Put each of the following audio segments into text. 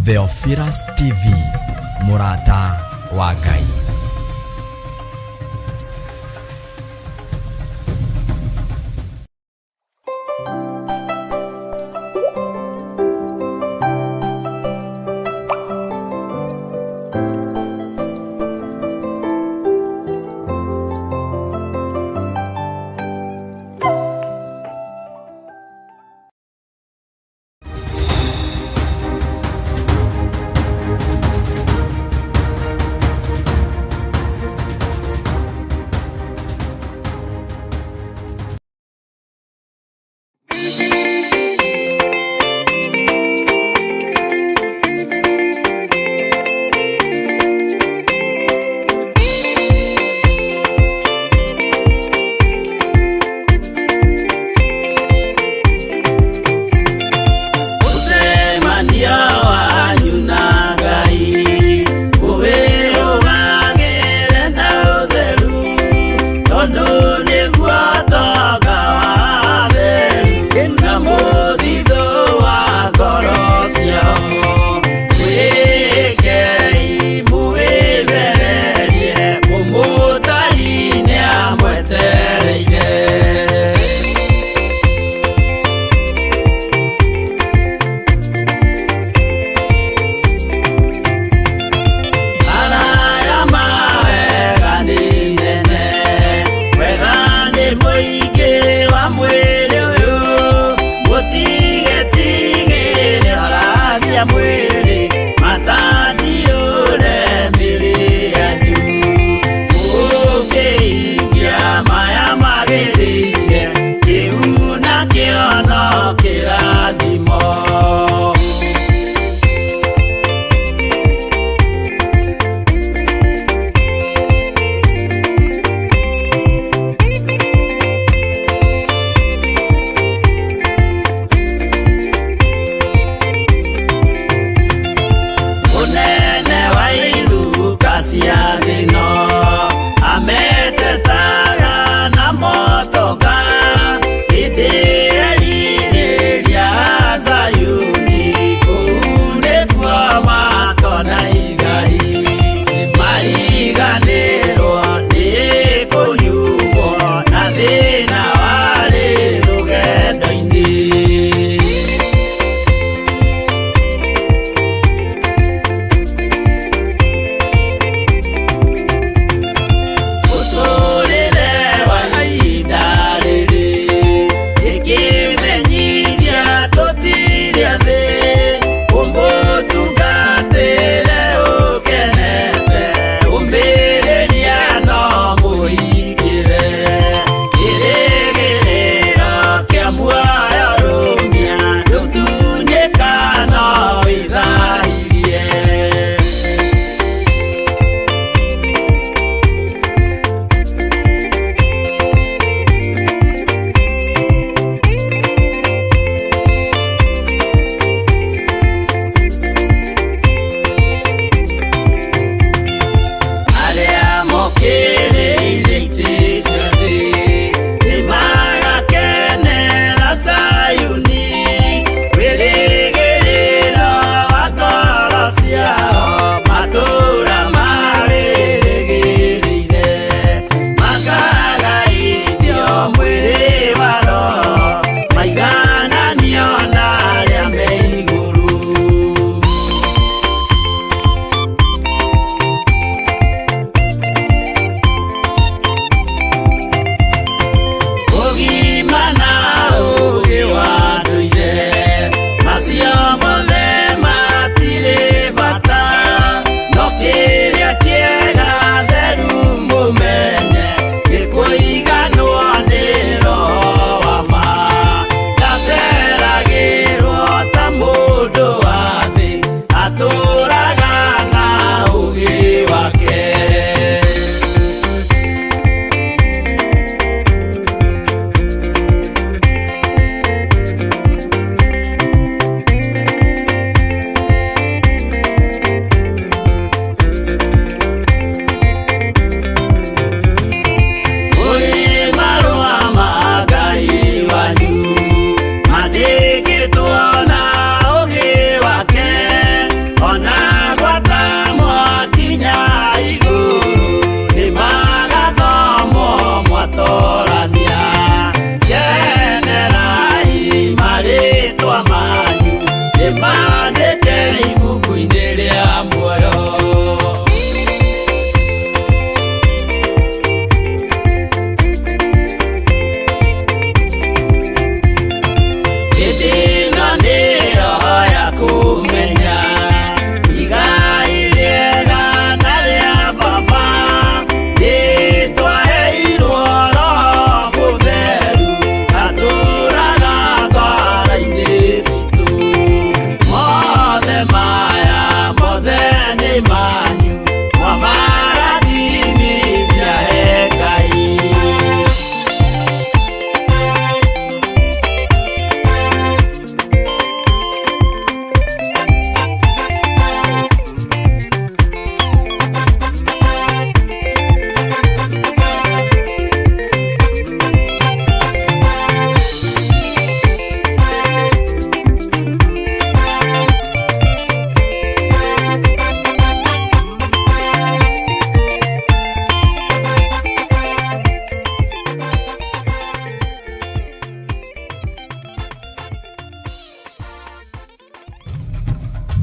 Theophiras TV, Murata wa Ngai.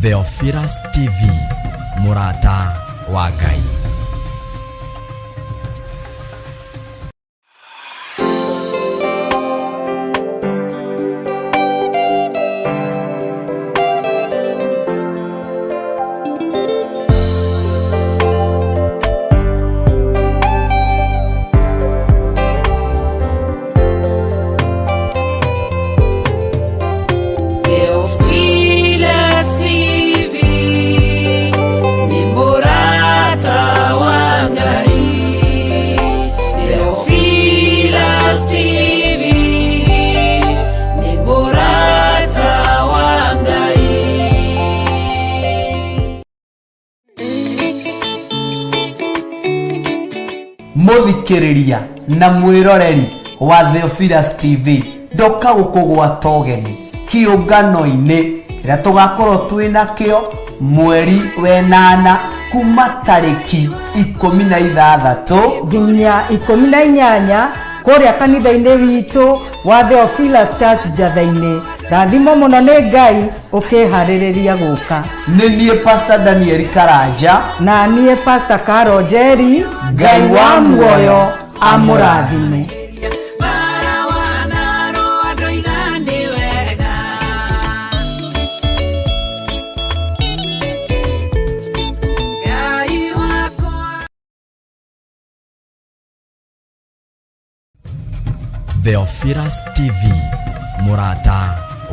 Theophilus TV, Murata wa Ngai. Muthikiriria na mwiroreri wa Theophilus TV ndoka gukugwata ũgeni kĩũngano-inĩ kĩrĩa tũgakorwo twĩna kĩo mweri wenana kuma tarĩki 16 nginya 18 kũrĩa kanitha-inĩ witũ wa Theophilus Church Njatha-inĩ. Rathimo mũno nĩ Ngai, ũkĩharĩrĩria gũka. Nĩ niĩ Pastor Daniel Karanja na niĩ Pastor Carol Njeri. Ngai wa muoyo amũrathime. Theophilus TV, Murata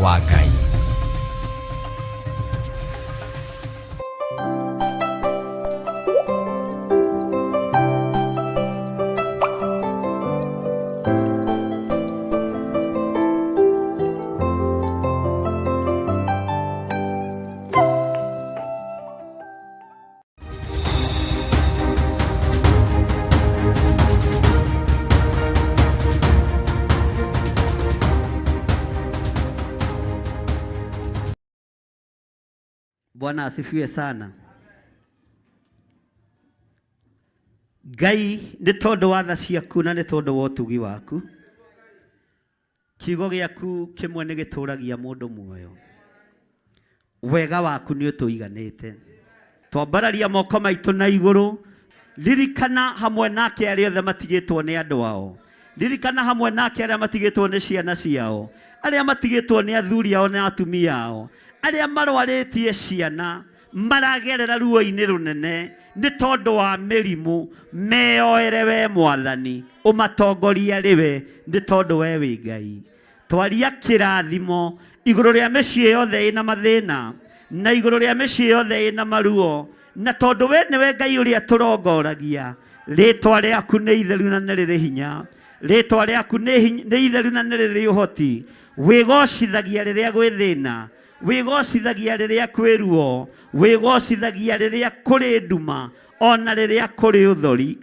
wa Ngai. Bwana asifiwe sana. Ngai nĩ tondũ wa tha ciaku na nĩ tondũ wa ũtugi waku. Kiugo gĩaku kĩmwe nĩ gĩtũragia mũndũ muoyo. Wega waku nĩ ũtũiganĩte. Twambararia moko maitũ na igũrũ. Ririkana hamwe nake arĩa othe matigĩtwo nĩ andũ ao. Ririkana hamwe nake arĩa matigĩtwo nĩ ciana ciao. Arĩa matigĩtwo nĩ athuri ao na atumia ao. Arĩa marwarĩtie ciana maragerera ruo-inĩ rũnene nĩ tondũ wa mĩrimũ, meyoere we Mwathani, ũmatongoria rĩwe nĩ tondũ we wĩ Ngai. Twaria kĩrathimo igũrũ rĩa mĩciĩ yothe ĩna mathĩna na igũrũ rĩa mĩciĩ yothe ĩna maruo, na tondũ we nĩwe Ngai ũrĩa tũrongoragia. Rĩtwa rĩaku nĩ itheru na nĩ rĩrĩ hinya. Rĩtwa rĩaku nĩ itheru na nĩ rĩrĩ ũhoti. Wĩgocithagia rĩrĩa gwĩ thĩna, wĩgocithagia rĩrĩa kwĩ ruo, wĩgocithagia rĩrĩa kũrĩ nduma, ona rĩrĩa kũrĩ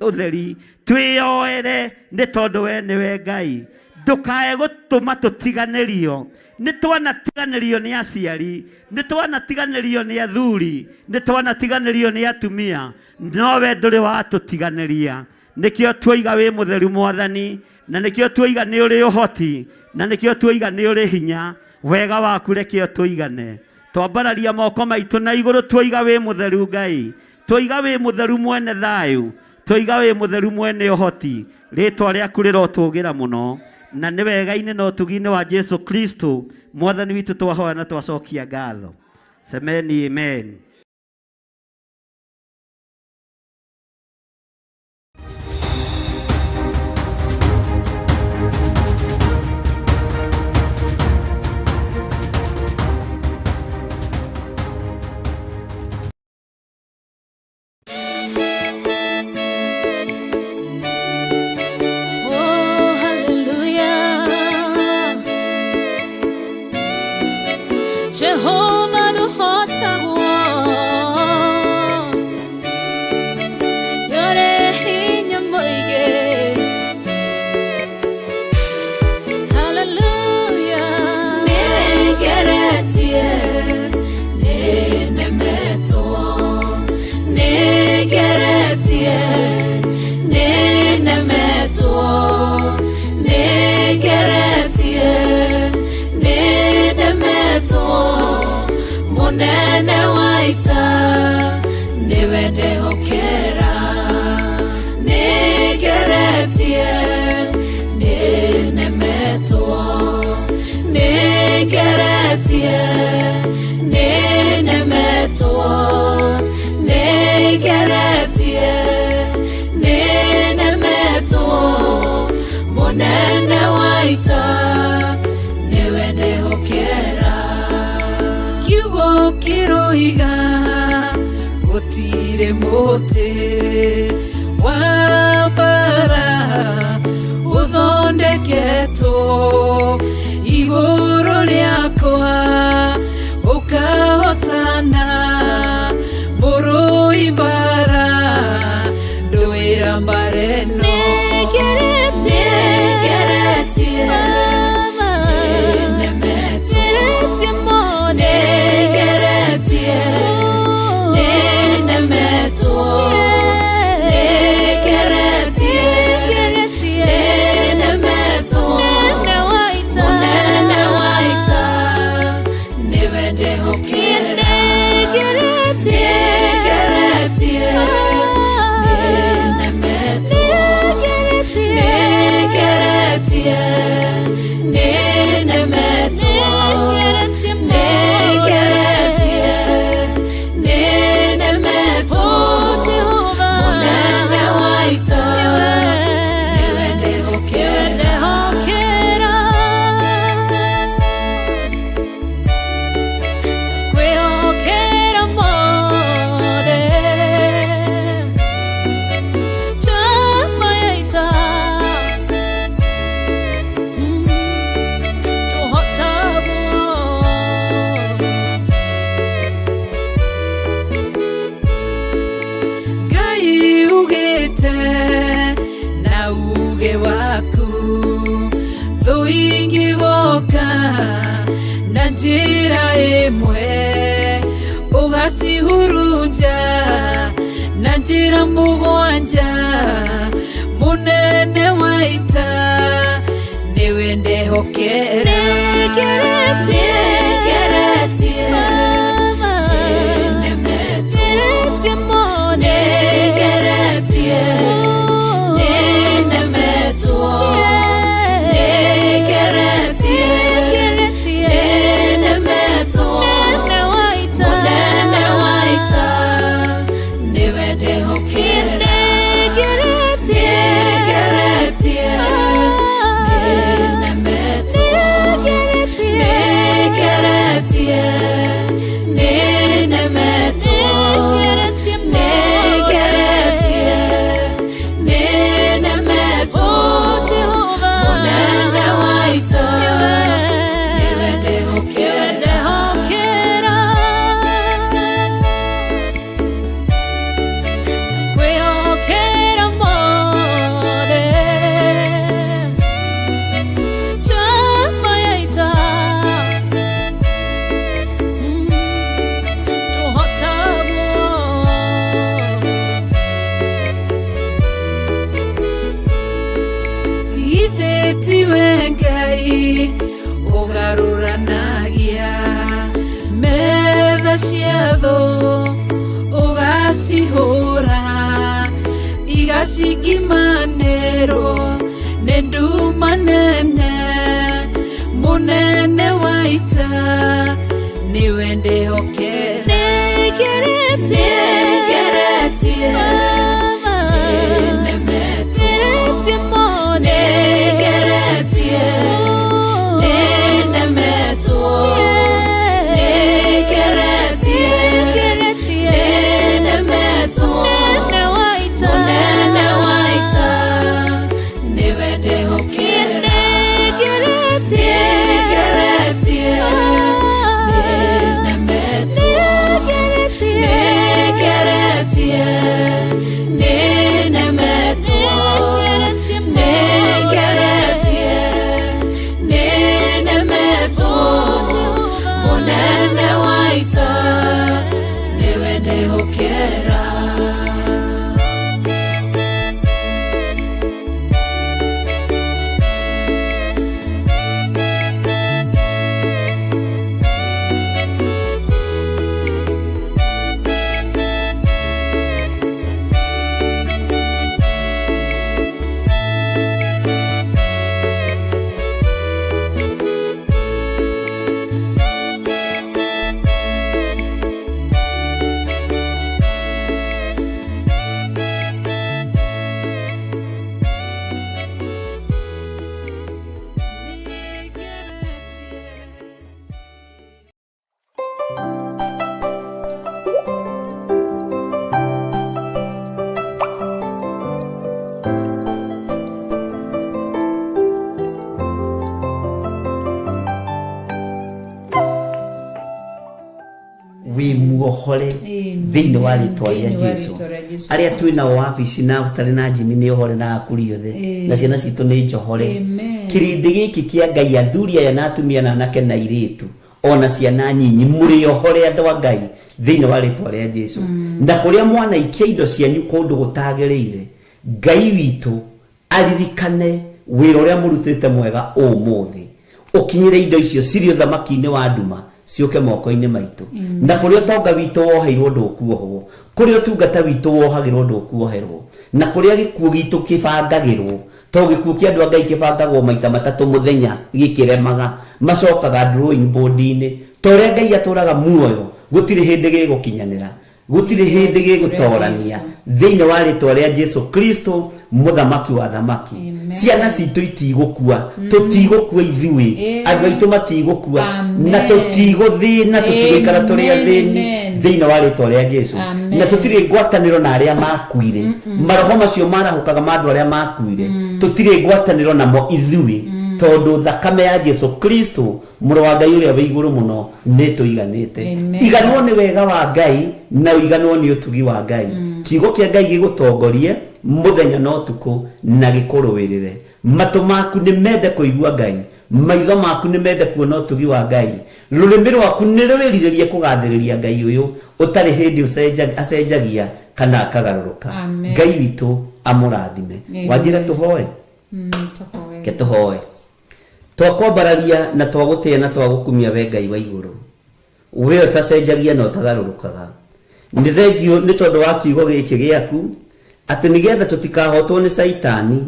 ũtheri. Twĩyoere nĩ tondũ we nĩwe Ngai. Ndũkae gũtũma tũtiganĩrio. Nĩ twanatiganĩrio nĩ aciari, nĩ twanatiganĩrio nĩ athuri, nĩ twanatiganĩrio nĩ atumia, no we ndũrĩ watũtiganĩria. Nĩkĩo tuoiga wĩ mũtheru Mwathani, na nĩkĩo tuoiga nĩ ũrĩ ũhoti, na nĩkĩo tuoiga nĩ ũrĩ hinya. Wega waku reke ũtũigane. Twambararia moko maitũ na igũrũ tuoiga wĩ mũtheru Ngai. Tuoiga wĩ mũtheru mwene thayũ. Tuoiga wĩ mũtheru mwene ũhoti. Rĩtwa rĩaku rĩrotũgĩra mũno. Na nĩ wega-inĩ na ũtugi-inĩ wa Jesu Kristo Mwathani witũ twahoya na twacokia ngatho. Semeni amen. Jehovah no hota yore hinya moige. Hallelujah. Negeretie nenemeto, negeretie nenemeto, negeretie nenemeto. Monene wa negeretie nenemetwo negeretie nenemetwo munene waita newe ndehokera kiugo kiroiga gutire muti wa bara uthondeketwo iguru riakwa ukahotana murui bara nduira mbareno negeretie nenemetwo negeretie nenemetwo na uge waku thuingi goka na njira imwe ugacihurunja na njira mugwanja munene waita niwe ndehokera negeretie ugaruranagia metha ciatho ugacihura igacikimanĩrwo nĩ nduma nene munene waita niwe ndĩhokera negeretie negeretie wi muohore thĩinĩ wa rĩtwa rĩa Jesũ. Arĩa twĩna wabici na ũtarĩ na njimi nĩ ũhore na akuri othe na ciana citũ nĩ njohore. Kĩrĩndĩ gĩkĩ kĩa Ngai, athuri aya na atumia na anake na airĩtu ona ciana nyinyi mũrĩ ohore andũ a Ngai thĩinĩ wa rĩtwa rĩa Jesũ. Na kũrĩa mwanaikia indo cianyu kũndũ gũtagĩrĩire, Ngai witũ aririkane wĩra ũrĩa mũrutĩte mwega ũmũthĩ, ũkinyĩre indo icio cirĩ ũthamaki-inĩ wa nduma ciũke moko-inĩ maitũ. Na kũrĩa ũtonga witũ woheirwo ndũkuohwo, kũrĩa ũtungata witũ wohagĩrwo ndũkuoherwo, na kũrĩa gĩkuũ gitũ kĩbangagĩrwo, to gĩkuũ kĩa andũ a Ngai kĩbangagwo maita matatũ mũthenya gĩkĩremaga, macokaga drawing board-inĩ. To ũrĩa Ngai atũraga muoyo gũtirĩ hĩndĩ gĩgũkinyanĩra, gũtirĩ hĩndĩ gĩgũtorania thĩinĩ wa rĩtwa rĩa Jesũ Kristo mũthamaki wa thamaki. Ciana citũ itigũkua, tũtigũkua ithuĩ, andũ aitũ matigũkua, na tũtigũthĩna, tũtigũikara tũrĩ athĩni thĩinĩ wa rĩtwa rĩa Jesũ. Na tũtirĩ ngwatanĩro na arĩa makuire, maroho macio marahũkaga ma andũ arĩa makuire, tũtirĩ ngwatanĩro namo ithuĩ, tondũ thakame ya Jesũ Kristo mũrũ wa Ngai ũrĩa wĩ igũrũ mũno nĩ tũiganĩte. Iganwo nĩ wega wa Ngai na iganwo nĩ ũtugi wa Ngai. Kiugo kĩa Ngai gĩgũtongorie mũthenya na ũtukũ na gĩkũrũĩrĩre. Matũ maku nĩ mende kũigua Ngai, maitho maku nĩ mende kuona ũtugi wa Ngai, rũrĩmĩ rwaku nĩ rũrĩrirĩrie kũgathĩrĩria Ngai ũyũ ũtarĩ hĩndĩ acenjagia kana akagarũrũka. Ngai witũ amũrathime. Wanjĩra tũhoe. Ke tũhoe. Twakwambararia na twagũtĩa na twagũkumia we Ngai wa igũrũ, we ũtacenjagia na ũtagarũrũkaga. Nĩ thengio nĩ tondũ wa kiugo gĩkĩ gĩaku atĩ nĩgetha tũtikahotwo nĩ Saitani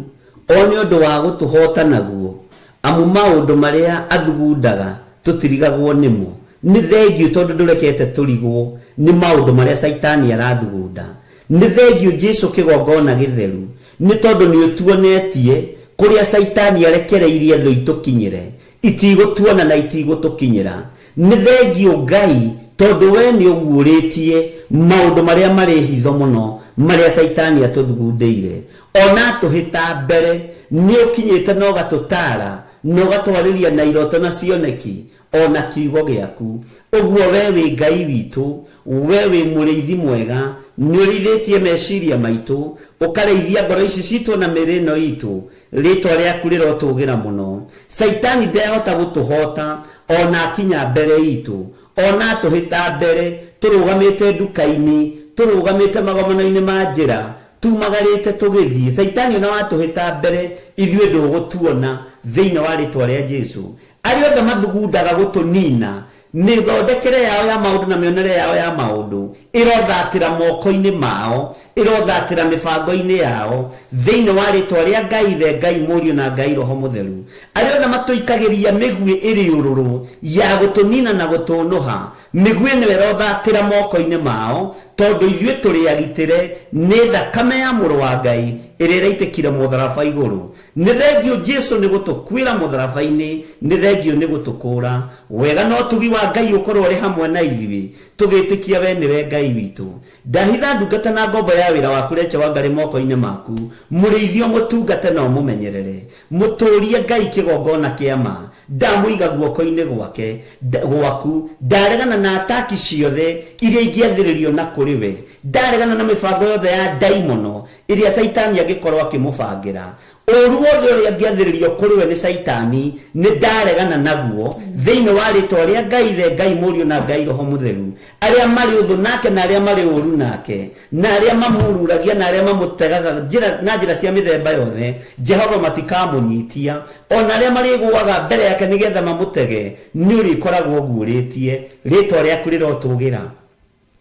o nĩ ũndũ wa gũtũhota naguo, amu maũndũ marĩa athugundaga tũtirigagwo nĩmo. Nĩ thengio tondũ ndũrekete tũrigwo nĩ maũndũ marĩa Saitani arathugunda. Nĩ thengio Jesũ kĩgongona gĩtheru nĩ tondũ nĩ ũtuonetie kũrĩa Saitani arekereirie thũ itũkinyĩre, itigũtuona na itigũtũkinyĩra. Nĩ thengio Ngai tondũ we nĩ ũguũrĩtie maũndũ marĩa marĩ hitho mũno marĩa Saitani atũthugundĩire. Ona tũhĩta mbere nĩ ũkinyĩte na ũgatũtara na ũgatwarĩria na iroto na cioneki ona kiugo gĩaku. Ũguo we wĩ Ngai witũ, we wĩ mũrĩithi mwega, nĩ ũrĩithĩtie meciria maitũ, ũkarĩithia ngoro ici citũ na mĩrĩ ĩno itũ. Rĩtwa rĩaku rĩrotũgĩra mũno. Saitani ndehota gũtũhota ona akinya mbere itũ, ona tũhĩta mbere tũrũgamĩte nduka-inĩ, tũrũgamĩte magomano-inĩ ma njĩra, tumagarĩte tũgĩthiĩ. Saitani ona watũhĩta mbere ithuĩ ndũgũtuona thĩinĩ wa rĩtwa rĩa Jesũ. Arĩa othe mathugundaga gũtũnina, mĩthondekere yao ya maũndũ na mĩonere yao ya maũndũ ĩrothatĩra moko-inĩ mao, ĩrothatĩra mĩbango-inĩ yao thĩinĩ wa rĩtwa rĩa Ngai Ithe, Ngai Mũriũ na Ngai Roho Mũtheru. Arĩa othe matũikagĩria mĩguĩ ĩrĩ ũrũrũ ya gũtũnina na gũtũnũha, mĩguĩ ĩno ĩrothatĩra moko-inĩ mao, tondũ ithuĩ tũrĩ agitĩre nĩ thakame ya mũrũ wa Ngai ĩrĩa ĩraitĩkire mũtharaba igũrũ. Nĩ thengio Jesũ nĩ gũtũkuĩra mũtharaba-inĩ, nĩ thengio nĩ gũtũkũra. Wega no ũtugi wa Ngai ũkorwo ũrĩ hamwe na ithuĩ tũgĩtĩkia we nĩwe Ngai witũ. Ndahitha ndungata na ngombo ya wĩra waku Recha Wangarĩ moko-inĩ maku, mũrĩithio mũtungate na ũmũmenyerere, mũtũũrie Ngai kĩgongona kĩa ma. Ndamũiga guoko-inĩ gwake gwaku, ndaregana na ataki ciothe iria ingĩathĩrĩrio na kũrĩ we, ndaregana na mĩbango yothe ya ndaimono iria Saitani angĩkorwo akĩmũbangĩra. Ũru wothe ũrĩa angĩathĩrĩrio kũrĩ we nĩ Saitani nĩ ndaregana naguo thĩinĩ wa rĩtwa rĩa Ngai Ithe, Ngai Mũriũ na Ngai Roho Mũtheru. Arĩa marĩ ũthũ nake na arĩa marĩ ũru nake, na arĩa mamururagia na arĩa mamũtegaga na njĩra cia mĩthemba yothe, Jehova matikamũnyitia. Ona arĩa marĩgũaga mbere yake nĩgetha mamũtege, nĩ ũrĩkoragwo ũguũrĩtie. Rĩtwa rĩaku rĩrotũgĩra.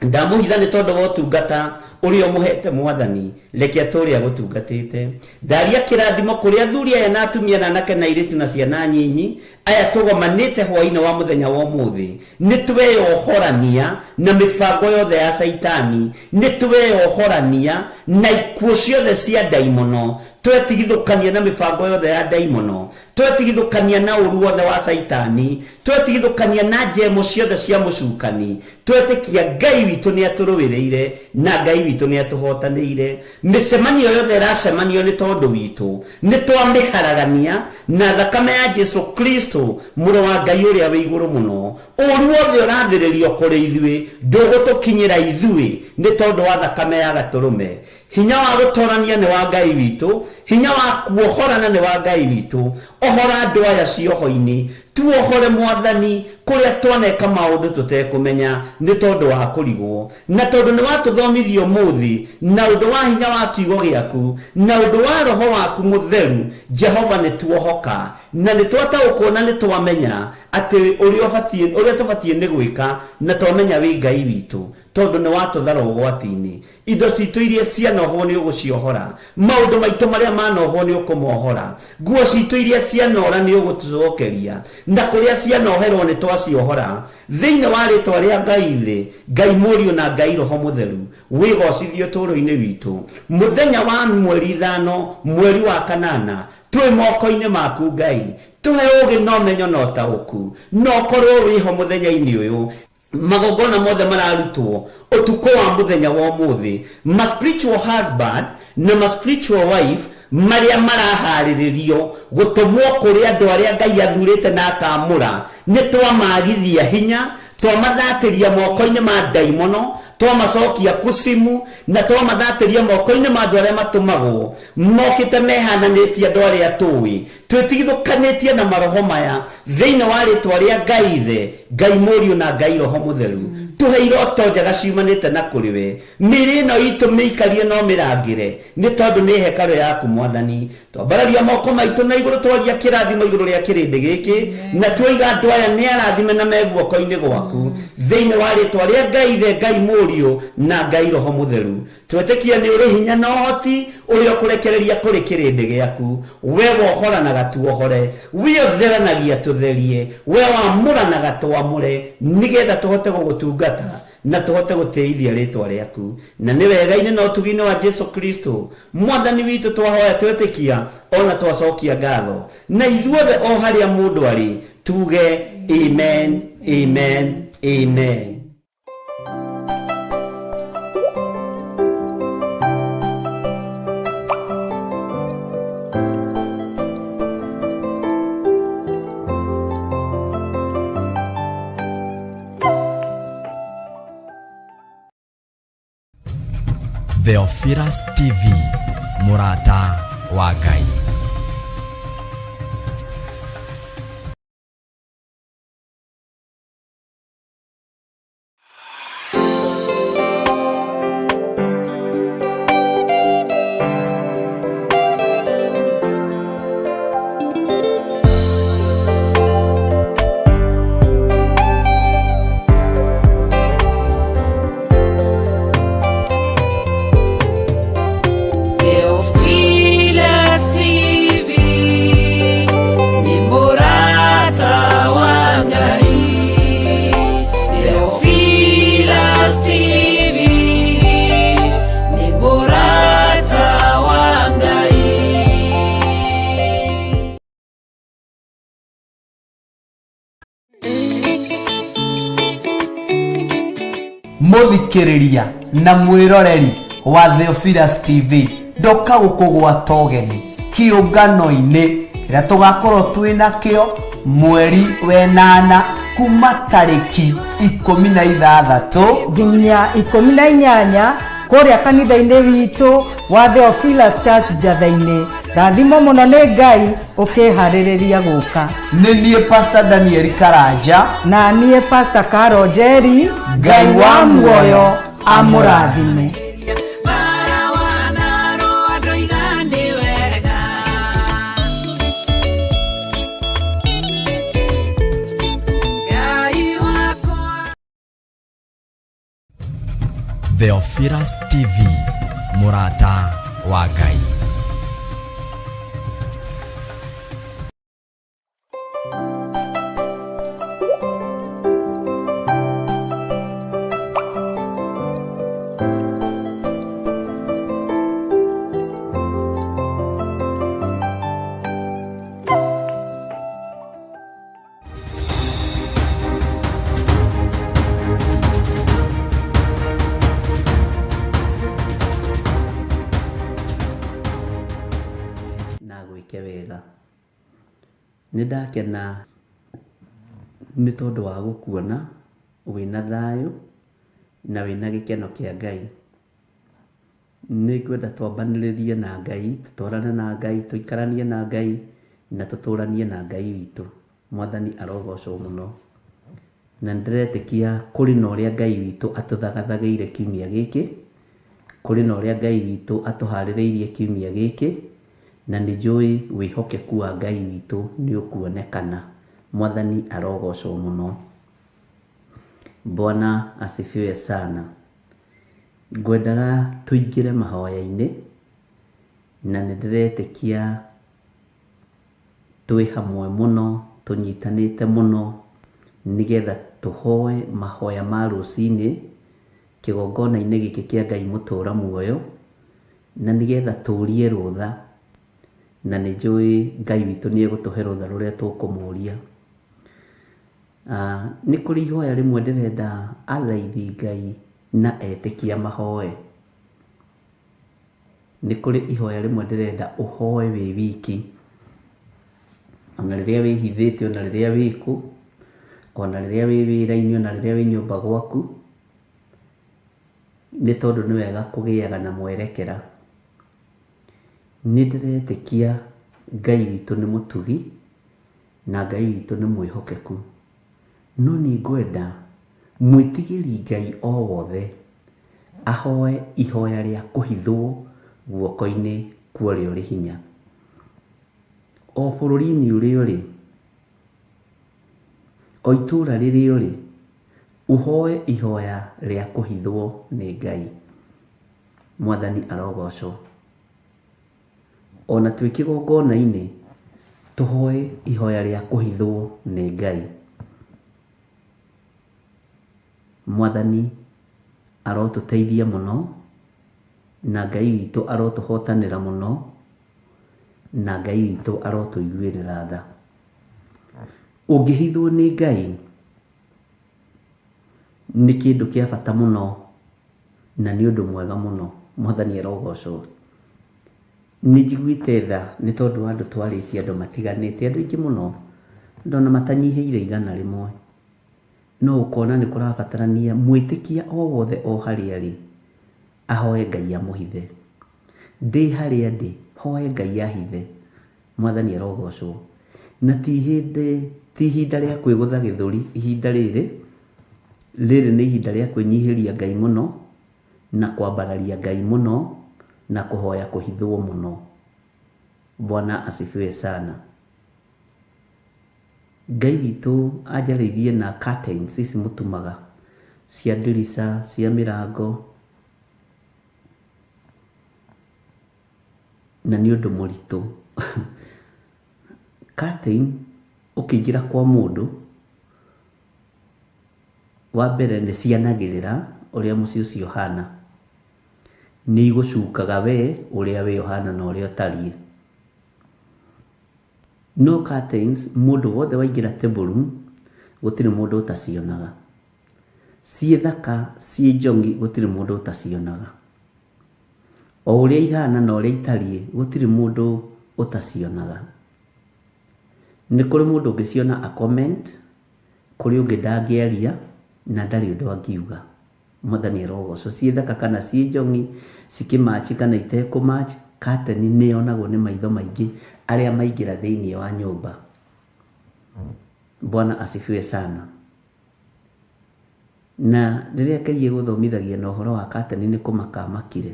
Ndamũhitha nĩ tondũ wa ũtungata ũrĩa ũmũhete Mwathani, reke atũũre agũtungatĩte. Ndaria kĩrathimo kũrĩ athuri aya na atumia na anake na airĩtu na ciana nyinyi aya tũgomanĩte hwaĩ-inĩ wa mũthenya wa ũmũthĩ. Nĩ tweyohorania na mĩbango yothe ya Saitani, nĩ tweyohorania na ikuũ ciothe cia ndaimono, twetigithũkania na mĩbango yothe ya ndaimono, twetigithũkania na ũru wothe wa Saitani, twetigithũkania na njemo ciothe cia mũcukani. Twetĩkia Ngai witũ nĩ atũrũĩrĩire na Ngai witũ witũ nĩ atũhotanĩire. Mĩcemanio yothe ĩracemanio nĩ tondũ witũ nĩ twamĩharagania na thakame ya Jesu Kristo mũrũ wa Ngai ũrĩa wĩ igũrũ mũno. Ũru wothe ũrathĩrĩrio kũrĩ ithuĩ ndũgũtũkinyĩra ithuĩ nĩ tondũ wa thakame ya Gatũrũme. Hinya wa gũtorania nĩ wa Ngai witũ, hinya wa kuohorana nĩ wa Ngai witũ. Ohora andũ aya cioho-inĩ, tuohore Mwathani kũrĩa twaneka maũndũ tũtekũmenya nĩ tondũ wa kũrigwo, na tondũ nĩ watũthomithia ũmũthĩ na ũndũ wa hinya wa kiugo gĩaku na ũndũ wa Roho waku Mũtheru. Jehova nĩ tuohoka na nĩ twataũkwo na nĩ twamenya atĩ ũrĩa tũbatiĩ nĩ gwĩka, na twamenya wĩ Ngai witũ tondũ nĩ watũthara ũgwati-inĩ. Indo citũ iria cianohwo nĩ ũgũciohora, maũndũ maitũ marĩa manohwo nĩ ũkũmohora, nguo citũ iria cianora nĩ ũgũtũcokeria, na kũrĩa cianoherwo nĩ twaciohora thĩinĩ wa rĩtwa rĩa Ngai thĩ, Ngai Mũriũ na Ngai Roho Mũtheru. Wĩgocithio ũtũũro-inĩ witũ mũthenya wa mweri 5 mweri wa kanana, twĩ moko-inĩ maku Ngai. Tũhe ũũgĩ na ũmenyo na ũtaũku, na ũkorwo wĩho mũthenya-inĩ ũyũ. Magongona mothe mararutwo ũtukũ wa mũthenya wa ũmũthĩ, ma spiritual husband na ma spiritual wife marĩa maraharĩrĩrio gũtũmwo kũrĩ andũ arĩa Ngai athurĩte na akamũra, nĩ twamagithia hinya, twamathatĩria moko-inĩ ma ndaimono, twamacokia kusimu, na twamathatĩria moko-inĩ ma andũ arĩa matũmagwo mokĩte mehananĩtie andũ arĩa tũĩ, twĩtigithũkanĩtie na maroho maya thĩinĩ wa rĩtwa rĩa Ngai thĩ, Ngai Mũriũ na Ngai Roho Mũtheru. Tũhe iroto njega ciumanĩte na kũrĩ we, mĩrĩ ĩno itũ mĩikarie no mĩrangĩre nĩ tondũ nĩ hekarũ yaku Mwathani. Twambararia moko maitũ na igũrũ, twaria kĩrathimo igũrũ rĩa kĩrĩndĩ gĩkĩ, na tuoiga andũ aya nĩ arathime na me guoko-inĩ gwaku thĩinĩ wa rĩtwa rĩa Ngai thĩ, Ngai Mũriũ na Ngai Roho Mũtheru. Twetĩkia nĩ ũrĩ hinya na ũhoti ũrĩa ũkũrekereria kũrĩ kĩrĩndĩ gĩaku. We wohoranaga tuohore, we ũtheranagia tũtherie, we wamũranaga twamũre, nĩgetha tũhote gũgũtungata na tũhote gũtĩithia rĩtwa rĩaku. Na nĩ wega-inĩ na ũtugi-inĩ wa Jesu Kristo Mwathani witũ twahoya twetĩkia ona twacokia ngatho, na ithuothe o harĩa mũndũ arĩ tuge amen, amen, amen. Theophilus TV, mũrata wa Ngai. Mũthikĩrĩria na mwĩroreri wa Theophilus TV, ndoka gũkũgwata ũgeni kĩũngano-inĩ kĩrĩa tũgakorwo twĩnakĩo mweri wenana kuma tarĩki 16 nginya 18 kũrĩa kanitha-inĩ witũ wa Theophilus Church Njatha-inĩ. Rathimo mũno nĩ Ngai ũkĩharĩrĩria gũka. Nĩ niĩ Pastor Daniel Karanja na niĩ Pastor Carol Njeri. Ngai wa muoyo amũrathime. Theophilus TV, mũrata wa Ngai. wĩke wega. Nĩndakena nĩ tondũ wa gũkuona wĩna thayũ na wĩna gĩkeno kĩa Ngai. Nĩngwenda twambanĩrĩrie na Ngai, tũtwarane na Ngai, tũikaranie na Ngai na tũtũranie na Ngai witũ. Mwathani arogocwo mũno. Na ndĩretĩkia kũrĩ na ũrĩa Ngai witũ atũthagathagĩire kiumia gĩkĩ, kũrĩ na ũrĩa Ngai witũ atũharĩrĩirie kiumia gĩkĩ, na nĩnjũĩ wĩhokeku wa Ngai witũ nĩ ũkuonekana. Mwathani arogocwo mũno. Bwana asifiwe sana. Ngwendaga tũingĩre mahoya-inĩ, na nĩndĩretĩkia twĩ hamwe mũno, tũnyitanĩte mũno, nĩgetha tũhoe mahoya ma rũcinĩ kĩgongona-inĩ gĩkĩ kĩa Ngai mũtũra muoyo, na nĩgetha tũrie rũtha, na nĩnjũĩ Ngai witũ nĩegũtũhe rũtha rũrĩa tũkũmũria. Nĩ kũrĩ ihoya rĩmwe ndĩrenda athaithi Ngai na etĩkia mahoe. Nĩ kũrĩ ihoya rĩmwe ndĩrenda ũhoe wĩ wiki, ona rĩrĩa wĩhithĩte, ona rĩrĩa wĩku, ona rĩrĩa wĩ wĩra-inĩ, ona rĩrĩa wĩ nyũmba gwaku, nĩ tondũ nĩ wega kũgĩaga na mwerekera. Nĩndĩretĩkia Ngai witũ nĩ mũtugi na Ngai witũ nĩ mwĩhokeku, no nĩ ngwenda mwĩtigĩri Ngai o wothe ahoe ihoya rĩa kũhithwo guoko-inĩ kwa ũrĩa ũrĩ hinya. O bũrũri-inĩ ũrĩa ũrĩ, o itũũra rĩrĩa ũrĩ, ũhoe ihoya rĩa kũhithwo nĩ Ngai. Mwathani arogocwo. Ona twĩ kĩgongona-inĩ, tũhoe ihoya rĩa kũhithwo nĩ Ngai. Mwathani arotũteithia mũno, na Ngai witũ arotũhotanĩra mũno, na Ngai witũ arotũiguĩrĩra tha. Ũngĩhithwo nĩ Ngai nĩ kĩndũ kĩa bata mũno, na nĩ ũndũ mwega mũno. Mwathani arogocwo. Nĩnjiguĩte tha nĩ tondũ wa andũ twarĩtie, andũ matiganĩte, andũ aingĩ mũno ndona matanyihĩire 100. No ũkona nĩ kũrabatarania mwĩtĩkia o wothe o harĩa arĩ ahoe Ngai amũhithe. Ndĩ harĩa ndĩ, hoe Ngai ahithe. Mwathani arogocwo. Na ti ihinda rĩa kwĩgũtha gĩthũri. Ihinda rĩrĩ nĩ ihinda rĩa kwĩnyihĩria Ngai mũno, na kwambararia Ngai mũno, na kũhoya kũhithwo mũno. Bwana asifiwe sana. Ngai witũ anjarĩirie na curtains ici mũtumaga cia ndirica, cia mĩrango, na nĩ ũndũ mũritũ. Curtain ũkĩingĩra kwa mũndũ, wa mbere nĩ cianagĩrĩra ũrĩa mũciĩ ũcio ũhana. Nĩ igũcukaga we ũrĩa we ũhana na ũrĩa ũtariĩ. No curtains, mũndũ wothe waingĩra table room, gũtirĩ mũndũ ũtacionaga. Ciĩ thaka, ciĩ njongi, gũtirĩ mũndũ ũtacionaga. O ũrĩa ihana na ũrĩa itariĩ, gũtirĩ mũndũ ũtacionaga. Nĩ kũrĩ mũndũ ũngĩciona a comment, kũrĩ ũngĩ ndangĩaria na ndarĩ ũndũ angiuga. Mwathani arogocwo. Ciĩ thaka kana ciĩ njongi, cikĩmatch kana itekũmatch, curtain nĩ yonagwo nĩ maitho maingĩ arĩa maingĩra thĩinĩ wa nyũmba. Bwana asifiwe sana. Na rĩrĩa Ngai egũthomithagia na ũhoro wa curtain nĩ kũmakamakire,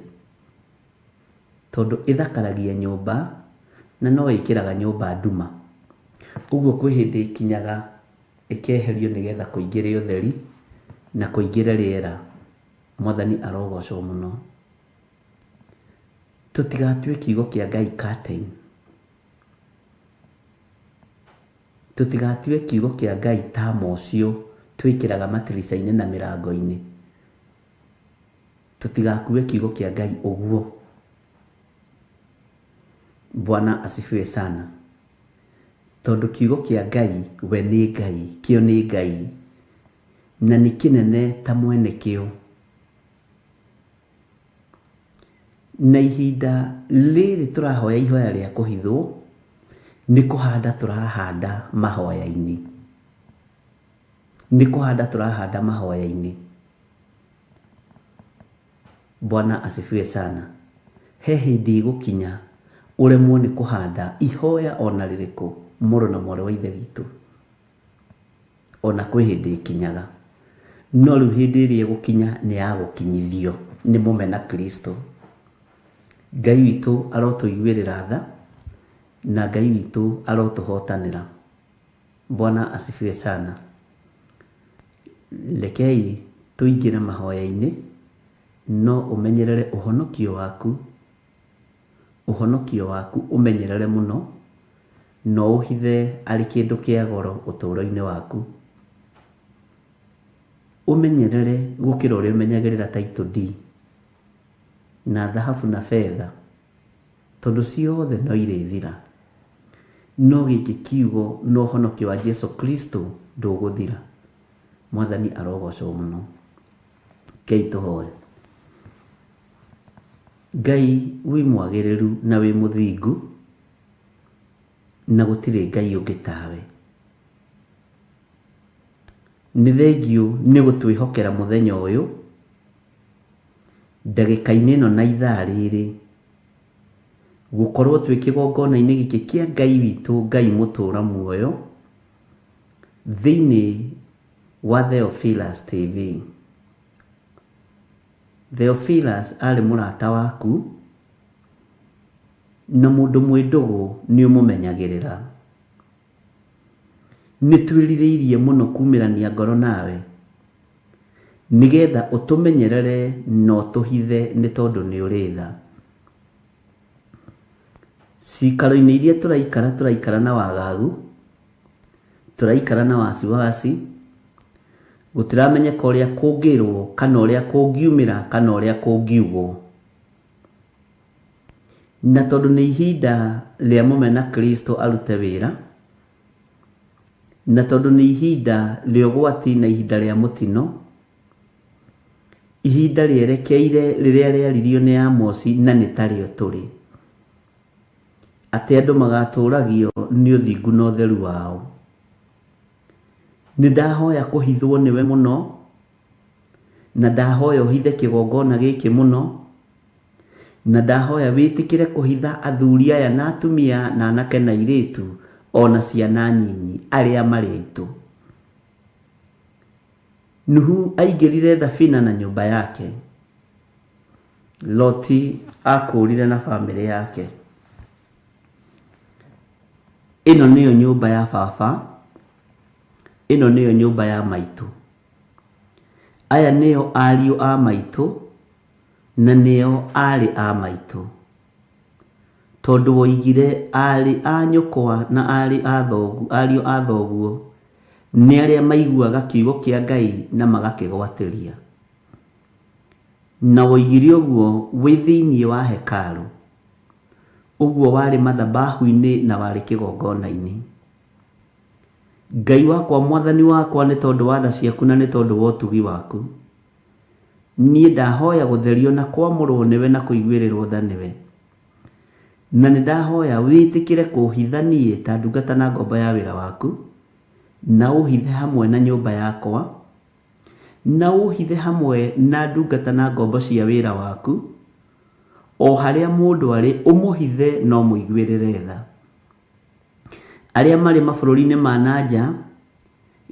tondũ ĩthakaragia nyũmba na no ĩkĩraga nyũmba nduma. Ũguo kwĩ hĩndĩ ikinyaga ĩkeherio nĩgetha kũingĩre ũtheri na kũingĩre rĩera. Mwathani arogocwo mũno. Tũtigatue kiugo kĩa Ngai curtain. Tũtigatue kiugo kĩa Ngai tama ũcio twĩkĩraga matirica-inĩ na mĩrango-inĩ. Tũtigakue kiugo kĩa Ngai ũguo. Bwana asifiwe sana. Tondũ kiugo kĩa Ngai we nĩ Ngai, kĩo nĩ Ngai, na nĩ kĩnene ta mwene kĩo. Na ihinda rĩrĩ tũrahoya ihoya rĩa kũhithwo, nĩ kũhanda tũrahanda mahoya-inĩ, nĩ kũhanda tũrahanda mahoya-inĩ. Bwana asifiwe sana. He hĩndĩ gũkinya ũremwo nĩ kũhanda ihoya ona rĩrĩkũ, mũrũ na mwarĩ wa ithe witũ, ona kwĩ hĩndĩ ĩkinyaga, no rĩu hĩndĩ ĩrĩa gũkinya nĩ ya gũkinyithio nĩ mũmena Kristo. Ngai witũ arotũiguĩrĩra tha na Ngai witũ arotũhotanĩra. Bwana asifiwe sana. Lekei tũingĩre mahoya-inĩ, no ũmenyerere ũhonokio waku, ũhonokio waku ũmenyerere mũno, no ũhithe arĩ kĩndũ kĩa goro ũtũũro-inĩ waku. Ũmenyerere gũkĩra ũrĩa ũmenyagĩrĩra title deed na dhahabu na fedha, tondũ ciothe no irĩthira, no gĩkĩ kiugo no ũhonokio wa Jesu Kristo ndũgũthira. Mwathani arogocwo mũno. Ngai tũhoe. Ngai wĩ mwagĩrĩru na wĩ mũthingu, na gũtirĩ Ngai ũngĩ tawe. Nĩ thengio nĩ gũtwĩhokera mũthenya ũyũ, ndagĩka-inĩ ĩno na ithaa rĩrĩ, gũkorwo twĩ kĩgongona-inĩ gĩkĩ kĩa Ngai witũ, Ngai mũtũũra muoyo, thĩinĩ wa Theophilus TV. Theophilus arĩ mũrata waku na mũndũ mwĩndũgũ nĩ ũmũmenyagĩrĩra. Nĩ twĩrirĩirie mũno kumĩrania ngoro nawe, nĩgetha ũtũmenyerere na ũtũhithe nĩ tondũ nĩ ũrĩ tha. Cikaro-inĩ iria tũraikara na wagagu, tũraikara na wasiwasi, gũtiramenyeka ũrĩa kũngĩrwo kana ũrĩa kũngiumĩra kana ũrĩa kũngiugwo. Na tondũ nĩ ihinda rĩa mũmena Kristo arute wĩra, na tondũ nĩ ihinda rĩa ũgwati na ihinda rĩa mũtino, ihinda rĩerekeire rĩrĩa rĩaririo nĩ Amosi na nĩ tarĩo tũrĩ, atĩ andũ magatũũragio nĩ ũthingu na ũtheru wao. Nĩ ndahoya kũhithwo nĩwe mũno, na ndahoya ũhithe kĩgongona gĩkĩ mũno, na ndahoya wĩtĩkĩre kũhitha athuri aya na atumia na anake na airĩtu ona ciana nyinyi arĩa marĩ aitũ. Nuhu aingĩrire thabina na nyũmba yake, Loti akũrire na bamĩrĩ yake. Ĩno nĩyo nyũmba ya baba, ĩno nĩyo nyũmba ya maitũ, aya nĩo ariũ a maitũ, na nĩo arĩ a maitũ, tondũ woigire arĩ a nyũkwa na ariũ a thoguo nĩ arĩa maiguaga kiugo kĩa Ngai na magakĩgwatĩria. Na woigire ũguo wĩ thĩinĩ wa hekarũ, ũguo warĩ mathabahu-inĩ na warĩ kĩgongona-inĩ. Ngai wakwa, Mwathani wakwa, nĩ tondũ wa tha ciaku na nĩ tondũ wa ũtugi waku, niĩ ndahoya gũtherio na kwamũrwo nĩwe na kũiguĩrĩrwo tha nĩwe, na nĩ ndahoya wĩtĩkĩre kũhithanie ta ndungata na ngombo ya wĩra waku, na ũhithe hamwe na nyũmba yakwa, na ũhithe hamwe na ndungata na ngombo cia wĩra waku, o harĩa mũndũ arĩ ũmũhithe no mũiguĩrĩre tha. Arĩa marĩ mabũrũri-inĩ ma nanja,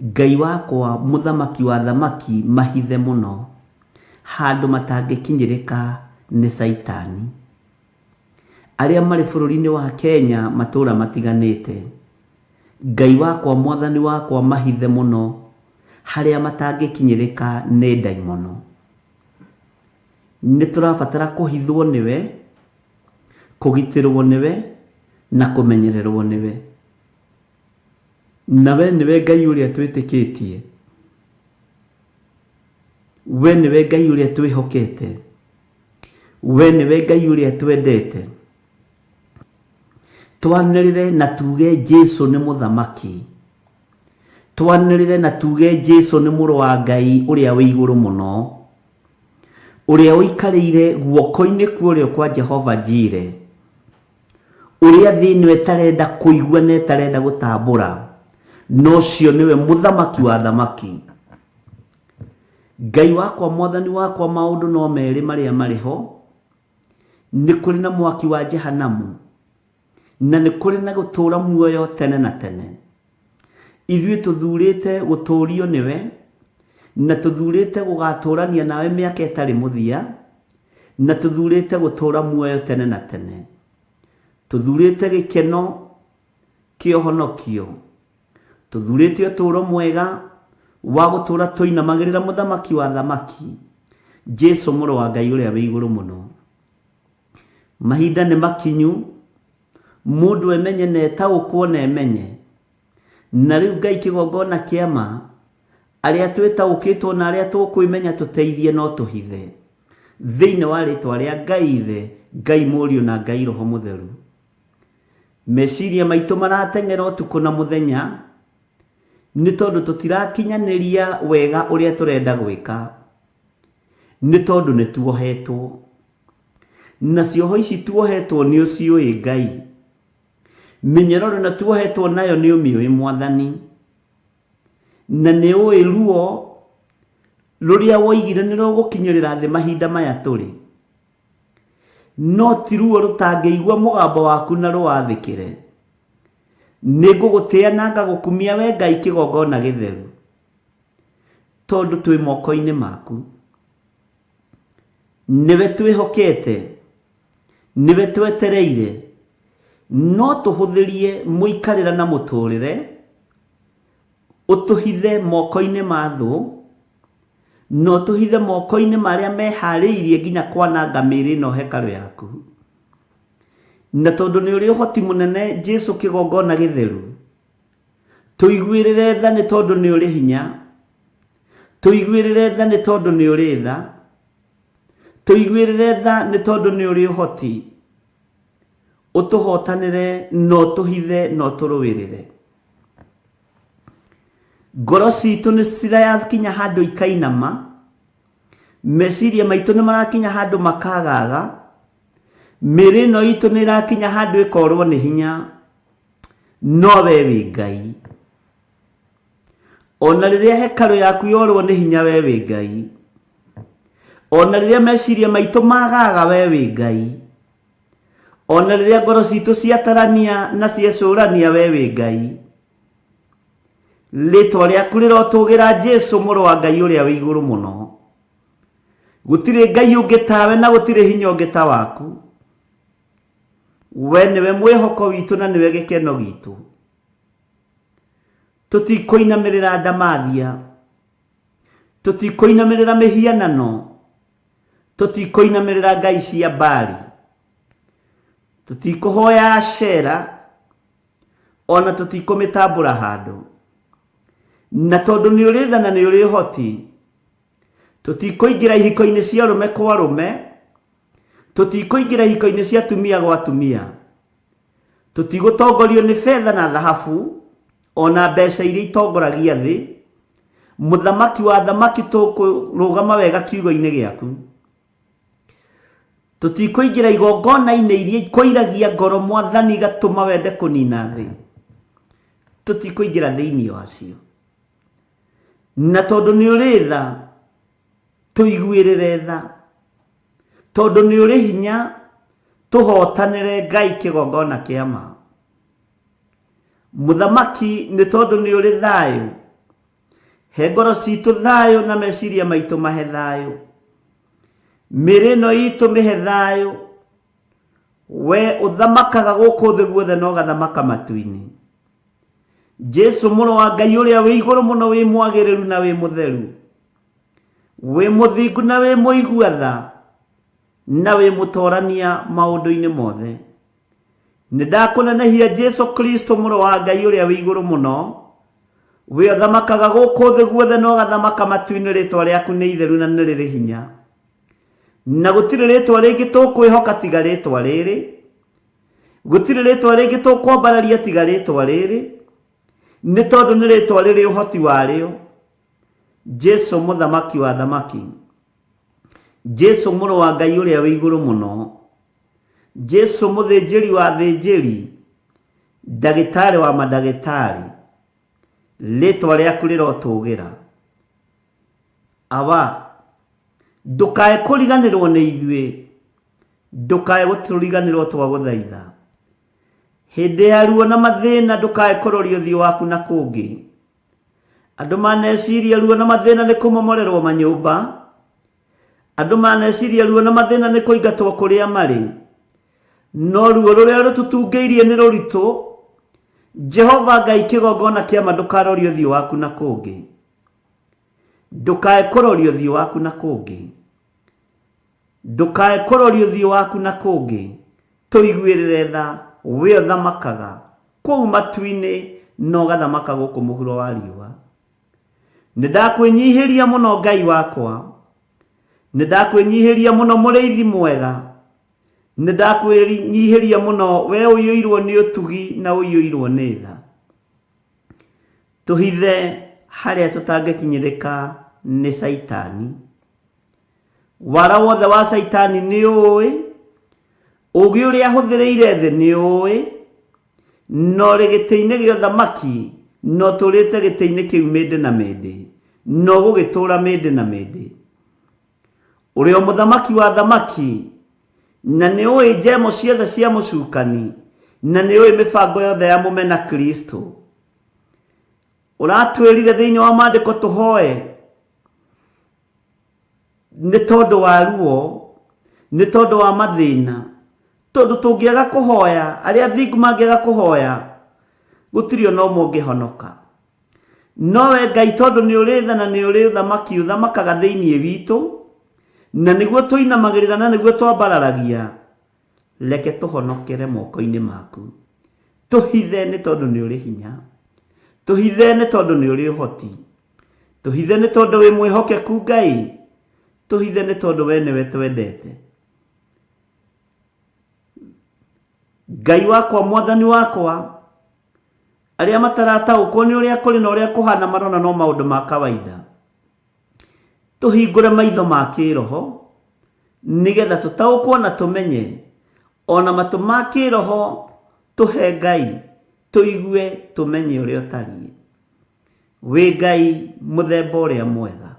Ngai wakwa, mũthamaki wa thamaki, mahithe mũno handũ matangĩkinyĩrĩka nĩ Saitani. Arĩa marĩ bũrũri-inĩ wa Kenya, matũũra matiganĩte, Ngai wakwa, Mwathani wakwa, mahithe mũno harĩa matangĩkinyĩrĩka nĩ ndaimono. Nĩ tũrabatara kũhithwo nĩwe, kũgitĩrwo nĩwe na kũmenyererwo nĩwe. Nawe nĩwe Ngai ũrĩa twĩtĩkĩtie, we nĩwe Ngai ũrĩa twĩhokete, we nĩwe Ngai ũrĩa twendete. Twanĩrĩre na tuge Jesũ nĩ mũthamaki, twanĩrĩre na tuge Jesũ nĩ mũrũ wa Ngai ũrĩa wĩ igũrũ mũno, ũrĩa ũikarĩire guoko-inĩ kwa ũrĩo kwa Jehova Jire, uria thini etarenda kuigua na etarenda gutambura no cio niwe muthamaki wa thamaki. Ngai wakwa mwathani wakwa maundu no meri maria mariho ni kuri na mwaki wa jehanamu na ni kuri na gutura muoyo tene na tene. Ithuĩ tuthurĩte gũtũũrio nĩwe na tuthurĩte gũgatũũrania nawe mĩaka ĩtarĩ mũthia na tuthurĩte gũtũũra muoyo tene na tene. Tuthurĩte gĩkeno kĩa ũhonokio, tuthurĩte ũtũũro mwega wa gũtũũra tũinamagĩrĩra mũthamaki wa thamaki Jesũ mũrũ wa Ngai ũrĩa wĩ igũrũ mũno. Mahinda nĩ makinyu mũndũ emenye na etaũkwo na emenye, na rĩu Ngai kĩgongona kĩama arĩa twĩtaũkĩtwo na arĩa tũkwĩmenya tũteithie no tũhithe thĩinĩ wa rĩtwa rĩa Ngai Ithe, Ngai Mũriũ na Ngai Roho Mũtheru. Meciria maitũ marateng'era ũtukũ na mũthenya nĩ tondũ tũtirakinyanĩria wega ũrĩa tũrenda gwĩka, nĩ tondũ nĩ tuohetwo, na cioho ici tuohetwo nĩ ũciũĩ Ngai. Mĩnyororo na tuohetwo nayo nĩ ũmĩũĩ Mwathani, na nĩ ũĩ ruo rũrĩa woigire nĩ rũgũkinyĩrĩra thĩ mahinda maya tũrĩ, no ti ruo rũtangĩigua mũgambo waku na rũwathĩkĩre. Nĩ ngũgũtĩĩa na ngagũkumia we Ngai kĩgongona gĩtheru, tondũ twĩ moko-inĩ maku. Nĩwe twĩhokete, nĩwe twetereire, no tũhũthĩrie mũikarĩra na mũtũrĩre, ũtũhithe moko-inĩ ma thũ, no tũhithe moko-inĩ marĩa meharĩirie nginya kwananga mĩĩrĩ ĩno hekarũ yaku. Na tondũ nĩ ũrĩ ũhoti mũnene Jesũ kĩgongona gĩtheru, tũiguĩrĩre tha nĩ tondũ nĩ ũrĩ hinya, tũiguĩrĩre tha nĩ tondũ nĩ ũrĩ tha, tũiguĩrĩre tha nĩ tondũ nĩ ũrĩ ũhoti, ũtũhotanĩre no tũhithe no tũrũĩrĩre. Ngoro citũ nĩ cirakinya handũ ikainama, meciria maitũ nĩ marakinya handũ makagaga, mĩĩrĩ ĩno itũ nĩ ĩrakinya handũ ĩkorwo nĩ hinya, no we wĩ Ngai. Ona rĩrĩa hekarũ yaku yorwo nĩ hinya we wĩ Ngai, ona rĩrĩa meciria maitũ magaga we wĩ Ngai, ona rĩrĩa ngoro citũ ciatarania na ciecũrania we wĩ Ngai. Rĩtwa rĩaku rĩrotũgĩra Jesũ mũrũ wa Ngai ũrĩa wĩ igũrũ mũno. Gũtirĩ Ngai ũngĩ tawe na gũtirĩ hinya ũngĩ ta waku. We nĩwe mwĩhoko witũ na nĩwe gĩkeno gitũ. Tũtikũinamĩrĩra ndamathia, tũtikũinamĩrĩra mĩhianano, tũtikũinamĩrĩra ngai cia Baali, tũtikũhoya Ashera, ona tũtikũmĩtambũra handũ. Na tondũ nĩ ũrĩ tha na nĩ ũrĩ ũhoti, tũtikũingĩra ihiko-inĩ cia arũme kwa arũme, tũtikũingĩra ihiko-inĩ cia atumia gwa atumia, tũtigũtongorio nĩ betha na thahabu ona mbeca iria itongoragia thĩ. Mũthamaki wa thamaki tũkũrũgama wega kiugo-inĩ gĩaku. Tũtikũingĩra igongona-inĩ iria ikũiragia ngoro Mwathani igatũma wende kũnina thĩ, tũtikũingĩra thĩinĩ wacio. Na tondũ nĩ ũrĩ tha, tũiguĩrĩre tha, tondũ nĩ ũrĩ hinya, tũhotanĩre Ngai kĩgongona kĩama. Mũthamaki nĩ tondũ nĩ ũrĩ thayũ, he ngoro citũ thayũ na meciria maitũ mahe thayũ, mĩĩrĩ ĩno itũ mĩhe thayũ. We ũthamakaga gũkũ thĩ guothe na ũgathamaka matu-inĩ. Jesũ mũrũ wa Ngai ũrĩa wĩ igũrũ mũno, wĩ mwagĩrĩru na wĩ mũtheru, wĩ mũthingu na wĩ mũigua tha, na wĩ mũtorania maũndũ-inĩ mothe. Nĩ ndakũnenehia Jesũ Kristo mũrũ wa Ngai ũrĩa wĩ igũrũ mũno, we ũthamakaga gũkũ thĩ guothe na ũgathamaka matu-inĩ. Rĩtwa rĩaku nĩ itheru na nĩ rĩrĩ hinya, na gũtirĩ rĩtwa rĩngĩ tũkwĩhoka tiga rĩtwa rĩrĩ, gũtirĩ rĩtwa rĩngĩ tũkwambararia tiga rĩtwa rĩrĩ, nĩ tondũ nĩ rĩtwa rĩrĩ ũhoti warĩo. Jesũ mũthamaki wa thamaki, Jesũ mũrũ wa Ngai ũrĩa wĩ igũrũ mũno, Jesu mũthĩnjĩri wa thĩnjĩri, ndagĩtarĩ wa mandagĩtarĩ, rĩtwa rĩaku rĩrotũgĩra. Aba ndũkae kũriganĩrwo nĩ ithuĩ, ndũkae gũtũriganĩrwo twagũthaitha. Hĩndĩ ya ruo na mathĩna ndũkae kũroria ũthiũ waku na kũngĩ. Andũ maneciria ruo na mathĩna nĩ kũmomorerwo manyũmba, andũ maneciria ruo na mathĩna nĩ kũingatwo kũrĩa marĩ, no ruo rũrĩa rũtũtungĩirie nĩ rũritũ. Jehova Ngai kĩgongona kĩama ndũkaroria ũthiũ waku na kũngĩ, ndũkae kũroria ũthiũ waku na kũngĩ, ndũkae kũroria ũthiũ waku na kũngĩ. Tũiguĩrĩre tha, we ũthamakaga kũu matu-inĩ no gathamaka gũkũ mũhuro wa riũa. Nĩndakwĩnyihĩria mũno Ngai wakwa, nĩndakwĩnyihĩria mũno mũrĩithi mwega, nĩndakwĩnyihĩria mũno we ũiyũirwo nĩ ũtugi na ũiyũirwo nĩ tha. Tũhithe harĩa tũtangĩkinyĩrĩka nĩ Saitani. Wara wothe wa Saitani nĩ ũĩ, ũgĩ ũrĩa ahũthĩrĩire thĩ nĩ ũĩ, no rĩ gĩtĩ-inĩ gĩa ũthamaki no tũrĩte gĩtĩ-inĩ kĩu mĩndĩ na mĩndĩ, no gũgĩtũra mĩndĩ na mĩndĩ. Ũrĩ o mũthamaki wa thamaki, na nĩ ũĩ njemo ciothe cia mũcukani, na nĩ ũĩ mĩbango yothe ya mũmena Kristo. Ũratwĩrire thĩinĩ wa maandĩko tũhoe, nĩ tondũ wa ruo, nĩ tondũ wa mathĩna, tondũ tũngĩaga kũhoya, arĩa athingu mangĩaga kũhoya, gũtirĩ ona ũmwe ũngĩhonoka. No we Ngai tondũ nĩ ũrĩ tha na nĩ ũrĩ ũthamaki ũthamakaga thĩinĩ witũ, na nĩguo tũinamagĩrĩra na nĩguo twambararagia, reke tũhonokere moko-inĩ maku. Tũhithe nĩ tondũ nĩ ũrĩ hinya, tũhithe nĩ tondũ nĩ ũrĩ ũhoti, tũhithe nĩ tondũ wĩ mwĩhokeku Ngai, tũhithe nĩ tondũ we nĩwe twendete. Ngai wakwa, mwathani wakwa, arĩa matarataũkwo nĩ ũrĩa kũrĩ na ũrĩa kũhana marona no maũndũ ma kawaida, tũhingũre maitho ma kĩroho nĩgetha tũtaũkwo na tũmenye, ona matũ ma kĩroho tũhe Ngai, tũigue tũmenye ũrĩa ũtariĩ. Wĩ Ngai mũthemba ũrĩa mwega,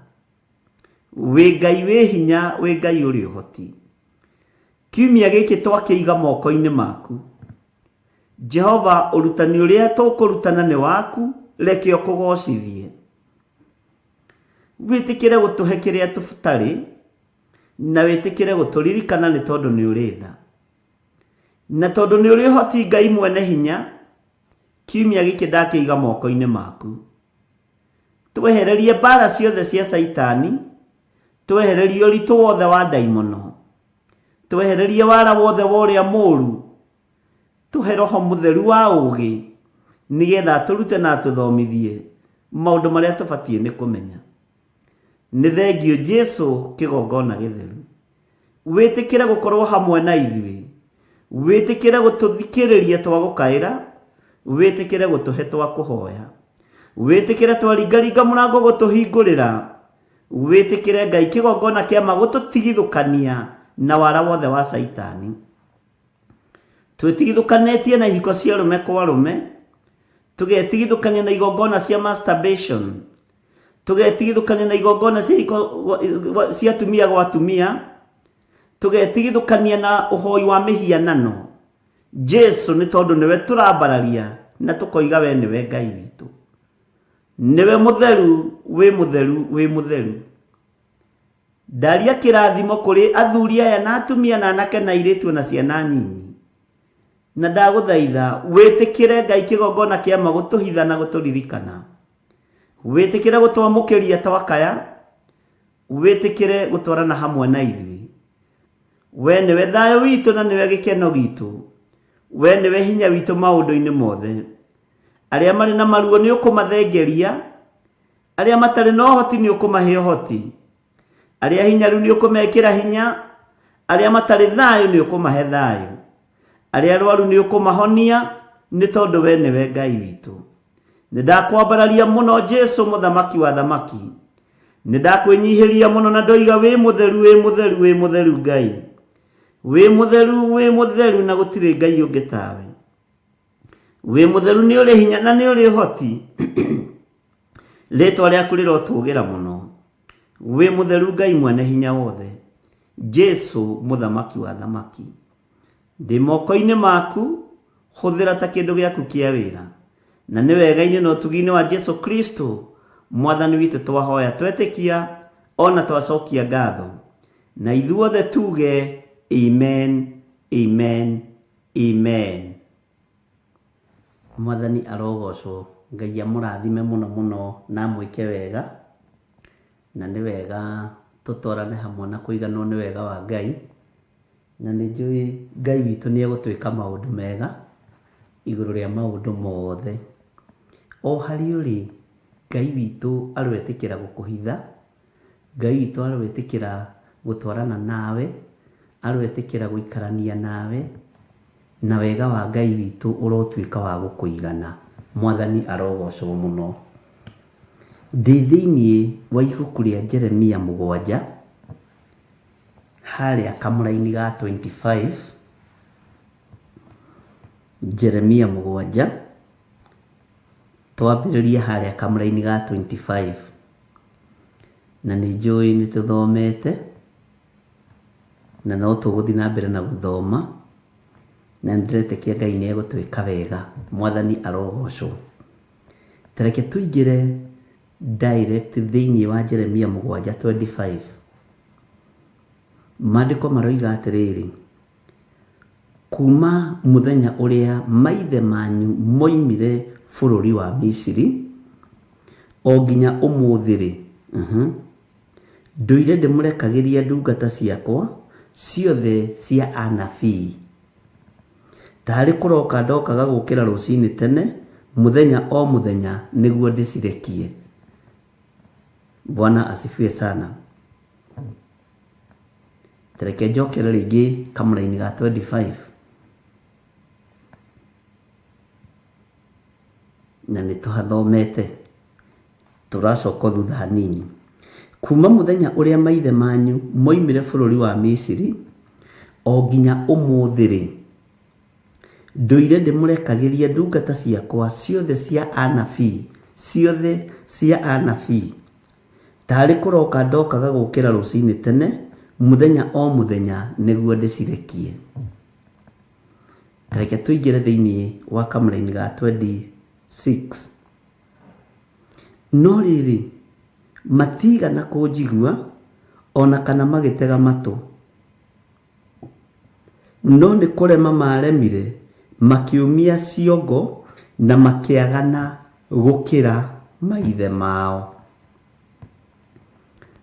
wĩ Ngai wĩ hinya, wĩ Ngai ũrĩ ũhoti. Kiumia gĩkĩ twakĩiga moko-inĩ maku Jehova, ũrutani ũrĩa tũkũrutana nĩ waku, reke ũkũgocithie. Wĩtĩkĩre gũtũhe kĩrĩa tũtarĩ, na wĩtĩkĩre gũtũririkana nĩ tondũ nĩ ũrĩ tha, na tondũ nĩ ũrĩ ũhoti Ngai mwene hinya. Kiumia gĩkĩ ndakĩiga moko-inĩ maku, twehererie mbara ciothe cia Saitani, twehererie ũritũ wothe wa ndaimono, twehererie wara wothe wa ũrĩa mũũru, tũhe Roho Mũtheru wa ũũgĩ, nĩgetha tũrute na tũthomithie maũndũ marĩa tũbatiĩ nĩ kũmenya. Nĩ thengio Jesu kĩgongona gĩtheru. Wĩtĩkĩre gũkorwo hamwe na ithuĩ, wĩtĩkĩre gũtũthikĩrĩria twagũkaĩra, wĩtĩkĩre gũtũhe twa kũhoya, wĩtĩkĩre twaringaringa mũrango gũtũhingũrĩra, wĩtĩkĩre Ngai kĩgongona kĩama gũtũtigithũkania na wara wothe wa Saitani. Twĩtigithũkanĩtie na ihiko cia rũme kwa rũme, tũgetigithũkania na igongona cia masturbation, tũgetigithũkania na igongona cia atumia gwa atumia, tũgetigithũkania na ũhoi wa mĩhianano. Jesu, nĩ tondũ nĩwe tũrambararia na tũkoiga we nĩwe Ngai witũ, nĩwe mũtheru, wĩ mũtheru, wĩ mũtheru. Ndaria kĩrathimo kũrĩ athuri aya na atumia na anake na airĩtu na ciana nyinyi, na ndagũthaitha wĩtĩkĩre Ngai kĩgongona kĩama gũtũhitha na gũtũririkana, wĩtĩkĩre gũtwamũkĩria twakaya, wĩtĩkĩre gũtwarana hamwe na ithuĩ. We nĩwe thayũ witũ na nĩwe gĩkeno gitũ, we nĩwe hinya witũ maũndũ-inĩ mothe. Arĩa marĩ na maruo nĩ ũkũmathengeria, arĩa matarĩ na ũhoti nĩ ũkũmahe ũhoti, arĩa hinyaru nĩ ũkũmekĩra hinya, arĩa matarĩ thayũ nĩ ũkũmahe thayũ, arĩa arwaru nĩ ũkũmahonia, nĩ tondũ we nĩwe Ngai witũ. Nĩndakwambararia mũno Jesu, mũthamaki wa thamaki, nĩndakwĩnyihĩria mũno na ndoiga wĩ mũtheru, wĩ mũtheru, wĩ mũtheru Ngai. wĩ mũtheru na gũtirĩ Ngai ũngĩ tawe. Wĩ mũtheru nĩ ũrĩ hinya na nĩ ũrĩ ũhoti, rĩtwa rĩaku rĩrotũgĩra mũno. Wĩ mũtheru Ngai mwene hinya wothe, Jesu mũthamaki wa thamaki. Ndĩ moko-inĩ maku, hũthĩra ta kĩndũ gĩaku kĩa wĩra, na nĩ wega-inĩ na ũtugi-inĩ wa Jesu Kristo mwathani witũ twahoya twetĩkia ona twacokia ngatho, na ithuothe tuge amen, amen, amen. Mwathani arogocwo. Ngai amũrathime mũno mũno na mwĩke wega, na nĩ wega tũtwarane hamwe na kũiganwo nĩ wega wa Ngai, na nĩ njũĩ Ngai witũ nĩ egũtwĩka maũndũ mega igũrũ rĩa maũndũ mothe. O harĩ ũrĩ, Ngai witũ arwetĩkĩra gũkũhitha, Ngai witũ arwetĩkĩra gũtwarana nawe, arwetĩkĩra gũikarania nawe, na wega wa Ngai witũ ũrotwĩka wa gũkũigana. Mwathani arogocwo mũno. Ndĩ thĩinĩ wa ibuku rĩa Jeremia 7 harĩa kamũra-inĩ ga 25. Jeremia 7 twambĩrĩrie harĩa kamũra-inĩ ga 25, na nĩ njũĩ nĩ tũthomete na no tũgũthiĩ na mbere na gũthoma, na ndĩretĩkia Ngai nĩ egũtwĩka wega. Mwathani arogocwo. Tareke tũingĩre direct thĩinĩ wa Jeremia 7:25. Maandĩko maroiga atĩrĩrĩ: kuma mũthenya ũrĩa maithe manyu moimire bũrũri wa Misiri o nginya ũmũthĩ-rĩ, ndũire ndĩmũrekagĩria ndungata ciakwa ciothe cia anabii. Tarĩ kũroka ndokaga gũkĩra rũcinĩ tene mũthenya o mũthenya nĩguo ndĩcirekie. Bwana asifiwe sana. Tareke njokere rĩngĩ kamũra-inĩ ga 25, na nĩ tũhathomete, tũracoka thutha hanini. Kuma mũthenya ũrĩa maithe manyu moimire bũrũri wa Misiri o nginya ũmũthĩ-rĩ, ndũire ndĩmũrekagĩria ndungata ciakwa ciothe cia anabii, ciothe cia anabii. Tarĩ kũroka ndokaga gũkĩra rũcinĩ tene mũthenya o mũthenya nĩguo ndĩcirekie. Tareke tũingĩre thĩinĩ wa kamũra-inĩ ga 26. No rĩrĩ, matigana kũnjigua ona kana magĩtega matũ, no nĩ kũrema maremire, makiumia ciongo na makĩagana gũkĩra maithe mao.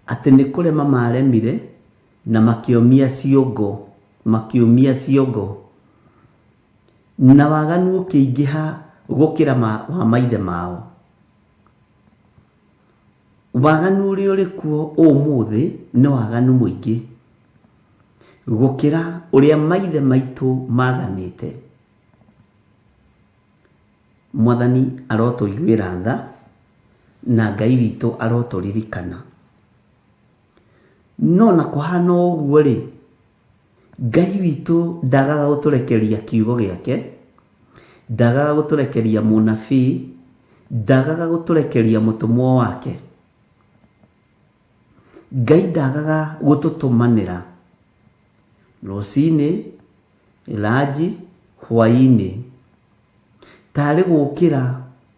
Atĩ nĩ kũrema maremire na makiumia ciongo, na waganu ũkĩingĩha gũkĩra wa maithe mao. Waganu ũrĩa ũrĩ kuo ũmũthĩ nĩ waganu mũingĩ gũkĩra ũrĩa maithe maitũ maganĩte. Mwathani arotũiguĩra tha na Ngai witũ arotũririkana. No na kũhana ũguo-rĩ, Ngai witũ ndagaga gũtũrekeria kiugo gĩake, ndagaga gũtũrekeria mũnabii, ndagaga gũtũrekeria mũtũmwo wake. Ngai ndagaga gũtũtũmanĩra rũcinĩ, ranji, hwaĩ-inĩ. Tarĩ gũkĩra,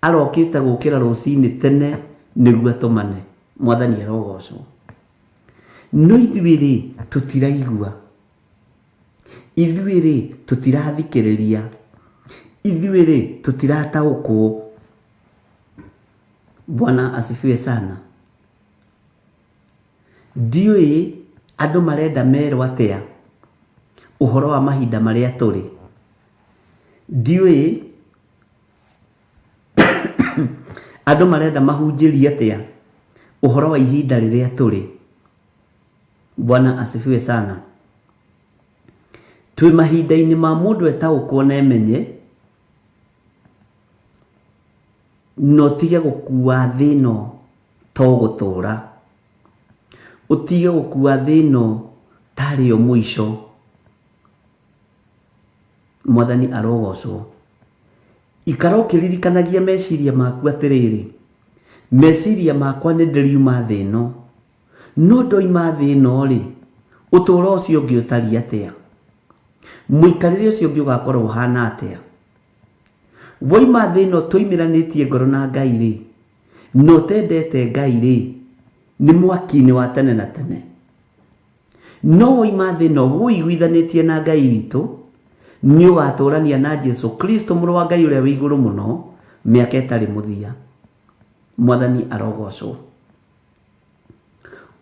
arokĩte gũkĩra rũcinĩ tene nĩguo atũmane. Mwathani arogocwo. No ithuĩ-rĩ tũtiraigua, ithuĩ-rĩ tũtirathikĩrĩria, ithuĩ-rĩ tũtirataũkwo. Bwana asifiwe sana. Ndiũĩ andũ marenda merwo atĩa ũhoro wa mahinda marĩa tũrĩ. Ndiũĩ andũ marenda mahunjĩrie atĩa ũhoro wa ihinda rĩrĩa tũrĩ. Bwana asifiwe sana. Twĩ mahinda-inĩ ma mũndũ etaũkwo na emenye, no tige gũkua thĩ ĩno to gũtũũra. Ũtige gũkua thĩ ĩno tarĩ o mũico. Mwathani arogocwo. Ikara ũkĩririkanagia meciria maku atĩrĩrĩ, meciria makwa nĩ ndĩriuma thĩ ĩno, no ndoima thĩ ĩno rĩ, ũtũũro ũcio ũngĩ ũtariĩ atĩa? Mũikarĩre ũcio ũngĩ ũgakorwo ũhana atĩa? Woima thĩ ĩno tũimĩranĩtie ngoro na Ngai rĩ, no tendete Ngai rĩ, nĩ mwaki-inĩ wa tene na tene. No woima thĩ ĩno wũiguithanĩtie na Ngai witũ, nĩ ũgatũũrania na Jesu Kristo mũrũ wa Ngai ũrĩa wĩ igũrũ mũno mĩaka ĩtarĩ mũthia. Mwathani arogocwo.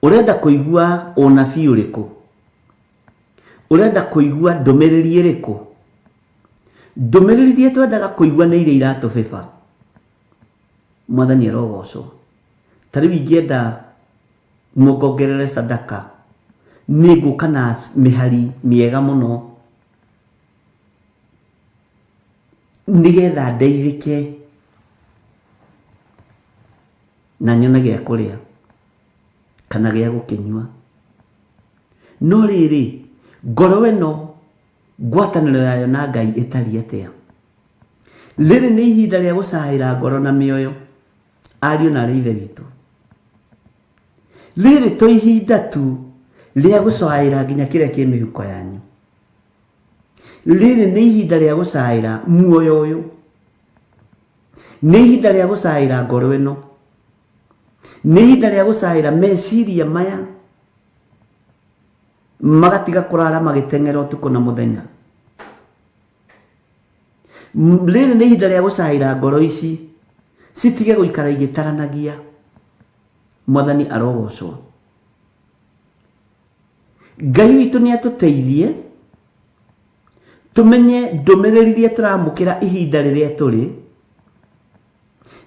Ũrenda kũigua ũnabii ũrĩkũ? Ũrenda kũigua ndũmĩrĩri ĩrĩkũ? Ndũmĩrĩri iria twendaga kũigua nĩ iria iratũbĩba. Mwathani arogocwo. Ta rĩu ingĩenda muongongerere sadaka, nĩ ngũka na mĩhari mĩega mũno nĩgetha ndeithĩke na nyone gĩa kũrĩa kana gĩa gũkĩnyua. No rĩrĩ, ngoro ĩno ngwatanĩro yayo na Ngai ĩtariĩ atĩa? Rĩrĩ nĩ ihinda rĩa gũcaĩra ngoro na mĩoyo, ariũ na aarĩ a Ithe witũ. Rĩrĩ to ihinda tu rĩa gũcaĩra nginya kĩrĩa kĩ mĩhuko yanyu. Rĩrĩ nĩ ihinda rĩa gũcaĩra muoyo ũyũ, nĩ ihinda rĩa gũcaĩra ngoro ĩno, nĩ ihinda rĩa gũcaĩra meciria maya magatiga kũrara magĩteng'era ũtukũ na mũthenya. Rĩrĩ nĩ ihinda rĩa gũcaĩra ngoro ici citige gũikara igĩtaranagia. Mwathani arogocwo. Ngai witũ nĩ atũteithie tumenye ndũmĩrĩri iria tũramũkĩra ihinda rĩrĩa tũrĩ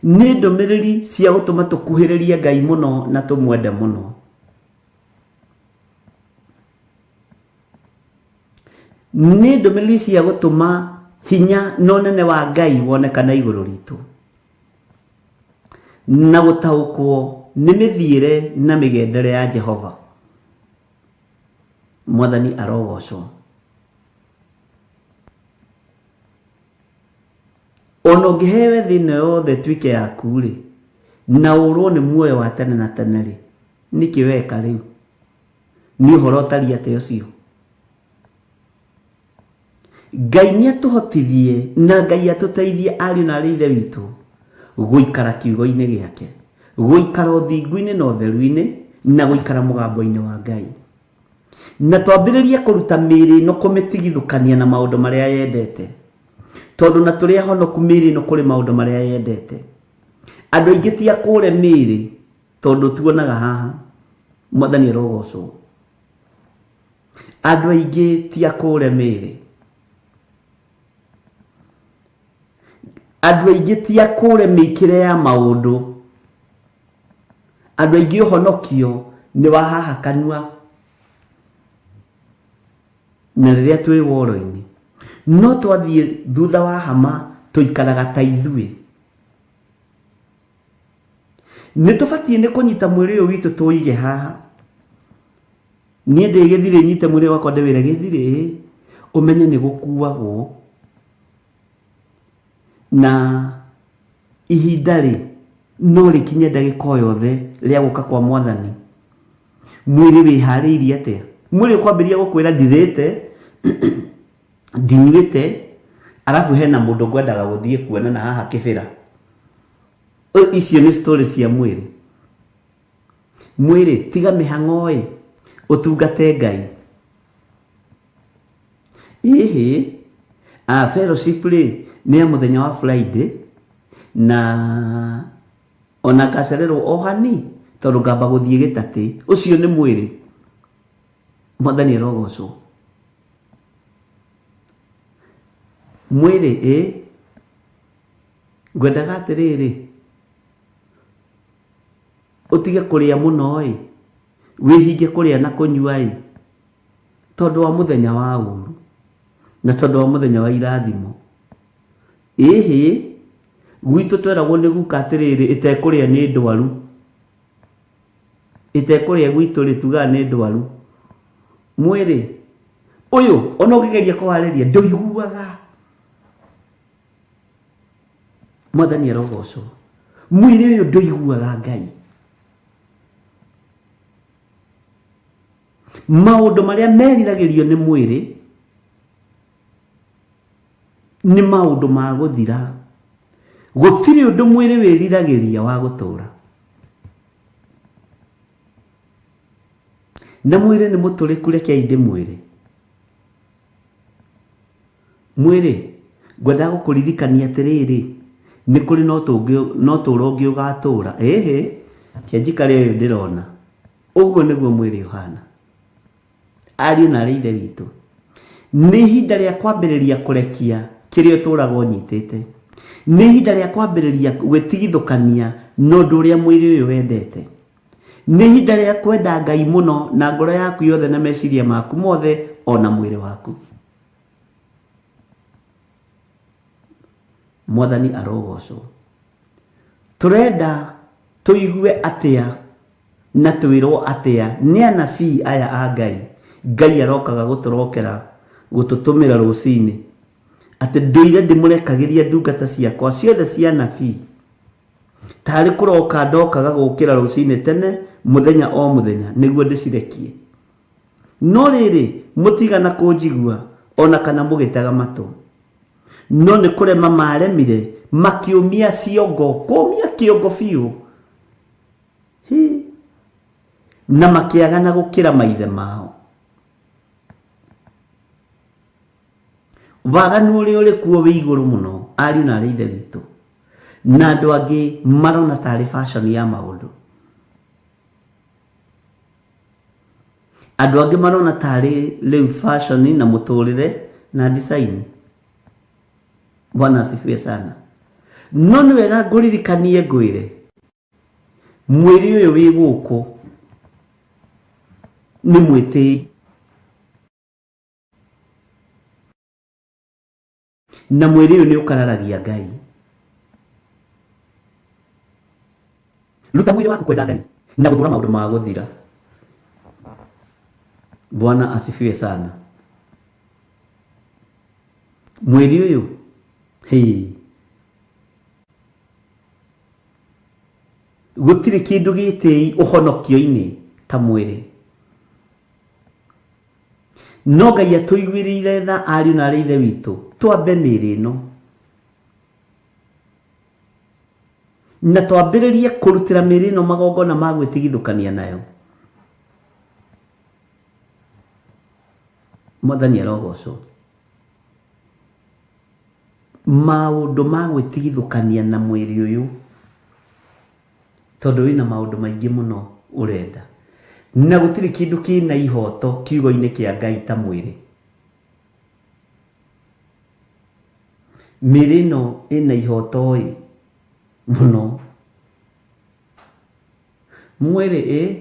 nĩ ndũmĩrĩri cia gũtũma tũkuhĩrĩrie Ngai mũno na tũmwende mũno. Nĩ ndũmĩrĩri cia gũtũma hinya na ũnene wa Ngai wonekana igũrũ ritũ, na gũtaũkwo nĩ mĩthiĩre na mĩgendere ya Jehova. Mwathani arogocwo. Ona ũngĩhewe thĩna yothe tuĩke yaku rĩ, na ũrwo nĩ muoyo wa tene na tene rĩ, nĩkĩ weka rĩu? Nĩ ũhoro ũtariĩ atĩa ũcio? Ngai nĩ atũhotithie na Ngai atũteithie ariũ na aarĩ a Ithe witũ gũikara kiugo-inĩ gĩake, gũikara ũthingu-inĩ na ũtheru-inĩ, na gũikara mũgambo-inĩ wa Ngai, na twambĩrĩrie kũruta mĩĩrĩ ĩno kũmĩtigithũkania na maũndũ marĩa yendete, tondũ na tũrĩ ahonoku mĩĩrĩ ĩno kũrĩ maũndũ marĩa yendete. Andũ aingĩ ti akũre mĩĩrĩ tondũ tuonaga haha. Mwathani arogocwo. Andũ aingĩ ti akũre mĩĩrĩ. Andũ aingĩ ti akũre mĩikĩre ya maũndũ. Andũ aingĩ ũhonokio nĩ wa haha kanua, na rĩrĩa twĩ woro-inĩ. No twathiĩ thutha wa hama tũikaraga ta ithuĩ. Nĩ tũbatiĩ nĩ kũnyita mwĩrĩ ũyũ witũ tũwĩige haha. Niĩ ndĩ gĩthirĩ nyite mwĩrĩ wakwa ndĩwĩre gĩthirĩ, ũmenye nĩ gũkuagwo na ihinda rĩ no rĩkinye ndagĩka o yothe rĩa gũka kwa Mwathani. Mwĩrĩ wĩharĩirie atĩa? Mwĩrĩ ũkwambĩrĩria gũkwĩra ndirĩte ndinyuĩte, arabu hena mũndũ ngwendaga gũthiĩ kuonana haha kĩbĩra. Icio nĩ story cia mwĩrĩ. Mwĩrĩ tiga mĩhang'o ũtungate Ngai. Ĩhĩ fellowship rĩ nĩ ya mũthenya wa Friday, na ona ngacererwo o hani tondũ ngamba gũthiĩ gĩtatĩ. Ũcio nĩ mwĩrĩ. Mwathani arogocwo. Mwĩrĩ ngwendaga atĩrĩrĩ, ũtige kũrĩa mũno wĩhinge kũrĩa na kũnyua tondũ wa mũthenya wa ũru na tondũ wa mũthenya wa irathimo. Ĩhĩ gwitũ tweragwo nĩ guka atĩrĩrĩ, ĩtekũrĩa nĩ ndwaru. Ĩtekũrĩa gwitũ rĩ tugaga nĩ ndwaru. Mwĩrĩ ũyũ ona ũngĩgeria kũharĩria ndũiguaga Mwathani arogocwo. Mwĩrĩ ũyũ ndũiguaga Ngai. Maũndũ marĩa meriragĩrio nĩ mwĩrĩ nĩ maũndũ ma gũthira. Gũtirĩ ũndũ mwĩrĩ wĩriragĩria wa gũtũũra. Na mwĩrĩ nĩ mũtũrĩku, rekei ndĩmwĩre. Mwĩrĩ, ngwenda gũkũririkania atĩrĩrĩ, nĩ kũrĩ no tũũra ũngĩ ũgatũũra. Ĩhĩ, kĩanjika rĩrĩ ndĩrona. Ũguo nĩguo mwĩrĩ ũhana. Ariũ na aarĩ a Ithe witũ, nĩ ihinda rĩa kwambĩrĩria kũrekia kĩrĩa ũtũũraga ũnyitĩte. Nĩ ihinda rĩa kwambĩrĩria gwĩtigithũkania na ũndũ ũrĩa mwĩrĩ ũyũ wendete. Nĩ ihinda rĩa kwenda Ngai mũno na ngoro yaku yothe na meciria maku mothe, ona mwĩrĩ waku. Mwathani arogocwo. Tũrenda tũigue atĩa na twĩrwo atĩa nĩ anabii aya a Ngai. Ngai arokaga gũtũrokera, gũtũtũmĩra rũcinĩ, atĩ ndũire ndĩmũrekagĩria ndungata ciakwa ciothe cia anabii. Tarĩ kũroka ndokaga gũkĩra rũcinĩ tene mũthenya o mũthenya nĩguo ndĩcirekie. No rĩrĩ mũtigana kũnjigua ona kana mũgĩtega matũ. No nĩ kũrema maremire makĩũmia ciongo, kũũmia kĩongo biũ, na makĩagana gũkĩra maithe mao. Waganu ũrĩa ũrĩ kuo wĩ igũrũ mũno, ariũ na aarĩ a Ithe witũ. Na andũ angĩ marona tarĩ fashion ya maũndũ. Andũ angĩ marona tarĩ rĩu fashion na mũtũrĩre na design. Bwana asifiwe sana. No nĩ wega ngũririkanie ngwĩre, mwĩrĩ ũyũ wĩ gũkũ nĩ mwĩtĩi. Na mwĩrĩ ũyũ nĩ ũkararagia Ngai. Ruta mwĩrĩ waku kwenda Ngai na gũtũũra maũndũ ma gũthira. Bwana asifiwe sana. Mwĩrĩ ũyũ, gũtirĩ kĩndũ gĩtĩi ũhonokio-inĩ ta mwĩrĩ. No Ngai atũiguĩrĩire tha, ariũ na aarĩ a Ithe witũ, twambe mĩĩrĩ ĩno na twambĩrĩrie kũrutĩra mĩĩrĩ ĩno magongona ma gwĩtigithũkania nayo. Mwathani arogocwo. Maũndũ ma gwĩtigithũkania na mwĩrĩ ũyũ, tondũ wĩna maũndũ maingĩ mũno ũrenda, na gũtirĩ kĩndũ kĩna ihoto kiugo-inĩ kĩa Ngai ta mwĩrĩ. Mĩĩrĩ ĩno ĩna ihoto mũno. Mwĩrĩ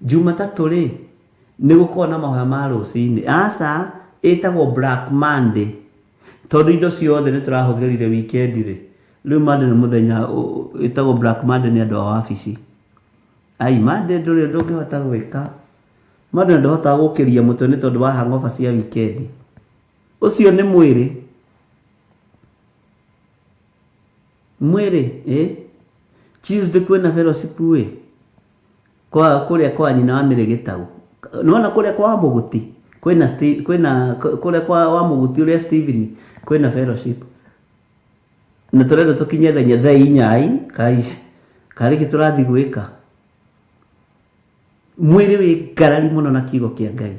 Jumatatũ rĩ nĩ gũkorwo na mahoya ma rũcinĩ. Aca, ĩtagwo Black Monday, tondũ indo ciothe nĩ tũrahũthĩrire weekend rĩ. Rĩu Monday nĩ mũthenya ĩtagwo Black Monday nĩ andũ a wabici. Ai, Monday ndũrĩ ndũngĩhota gwĩka. Monday ndũhotaga gũkĩria mũtwe nĩ tondũ wa hangover cia weekend. Ũcio nĩ mwĩrĩ. Mwĩrĩ, Tuesday kwĩna fellowship kũrĩa kwa nyina wa Mĩrĩgĩtaũ. Nĩwona kũrĩa kwa Mũguti kwĩna kũrĩa kwa wa Mũguti ũrĩa Stephen kwĩna fellowship. Na tũrenda tũkinye thaa 4 kai karĩkĩ tũrathiĩ gwĩka. Mwĩrĩ wĩ ngarari mũno na kiugo kĩa Ngai.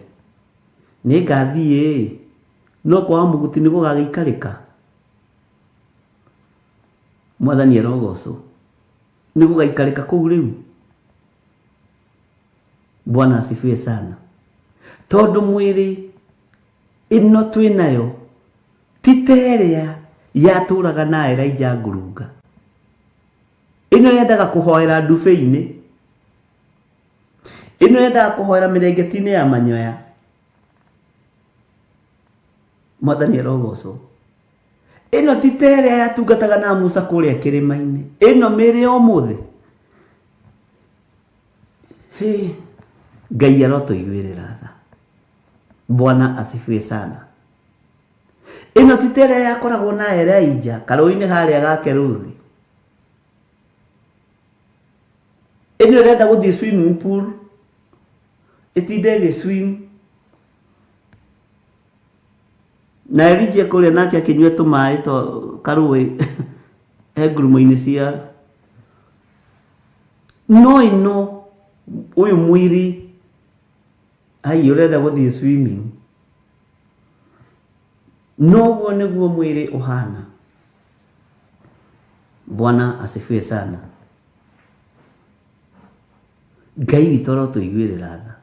Nĩ ngathiĩ no kwa Mũguti nĩ gũgagĩikarĩka. Mwathani arogocwo. Nĩ gũgaikarĩka kũu rĩu. Bwana asifiwe sana. Tondũ mwĩrĩ ĩno twĩnayo ti ta ĩrĩa yatũũraga na Elijah ngurunga. Ĩno yendaga kũhoera ndube-inĩ. Ĩno yendaga kũhoera mĩrengeti-inĩ ya manyoya. Mwathani arogocwo. Ĩno ti ta ĩrĩa yatungataga na Musa kũrĩa kĩrĩma-inĩ. Ĩno mĩĩrĩ ya ũmũthĩ. Ngai arotũiguĩrĩra tha. Bwana asifiwe sana. ino titere yakoragwo na Elijah karũi-inĩ harĩa gake Ruthi. Ino ĩrenda gũthiĩ swimming pool ĩtinde ĩgĩswim, na Elijah kũrĩa nake akĩnyua tũmaĩ karũĩ ngurumo-inĩ cia no ino ũyũ mwiri ai ũrenda gũthiĩ swimming. Noguo nĩguo mwĩrĩ ũhana. Bwana asifiwe sana. Ngai witũ arotũiguĩrĩra tha.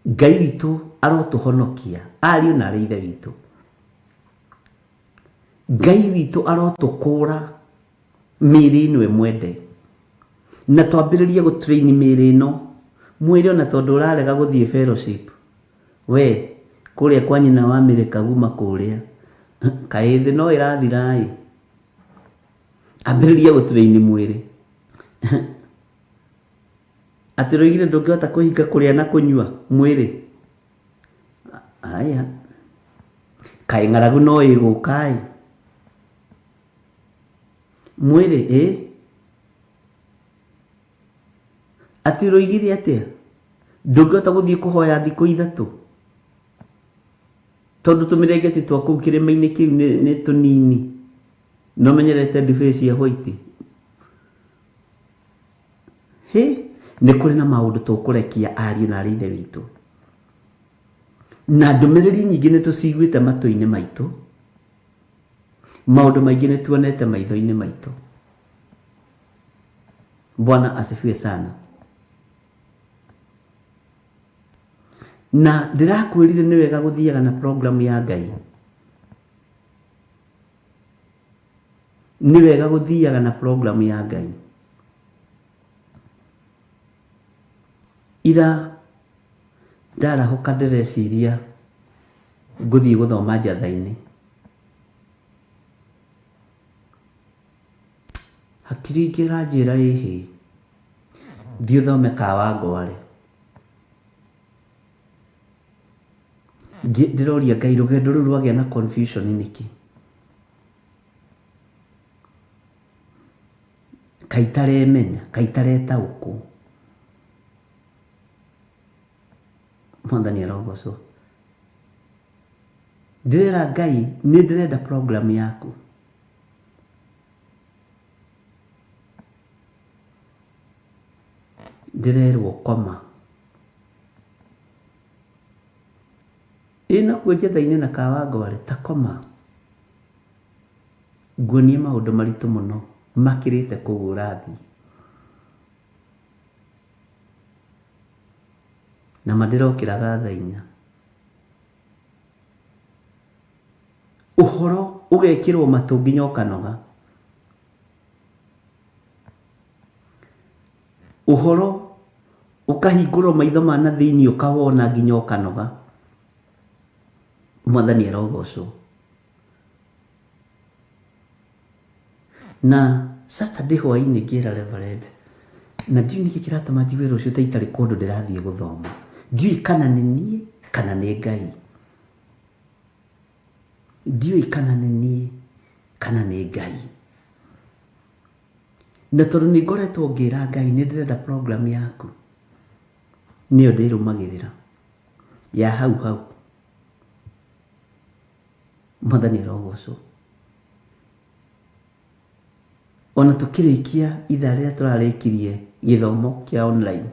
Ngai witũ arotũhonokia, ariũ na arĩ ithe witũ. Ngai witũ arotũkũra mĩĩrĩ ĩno ĩmwende, na twambĩrĩrie gũtrain mĩĩrĩ ĩno. Mwĩrĩ ona tondũ ũrarega gũthiĩ fellowship, we kũrĩa kwa nyina wa Amerika guma kũrĩa kaĩ thĩ no ĩrathira-ĩ, ambĩrĩria gũtrain mwĩrĩ. Atĩ rũigire ndũngĩhota kũhinga kũrĩa na kũnyua mwĩrĩ, aya kaĩ ng'aragu no ĩgũka-ĩ mwĩrĩ Ati rũigire atĩa ndũngĩhota gũthiĩ kũhoya thikũ ithatũ tondũ tũmĩrengeti twa kũu kĩrĩma-inĩ kĩu nĩ tũnini, no menyerete ndibĩ cia white. Nĩ kũrĩ na maũndũ tũkũrekia ariũ na arĩ ithe witũ, na ndũmĩrĩri nyingĩ nĩ tũciguĩte matũ-inĩ maitũ, maũndũ maingĩ nĩ tuonete maitho-inĩ maitũ. Bwana asifiwe sana. Na ndĩrakwĩrire nĩ wega gũthiaga na program ya Ngai. Nĩ wega gũthiaga na program ya Ngai. Ira ndarahoka ndĩreciria ngũthiĩ gũthoma njatha-inĩ, hakiri ingĩranjĩra ĩhĩ thiĩ ũthome Kawangware. Ndĩroria Ngai rũgendo rũu rwagĩa na confusion nĩkĩ? Kaĩ itaremenya, kaĩ itaretaũkwo. Mwathani arogocwo. Ndĩrera Ngai nĩ ndĩrenda program yaku. Ndĩrerwo koma. Ĩna kuo njatha-inĩ na Kawangware ta koma. Nguonie maũndũ maritũ mũno makĩrĩte kũgũra thĩ. Na mandĩrokĩraga thaa 4. Ũhoro ũgekĩrwo matũ nginya ũkanoga. Ũhoro ũkahingũrwo maitho ma na thĩinĩ ũkawona nginya ũkanoga. Mwathani arogocwo. Na Saturday hwaĩ-inĩ ngĩra Reverend, na ndiũĩ nĩkĩ kĩratũma njigue rũciũ ta itarĩ kũndũ ndĩrathiĩ gũthoma. Ndiũĩ kana nĩ niĩ kana nĩ Ngai. Ndiũĩ kana nĩ niĩ kana nĩ Ngai. Na tondũ nĩ ngoretwo ngĩra Ngai nĩ ndĩrenda program yaku, nĩyo ndĩrũmagĩrĩra ya hau hau. Mwathani arogocwo. Ona tũkĩrĩkia ithaa rĩrĩa tũrarĩkirie gĩthomo kĩa online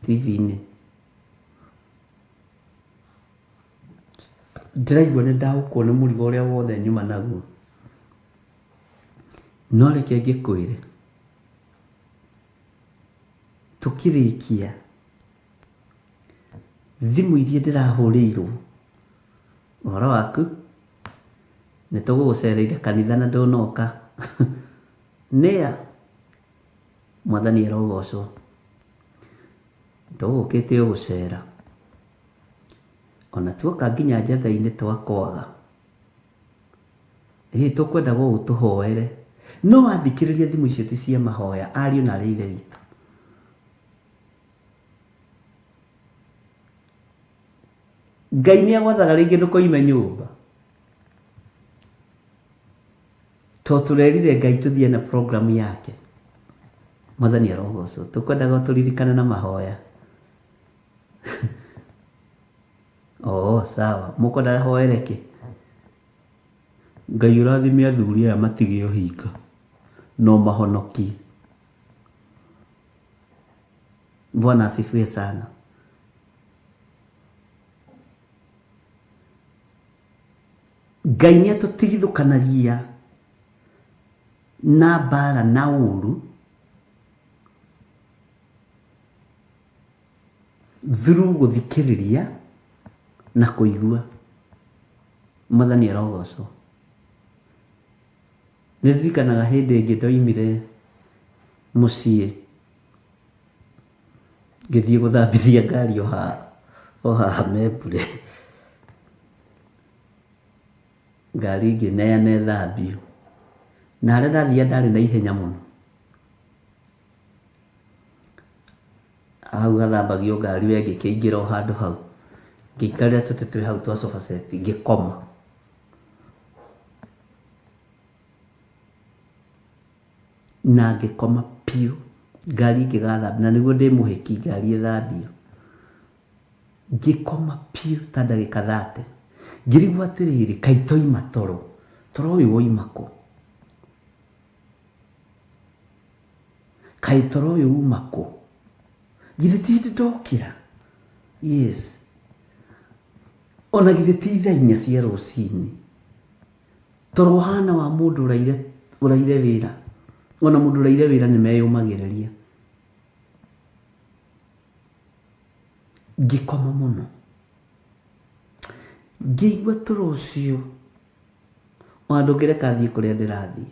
TV-inĩ, ndĩraigua nĩ ndahũkwo nĩ mũrigo ũrĩa wothe nyuma naguo. No reke ngĩkwĩre, tũkĩrĩkia thimũ iria ndĩrahũrĩirwo, ũhoro waku, nĩ tũgũgũcereire kanitha na ndũnoka. Nĩa Mwathani arogocwo. Tũgũkĩte ũgũcera. Ona tuoka nginya njatha-inĩ twakwaga. Tũkwenda gũgũtũhoere. No wathikĩrĩria thimũ icio ti cia mahoya, ariũ na arĩ ithe witũ. Ngai nĩ agwathaga rĩngĩ ndũkoime nyũmba. To tũrerire Ngai tũthiĩ na program yake. Mwathani arogocwo. Tũkwendaga tũririkane na mahoya. Sawa. Mũkwendaga hoere kĩ? Ngai ũrathime athuri aya matige ũhinga. No mahonokie. Bwana asifiwe sana. Ngai nĩ atũtigithũkanagia na mbara na ũru through gũthikĩrĩria na kũigua. Mwathani arogocwo. Nĩ ndirikanaga hĩndĩ ĩngĩ ndoimire mũciĩ ngĩthiĩ gũthambithia ngari o haha Membure. Ngari ngĩneana ĩthambio. Na harĩa ndathiĩ ndarĩ na ihenya mũno. Hau gathambagio ngari we ngĩkĩingĩra o handũ hau. Ngĩikarĩra tũtĩ twĩ hau twa sofa set ngĩkoma. Na ngĩkoma piũ. Ngari ngĩgathambio na nĩguo ndĩ mũhĩki ngari ĩthambio. Ngĩkoma piũ ta ndagĩka 30. Ngĩrigwo atĩrĩrĩ kaĩ toima toro. Toro ũyũ woima kũ? Kaĩ toro ũyũ uma kũ? Githĩ ti hĩndĩ ndokĩra? Yes. Ona githĩ ti thaa 4 cia rũcinĩ. Toro ũhana wa mũndũ ũraire wĩra. Ona mũndũ ũraire wĩra nĩ meyũmagĩrĩria. Ngĩkoma mũno. Ngĩigua toro ũcio. Ona ndũngĩreka thiĩ kũrĩa ndĩrathiĩ.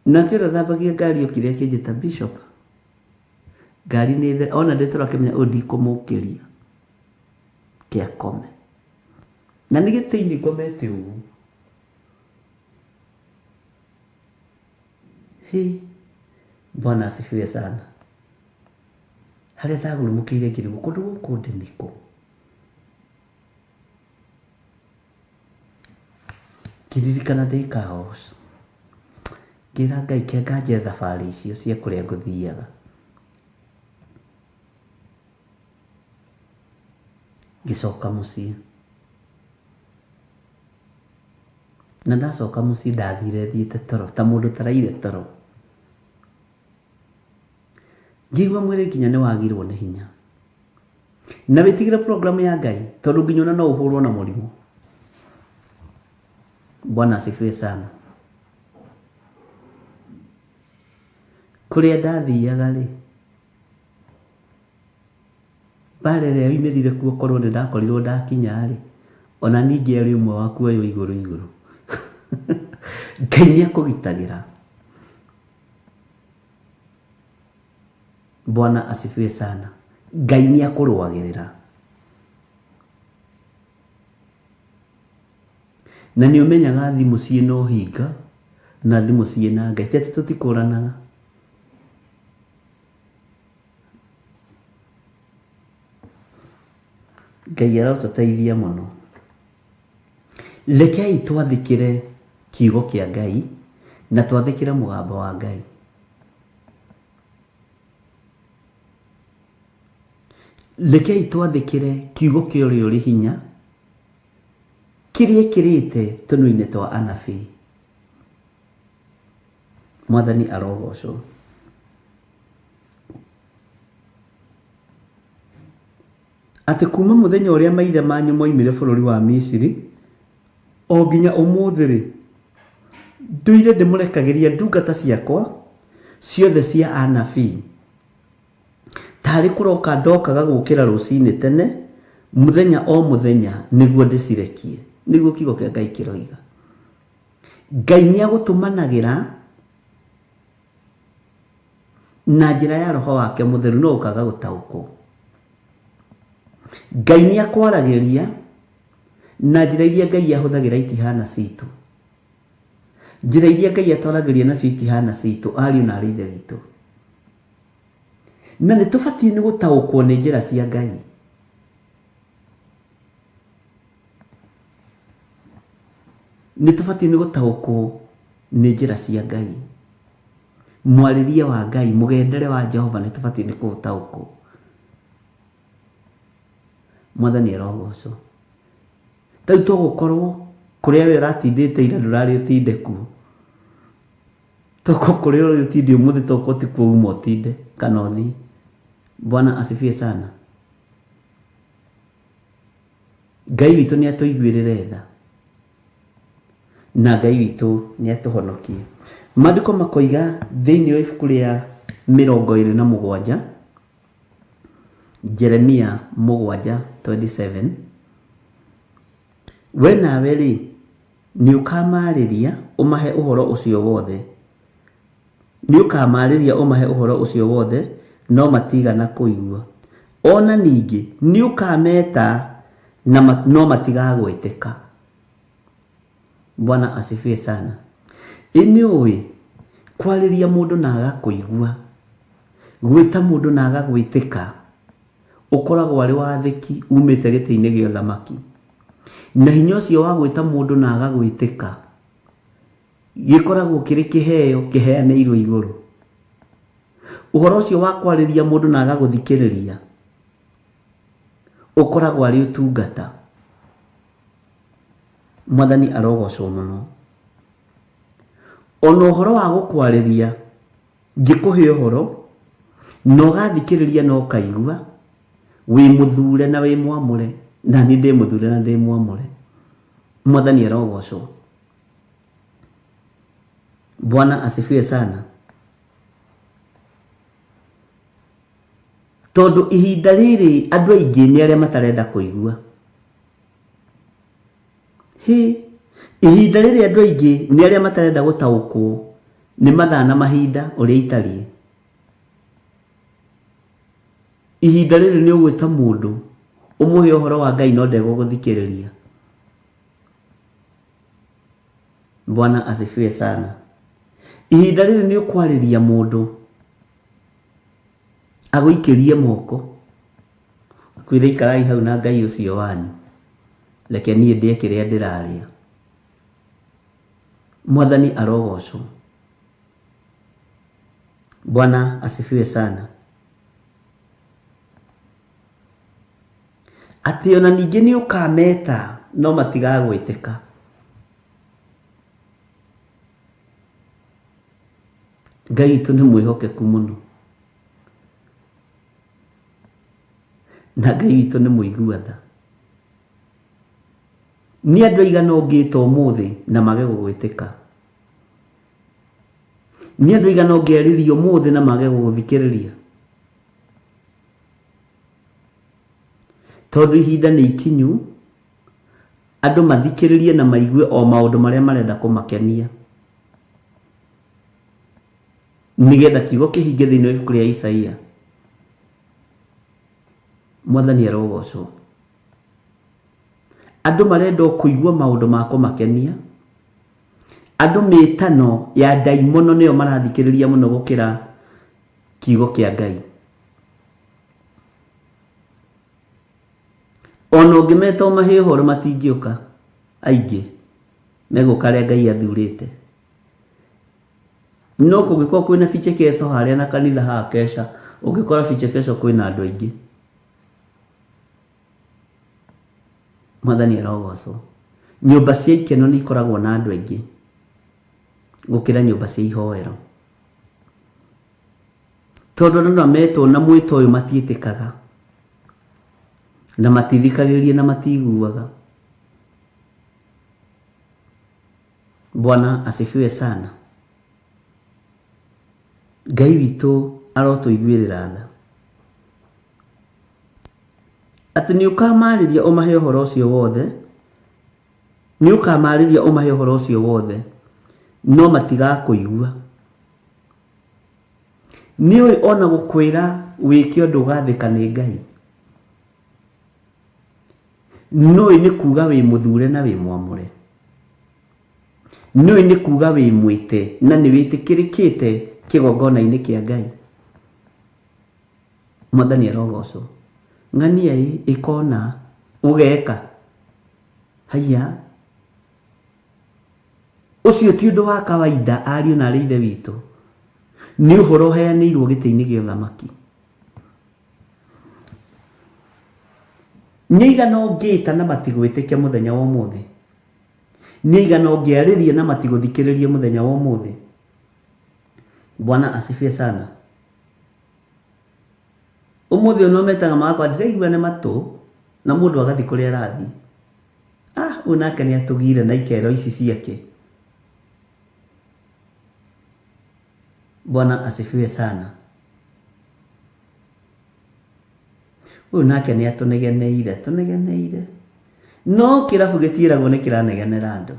Nake ũrĩa thambagia ngari okire akĩnjĩta Bishop. Ngari nĩ ona ndĩtoro akĩmenya ndikũmũkĩria. Kĩakome. Na nĩ gĩtĩinĩ ngomete ũguo. Bwana asifiwe sana. Harĩa ndagũrũmũkĩire ngĩrigwo kũndũ gũkũ ndĩ nĩkũ? Ngĩririkana ndĩ Kaos. Ngĩra Ngai ke nganje thabarĩ icio cia kũrĩa ngũthiaga. Ngĩcoka mũciĩ. Na ndacoka mũciĩ ndathire thiĩte toro ta mũndũ taraire toro. Ngĩigua mwĩrĩ nginya nĩ wagirwo nĩ hinya. Na wĩtigĩre program ya Ngai tondũ nginya ona no ũhũrwo na mũrimũ. Bwana asifiwe sana. Kũrĩa ndathiaga rĩ, mbara ĩrĩa yoimĩrire kuo korwo nĩ ndakorirwo ndakinya rĩ, ona ningĩ arĩ ũmwe wa kuoywo igũrũ. Ngai nĩ akũgitagĩra. Bwana asifiwe sana. Ngai nĩ akũrũagĩrĩra. Na nĩ ũmenyaga thimũ ciĩna ũhinga na thimũ ciĩna Ngai. Tete tũtikũranaga. Ngai arotũteithia mũno. Rekei twathĩkĩre kiugo kĩa Ngai na twathĩkĩre mũgambo wa Ngai. Rekei twathĩkĩre kiugo kĩa ũrĩa ũrĩ hinya kĩrĩa kĩrĩte tũnua-inĩ twa anabii. Mwathani arogocwo. Atĩ kuma mũthenya ũrĩa maithe manyu moimire bũrũri wa Misiri o nginya ũmũthĩ rĩ, ndũire ndĩmũrekagĩria ndungata ciakwa ciothe cia anabii. Tarĩ kũroka ndokaga gũkĩra rũcinĩ tene mũthenya o mũthenya nĩguo ndĩcirekie. Nĩguo kiugo kĩa Ngai kĩroiga. Ngai nĩ agũtũmanagĩra na njĩra ya Roho wake Mũtheru, no ũkaga gũtaũkwo. Ngai nĩ akwaragĩria na njĩra iria Ngai ahũthagĩra itihana citũ. Njĩra iria Ngai atwaragĩria nacio itihana citũ, ariũ na aarĩ a Ithe witũ. na nĩ tũbatiĩ nĩ gũtaũkwo nĩ njĩra cia Ngai. Nĩ tũbatiĩ nĩ gũtaũkwo nĩ njĩra cia Ngai. Mwarĩrie wa Ngai, mũgendere wa Jehova nĩ tũbatiĩ nĩ kũũtaũkwo. Mwathani arogocwo. Tau tũgũkorwo kũrĩa we ũratindĩte ira ndũrarĩ ũtinde kuo. Tũko kũrĩa ũrĩ ũtinde ũmũthĩ tũko ti kuo uma ũtinde kana ũthiĩ. Bwana asifiwe sana. Ngai witũ nĩ atũiguĩrĩre tha, na Ngai witũ nĩ atũhonokie. Maandĩko makoiga thĩinĩ wa ibuku rĩa 27 Jeremia 7:27, we nawe rĩ nĩ ũkamarĩria ũmahe ũhoro ũcio wothe, nĩ ũkamarĩria ũmahe ũhoro ũcio wothe, no matigana kũigua. Ona ningĩ nĩ ũkameta no matigagwĩtĩka. Bwana asifiwe sana. Inyuĩ kwarĩria mũndũ na agakũigua, gwĩta mũndũ na agagwĩtĩka, ũkoragwo arĩ wathĩki umĩte gĩtĩ-inĩ gĩa ũthamaki. Na hinya ũcio wa gwĩta mũndũ na agagwĩtĩka gĩkoragwo kĩrĩ kĩheo kĩheanĩirwo igũrũ. Ũhoro ũcio wa kwarĩria mũndũ na agagũthikĩrĩria ũkoragwo arĩ ũtungata. Mwathani arogocwo mũno. Ona ũhoro wa gũkwarĩria ngĩkũhe ũhoro na ũgathikĩrĩria na ũkaigua, wĩ mũthure na wĩ mwamũre, na niĩ ndĩ mũthure na ndĩ mwamũre. Mwathani arogocwo. Bwana asifiwe sana. Tondũ ihinda rĩrĩ andũ aingĩ nĩ arĩa matarenda kũigua. Ihinda rĩrĩ andũ aingĩ nĩ arĩa matarenda gũtaũkwo nĩ mathaa na mahinda ũrĩa itariĩ. Ihinda rĩrĩ nĩ ũgwĩta mũndũ ũmũhe ũhoro wa Ngai no ndegũgũthikĩrĩria. Bwana asifiwe sana. Ihinda rĩrĩ nĩ ũkwarĩria mũndũ agũikĩrie moko, kwĩra ikarai hau na Ngai ũcio wanyu, reke niĩ ndĩe kĩrĩa ndĩrarĩa. Mwathani arogocwo. Bwana asifiwe sana. Atĩ ona ningĩ nĩ ũkameta no matigagwĩtĩka. Ngai witũ nĩ mwĩhokeku mũno, na Ngai witũ nĩ mũiguatha. Nĩ andũ aigana ũngĩĩta ũmũthĩ na mage gũgwĩtĩka? Nĩ andũ aigana ũngĩarĩrio ũmũthĩ na mage gũgũthikĩrĩria? Tondũ ihinda nĩ ikinyu andũ mathikĩrĩrie na maigue o maũndũ marĩa marenda kũmakenia, nigetha kiugo kĩhinge thĩinĩ wa ibuku rĩa Isaia. Mwathani arogocwo. Andũ marenda kũigua maũndũ ma kũmakenia. Andũ mĩtano ya ndaimono nĩyo marathikĩrĩria mũno gũkĩra kiugo kĩa Ngai. Ona ũngĩmeta ũmahe ũhoro matingĩũka, aingĩ megũka arĩa Ngai athurĩte. No kũngĩkorwo kwĩna bichekeco harĩa na kanitha haha kesha, ũngĩkora bichekeco kwĩna andũ aingĩ. Mwathani arogocwo. Nyũmba cia ikeno nĩ ikoragwo na andũ aingĩ gũkĩra nyũmba cia ihoero. Tondũ andũ no metwo na mwĩto ũyũ matiĩtĩkaga na matithikagĩrĩria na matiguaga. Bwana asifiwe sana. Ngai witũ arotũiguĩrĩra tha. Atĩ nĩ ũkamarĩria ũmahe ũhoro ũcio wothe, nĩ ũkamarĩria ũmahe ũhoro ũcio wothe, no matigakũigua. Nĩũĩ ona gũkwĩra wĩke ũndũ ũgathĩka nĩ Ngai. Nĩũĩ nĩ kuuga wĩ mũthure na wĩ mwamũre. Nĩũĩ nĩ kuuga wĩ mwĩte na nĩ wĩtĩkĩrĩkĩte kĩgongona-inĩ kĩa Ngai. Mwathani arogocwo. Ng'ania ikona ugeka. Haya. Ucio ti undu wa kawaida ariũ na ithe witũ. Nĩ ũhoro ũheanĩirwo gĩtĩ-inĩ gĩa ũthamaki. Nĩ igana ũngĩĩta na matigwĩtĩkia mũthenya wa ũmũthĩ. Nĩ igana ũngĩarĩria na matigũthikĩrĩria mũthenya wa ũmũthĩ. Bwana asifiwe sana. Ũmũthĩ no metaga makwa ndĩraigua nĩ matũ na mũndũ agathi kũrĩa arathi. Ũyũ nake nĩ atũgire na ikero ici ciake. Bwana asifiwe sana. Ũyũ nake nĩ atũnegeneire. No kĩrabu gĩtiĩragwo nĩ kĩranegenera andũ.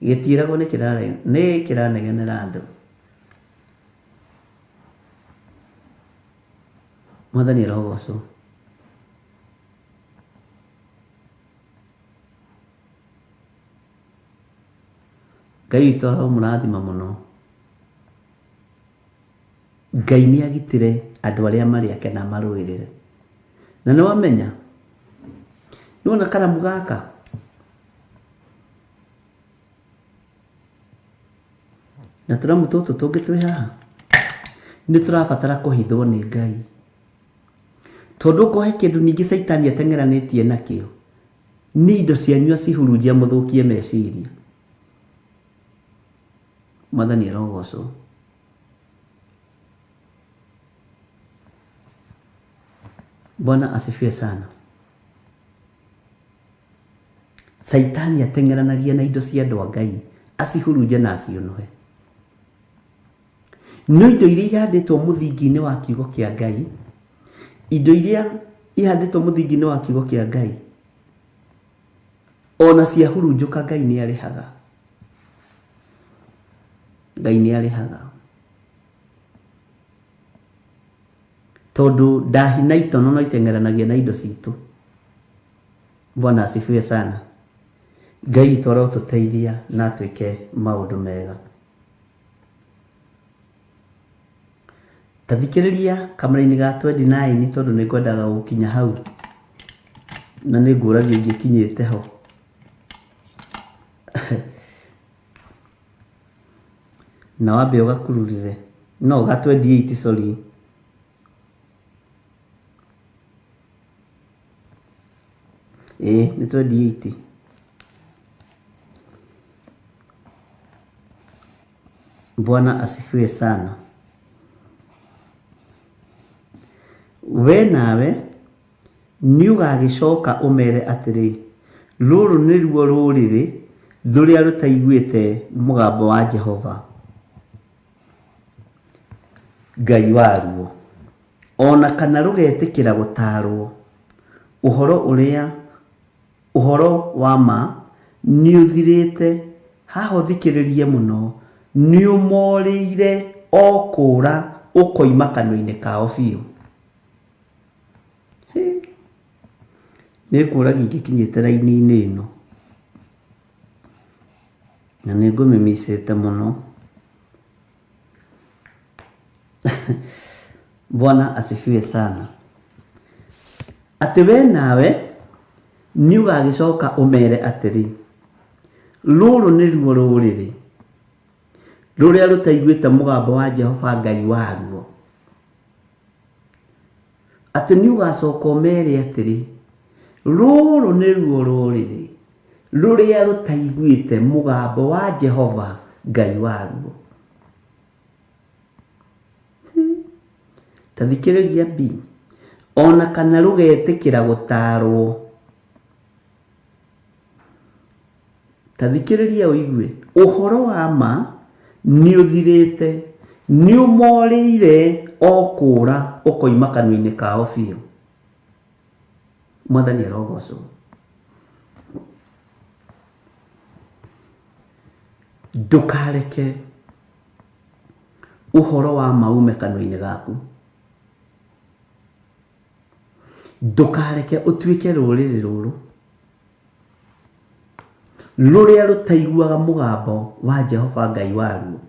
Gĩtiĩragwo nĩ kĩranegenera andũ. Mwathani arogocwo. Ngai witũ aramũrathima mũno. Ngai nĩ agitĩre andũ arĩa marĩ ake na marũĩrĩre. Na nĩ wamenya nĩwona karamu gaka na tũramu tũtũ tũngĩ twĩ haha nĩ tũrabatara kũhithwo nĩ Ngai. Tondũ ũkohe kĩndũ ningĩ Saitani ateng'eranĩtie nakĩo nĩ indo cianyua cihurunjia mũthũkie meciria. Mwathani arogocwo. Bwana asifiwe sana. Saitani ateng'eranagia na indo cia andũ a Ngai acihurunje na acionohe. No indo iria ihandĩtwo mũthingi-inĩ wa kiugo kĩa Ngai, indo iria ihandĩtwo mũthingi-inĩ wa kiugo kĩa Ngai, ona ciahurunjũka Ngai nĩ arĩhaga. Ngai nĩ arĩhaga. Tondũ ndahi na itono no iteng'eranagia na indo citũ. Bwana asifiwe sana. Ngai witũ arotũteithia na atwĩke maũndũ mega. Tathikĩrĩria kamera-inĩ ga 29 tondũ nĩ ngwendaga gũkinya hau na nĩ ngũragia ingĩkinyĩte ho. Na wambe ũgakururire. No ga 28 sorry. Ni 28. Bwana asifiwe sana. We nawe nĩ ũgagĩcoka ũmere atĩrĩ, rũrũ nĩruo rũrĩrĩ rũrĩa rũtaiguĩte mũgambo wa Jehova Ngai waruo, ona kana rũgetĩkĩra gũtaarwo. Ũhoro wa ma nĩ ũthirĩte. Haha ũthikĩrĩrie mũno. Nĩ ũmorĩire o kũũra ũkoima kanua-inĩ kao biũ. Nĩ kũũragi ingĩkinyĩte raini-inĩ ĩno na nĩ ngũmĩmicĩte mũno. Bwana asifiwe sana. Atĩ we nawe nĩ ũgagĩcoka ũmere atĩrĩ, rũrũ nĩruo rũrĩrĩ rũrĩa rũtaiguĩte mũgambo wa Jehova Ngai waruo. Atĩ nĩ ũgacoka ũmere atĩrĩ, rũrũ nĩruo rũrĩrĩ rũrĩa rũtaiguĩte mũgambo wa Jehova Ngai waruo. Tathikĩrĩria B. Ona kana rũgetĩkĩra gũtaarwo. Tathikĩrĩria ũigue. Ũhoro wa ma nĩ ũthirĩte. Nĩ ũmorĩire o kũũra ũkoima kanua-inĩ kao biũ. Mwathani arogocwo. Ndũkareke ũhoro wa ma ume kanua-inĩ gaku. Ndũkareke ũtuĩke rũrĩrĩ rũrũ rũrĩa rũtaiguaga mũgambo wa Jehova Ngai waruo.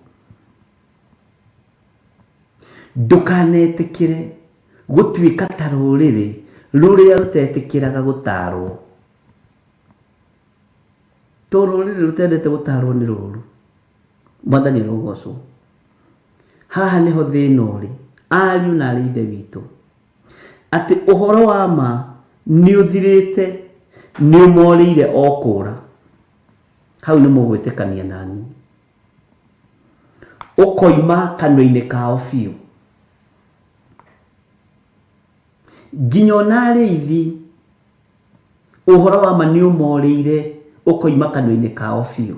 ndukanetikire gutuika ta ruriri ruria rutetikiraga gutarwo. To ruriri rutendete gutarwo ni ruru. Mwathani rogocwo. Haha niho thina uri ariu na ari ithe witu, ati uhoro wa ma ni uthirite ni umorire okura. Hau ni mugwitikania nani ukoima kanwa-ini kao biu. Nginya ona ariithi uhoro wa ma ni umorire ukoima kanwa-ini kao biu.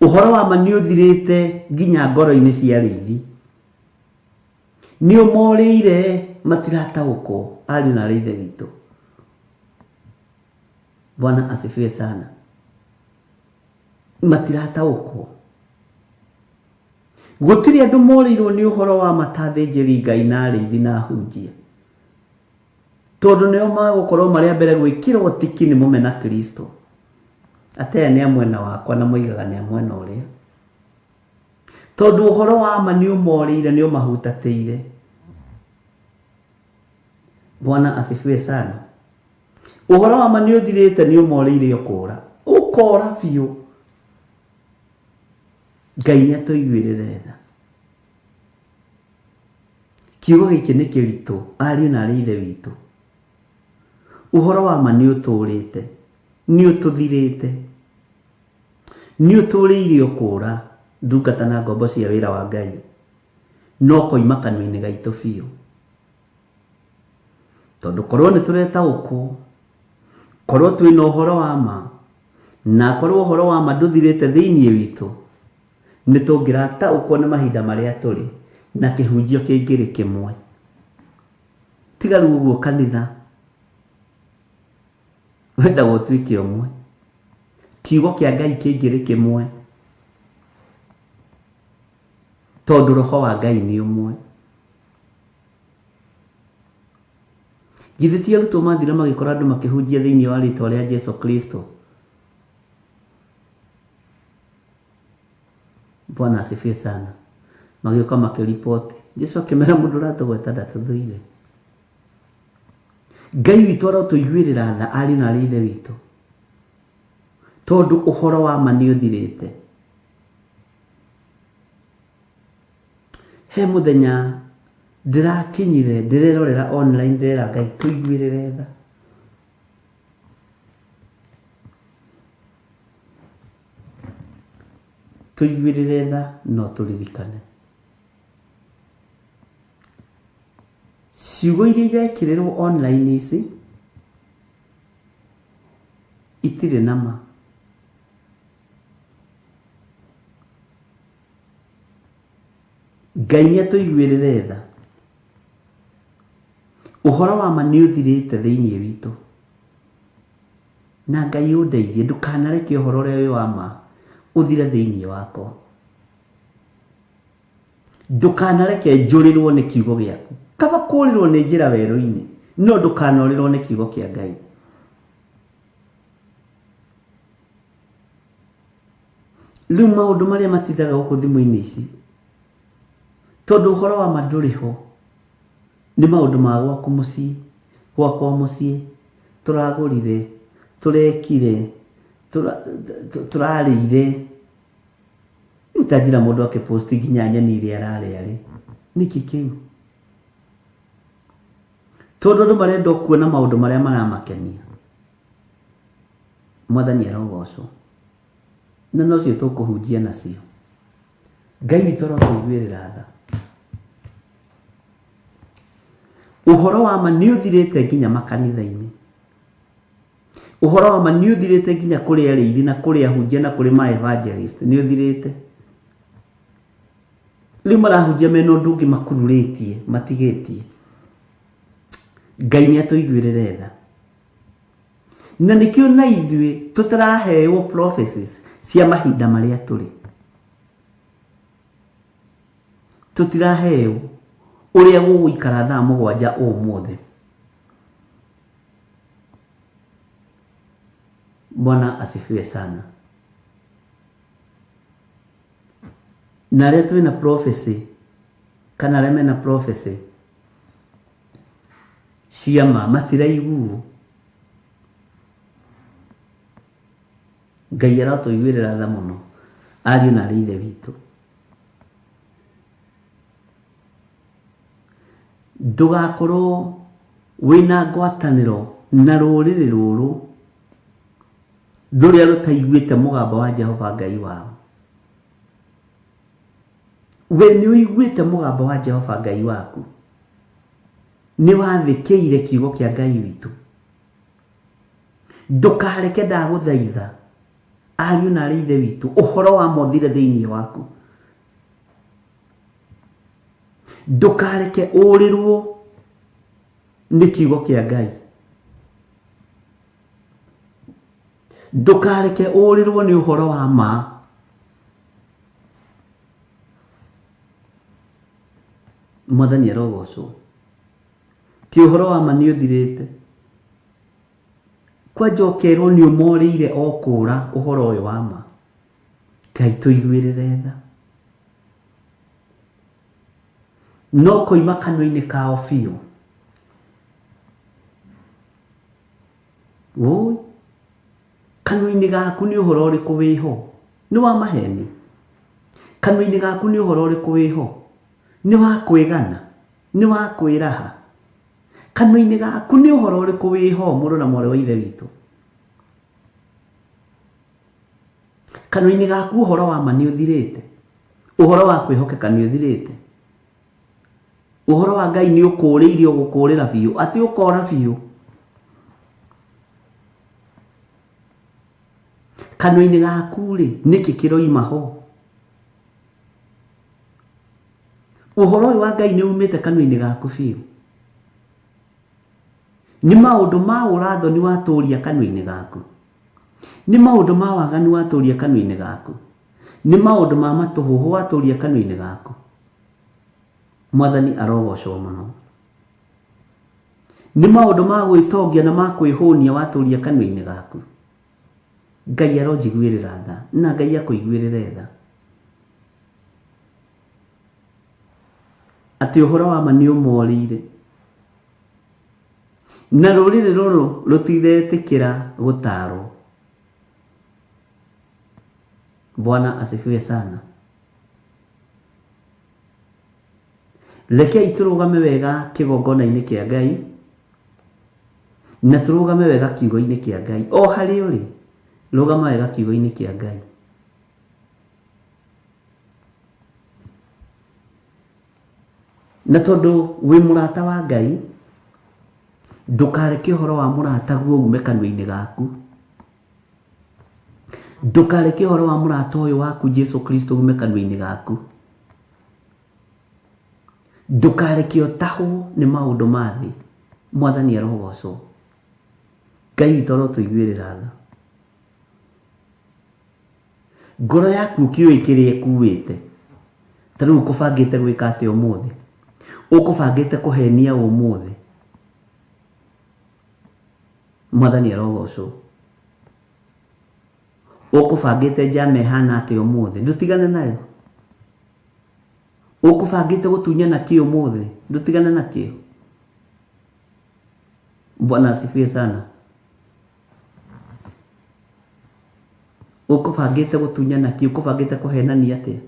Uhoro wa ma ni uthirite nginya ngoro-ini cia ariithi. Ni umorire matirataũkwo ariu na ari ithe witu. Bwana asifiwe sana. Matirataũkwo. Gutiri andu morirwo ni uhoro wa matathinjiri Ngai na ariithi na hunjia, tondu nio magukorwo mari a mbere gwikirwo tiki ni mumena Kristo. Ate ni amwena wakwa na moigaga ni amwena uria, tondu uhoro wa ma ni umorire ni umahutatĩire. Bwana asifiwe sana. Uhoro wa ma ni uthirite ni umorire ukura. Ukora biu. Ngai ni atuiguirire tha. Kiugo giki ni kiritu ariu na ari ithe witu. Uhoro wa ma ni uturite, ni ututhirite, ni uturire ukura ndungata na ngombo cia wira wa Ngai. No koima kanwa-ini gaitu biu. Tondu korwo ni turetaũkwo, korwo twina uhoro wa ma, na korwo uhoro wa ma nduthirite thiini witu, ni tungirataũkwo ni mahinda maria turi na kihunjio kingiri kimwe. Tiga riu uguo kanitha wenda gutwike umwe, kiugo kia Ngai kingiri kimwe, tondu roho wa Ngai ni umwe. Githĩ ti arutwo mathire magĩkora andũ makĩhunjia thĩinĩ wa rĩĩtwa rĩa Jesu Kristo? Bwana asifiwe sana. Magĩũka makĩripoti, Jesu akĩmera mũndũ ũratũgweta ndatũthũire. Ngai witũ arotũiguĩrĩra tha ariũ na ari ithe witũ, tondu ũhoro wa ma nĩ ũthirĩte. He mũthenya ndirakinyire ndirerorera online, ndĩrera Ngai tũiguĩrĩre tha. Tũiguĩrĩre tha no tũririkane. Ciugo iria irekĩrĩrwo online ici itirĩ na ma. Ngai nĩ atũiguĩrĩre tha. Uhoro wa ma nĩ ũthirĩte thĩinĩ witũ, na Ngai ũndeithie ndukanareke ũhoro ũrĩa wĩ wa ma uthire thĩinĩ wakwa. Ndukanareke njũrĩrwo nĩ kiugo gĩaku. Kaba kũũrĩrwo nĩ njĩra werũ-inĩ, no ndukanorĩrwo nĩ kiugo kĩa Ngai. Rĩu maũndũ marĩa matindaga gũkũ thimũ-inĩ ici, tondu uhoro wa ma ndũrĩ ho, nĩ maũndũ ma gwaku mũciĩ, gwakwa mũciĩ, tũragũrire, tũrekire, tũrarĩire. Rĩu ta njĩra mũndũ akĩposti nginya nyeni iria ararĩa rĩ, nĩkĩ kĩu? Tondu andũ marenda kuona maũndũ marĩa maramakenia. Mwathani arogocwo. Na nocio tũkũhunjia nacio. Ngai witũ arotũiguĩrĩra tha. Uhoro wa ma nĩ ũthirĩte nginya makanitha-inĩ. Uhoro wa ma nĩ ũthirĩte nginya kũrĩ arĩithi na kũrĩ ahunjia na kũrĩ ma evangelist. Nĩ ũthirĩte. Rĩu marahunjia mena ũndũ ũngĩ makururĩtie, matigĩtie. Ngai nĩ atũiguĩrĩre tha. Na nĩkĩo na ithuĩ tũtaraheo prophecies cia mahinda marĩa tũrĩ. Tũtiraheo ũrĩa gũgũikara thaa mũgwanja ũmũthĩ. Bwana asifiwe sana. na arĩa twĩ na prophecy kana arĩa mena prophecy ciama matiraiguo. Ngai aratũiguĩrĩra tha mũno ariũ na arĩ ithe witũ. Ndũgakorwo wĩna ngwatanĩro na rũrĩrĩ rũrũ rũrĩa rũtaiguĩte mũgambo wa Jehova Ngai wao. We nĩ ũiguĩte mũgambo wa Jehova Ngai waku, nĩ wathĩkĩire kiugo kĩa Ngai witũ. Ndũkareke ndagũthaitha ariũ na arĩ ithe witũ ũhoro wa mothire thĩinĩ waku. Ndũkareke ũrĩrwo nĩ kiugo kĩa Ngai. Ndũkareke ũrĩrwo nĩ ũhoro wa ma. Mwathani arogocwo. Ti ũhoro wa ma nĩ ũthirĩte. Kwanja ũkerwo nĩ ũmorĩire o kũũra ũhoro ũyũ wa ma. Ngai tũiguĩrĩre tha. No koima kanua-inĩ kao biũ. Woi, kanua-inĩ gaku nĩ ũhoro ũrĩkũ wĩho? Nĩ wa maheni? Kanua-inĩ gaku nĩ ũhoro ũrĩkũ wĩho? Nĩ wa kwĩgana? Nĩ wa kwĩraha? Kanua-inĩ gaku nĩ ũhoro ũrĩkũ wĩho mũrũ na mwarĩ wa ithe witũ? Kanua-inĩ gaku ũhoro wa ma nĩ ũthirĩte? Ũhoro wa kwĩhokeka nĩ ũthirĩte? Ũhoro wa Ngai nĩ ũkũũrĩire ũgũkũũrĩra biũ, atĩ ũkora biũ? Kanua-inĩ gaku rĩ, nĩkĩ kĩroima ho? Ũhoro ũyũ wa Ngai nĩ umĩte kanua-inĩ gaku biũ? Nĩ maũndũ ma ũrathoni watũũria kanua-inĩ gaku? Nĩ maũndũ ma waganu watũũria kanua-inĩ gaku? Nĩ maũndũ ma matũhũhũ watũũria kanua-inĩ gaku? Mwathani arogocwo mũno. Nĩ maũndũ ma gwĩtongia na ma kwĩhũnia watũũria kanua-inĩ gaku? Ngai aronjiguĩrĩra tha, na Ngai akũiguĩrĩre tha. Atĩ ũhoro wa ma nĩ ũmorĩire. Na rũrĩrĩ rũrũ rũtiretĩkĩra gũtaarwo. Bwana asifiwe sana. Rekei tũrũgame wega kĩgongona-inĩ kĩa Ngai na tũrũgame wega kiugo-inĩ kĩa Ngai. O harĩ ũrĩ, rũgama wega kiugo-inĩ kĩa Ngai. Na tondũ wĩ mũrata wa Ngai, ndũkareke ũhoro wa mũrata guo ume kanua-inĩ gaku. Ndũkareke ũhoro wa mũrata ũyũ waku Jesu Kristo ume kanua-inĩ gaku. Ndũkareke ũtahwo nĩ maũndũ ma thĩ. Mwathani arogocwo. Ngai witũ arotũiguĩrĩra tha. Ngoro yaku ũkĩũĩ kĩrĩa ĩkuĩte. Ta rĩu ũkũbangĩte gwĩka atĩa ũmũthĩ? Ũkũbangĩte kũhenia ũmũthĩ? Mwathani arogocwo. Ũkũbangĩte njama ĩhana atĩa ũmũthĩ? Ndũtigane nayo. Ũkũbangĩte gũtunyana kĩ ũmũthĩ? Ndũtigane nakĩo. Bwana asifiwe sana. Ũkũbangĩte gũtunyana kĩ? Ũkũbangĩte kũhenania atĩa?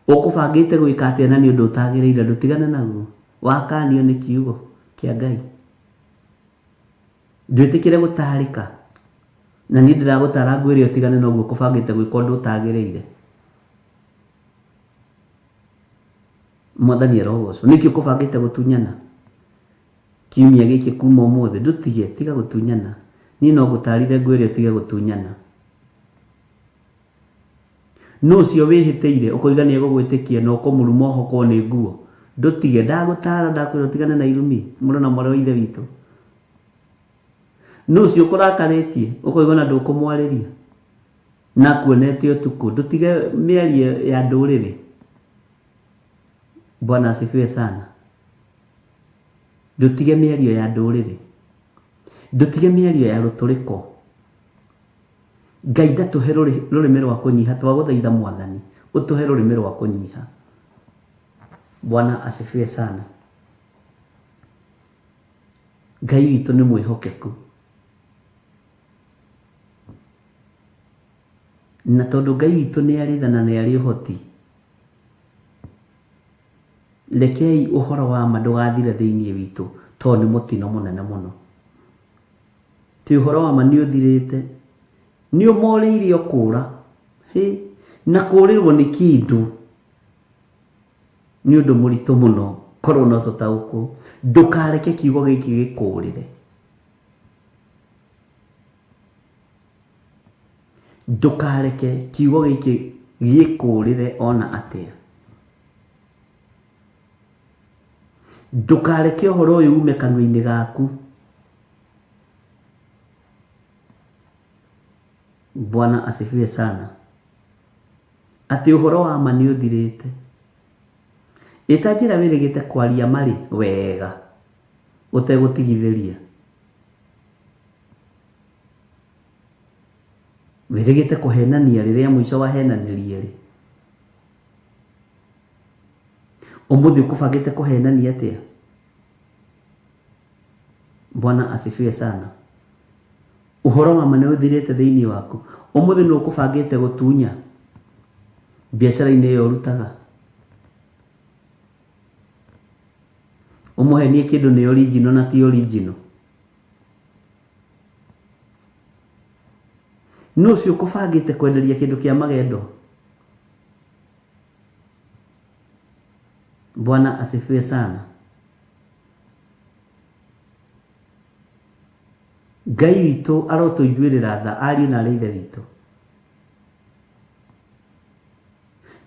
Ũkũbangĩte gwĩka atĩa na nĩ ũndũ ũtagĩrĩire? Ndũtigane naguo. Wakanio nĩ kiugo kĩa Ngai. Ndwĩtĩkĩre gũtaarĩka. Na niĩ ndĩragũtaara ngwĩre ũtigane naguo ũkũbangĩte gwĩka ũndũ ũtagĩrĩire. Mwathani arogocwo. Nĩkĩ ũkũbangĩte gũtunyana? Kiumia gĩkĩ kuma ũmũthĩ ndũtige, tiga gũtunyana. Niĩ no ngũtaarire ngwĩre ũtige gũtunyana. No ũcio wĩhĩtĩire ũkoiga nĩ egũgwĩtĩkia na ũkũmũruma ũhokwo nĩ nguo. Ndũtige, ndagũtaara ndakwĩra ũtigane na irumi, mũrũ na mwarĩ wa ithe witũ. No ũcio ũkũrakarĩtie ũkoiga na ndũkũmwarĩria na kuonete ũtukũ. Ndũtige mĩario ya ndũrĩrĩ. Bwana asifiwe sana. Ndũtige mĩario ya ndũrĩrĩ. Ndũtige mĩario ya rũtũrĩko. Ngai ndatuhe rurimi rwa kunyiha, twaguthaitha Mwathani utuhe rurimi rwa kunyiha. Bwana asifiwe sana. Ngai witũ nĩ mwĩhokeku, na tondũ Ngai witũ nĩ arĩ tha na nĩ arĩ ũhoti, rekei ũhoro wa ma ndũgathire thĩinĩ witũ, tondũ nĩ mũtino mũnene mũno. Ti ũhoro wa ma nĩ ũthirĩte, nĩ ũmorĩire ũkũra, na kũũrĩrwo nĩ kĩndũ nĩ ũndũ mũritũ mũno. Korwo no tũtaũkwo, ndũkareke kiugo gĩkĩ gĩkũũrĩre, ndũkareke kiugo gĩkĩ gĩkũũrĩre ona atĩa, ndũkareke ũhoro ũyũ ume kanua-inĩ gaku. Bwana asifiwe sana. Atĩ ũhoro wa ma nĩ ũthirĩte, ĩta njĩra wĩrĩgĩte kwaria marĩ wega ũtegũtigithĩria, wĩrĩgĩte kũhenania rĩrĩa mũico wahenanĩrie rĩ, ũmũthĩ ũkũbangĩte kũhenania atĩa? Bwana asifiwe sana. Ũhoro wa ma nĩ ũthirĩte thĩinĩ waku, ũmũthĩ nĩ ũkũbangĩte gũtunya biacara-inĩ ĩyo ũrutaga, ũmũhenie kĩndũ nĩ original na ti original. Nũ ũcio ũkũbangĩte kwenderia kĩndũ kĩa magendo? Bwana asifiwe sana. Ngai witũ arotũiguĩrĩra tha, ariũ na arĩ ithe witũ.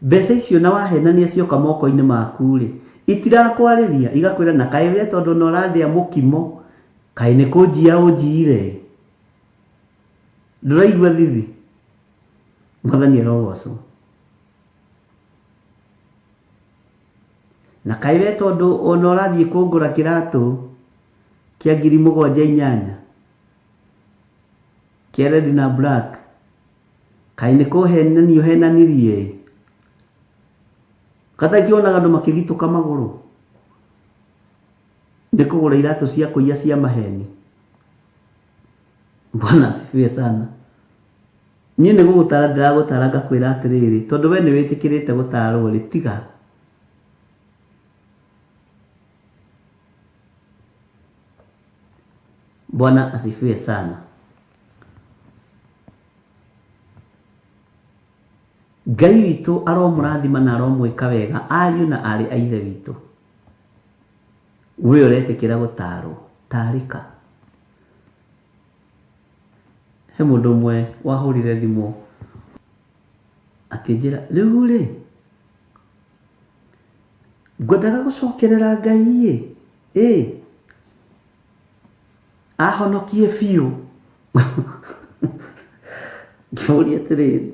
Mbeca icio na wahenania cioka moko-inĩ maku rĩ, itirakwarĩria igakwĩra na kaĩ we tondũ no ũrandĩa mũkimo, kaĩ nĩ kũnjia ũnjiire, ndũraigua thithi? Mwathani arogocwo. Na kaĩ we tondũ ona ũrathiĩ kũngũra kĩratũ kĩa 7,800 kĩa red na black, kaĩ nĩ kũhenania ũhenanirie, katakĩonaga andũ makĩgitũka magũrũ nĩ kũgũra iratũ cia kũiya cia maheni? Bwana asifiwe sana. Niĩ nĩ gũgũtara ndĩragũtara ngakwĩra atĩrĩrĩ, tondũ we nĩ wĩtĩkĩrĩte gũtarwo rĩ, tiga. Bwana asifiwe sana. Ngai witũ aromũrathima na aromwĩka wega, ariũ na arĩ a ithe witũ. We ũretĩkĩra gũtarwo, tarĩka. He mũndũ ũmwe wahũrire thimũ akĩnjĩra, rĩu rĩ, ngwendaga gũcokerera Ngai ahonokie biũ. Ngĩmũria atĩrĩrĩ,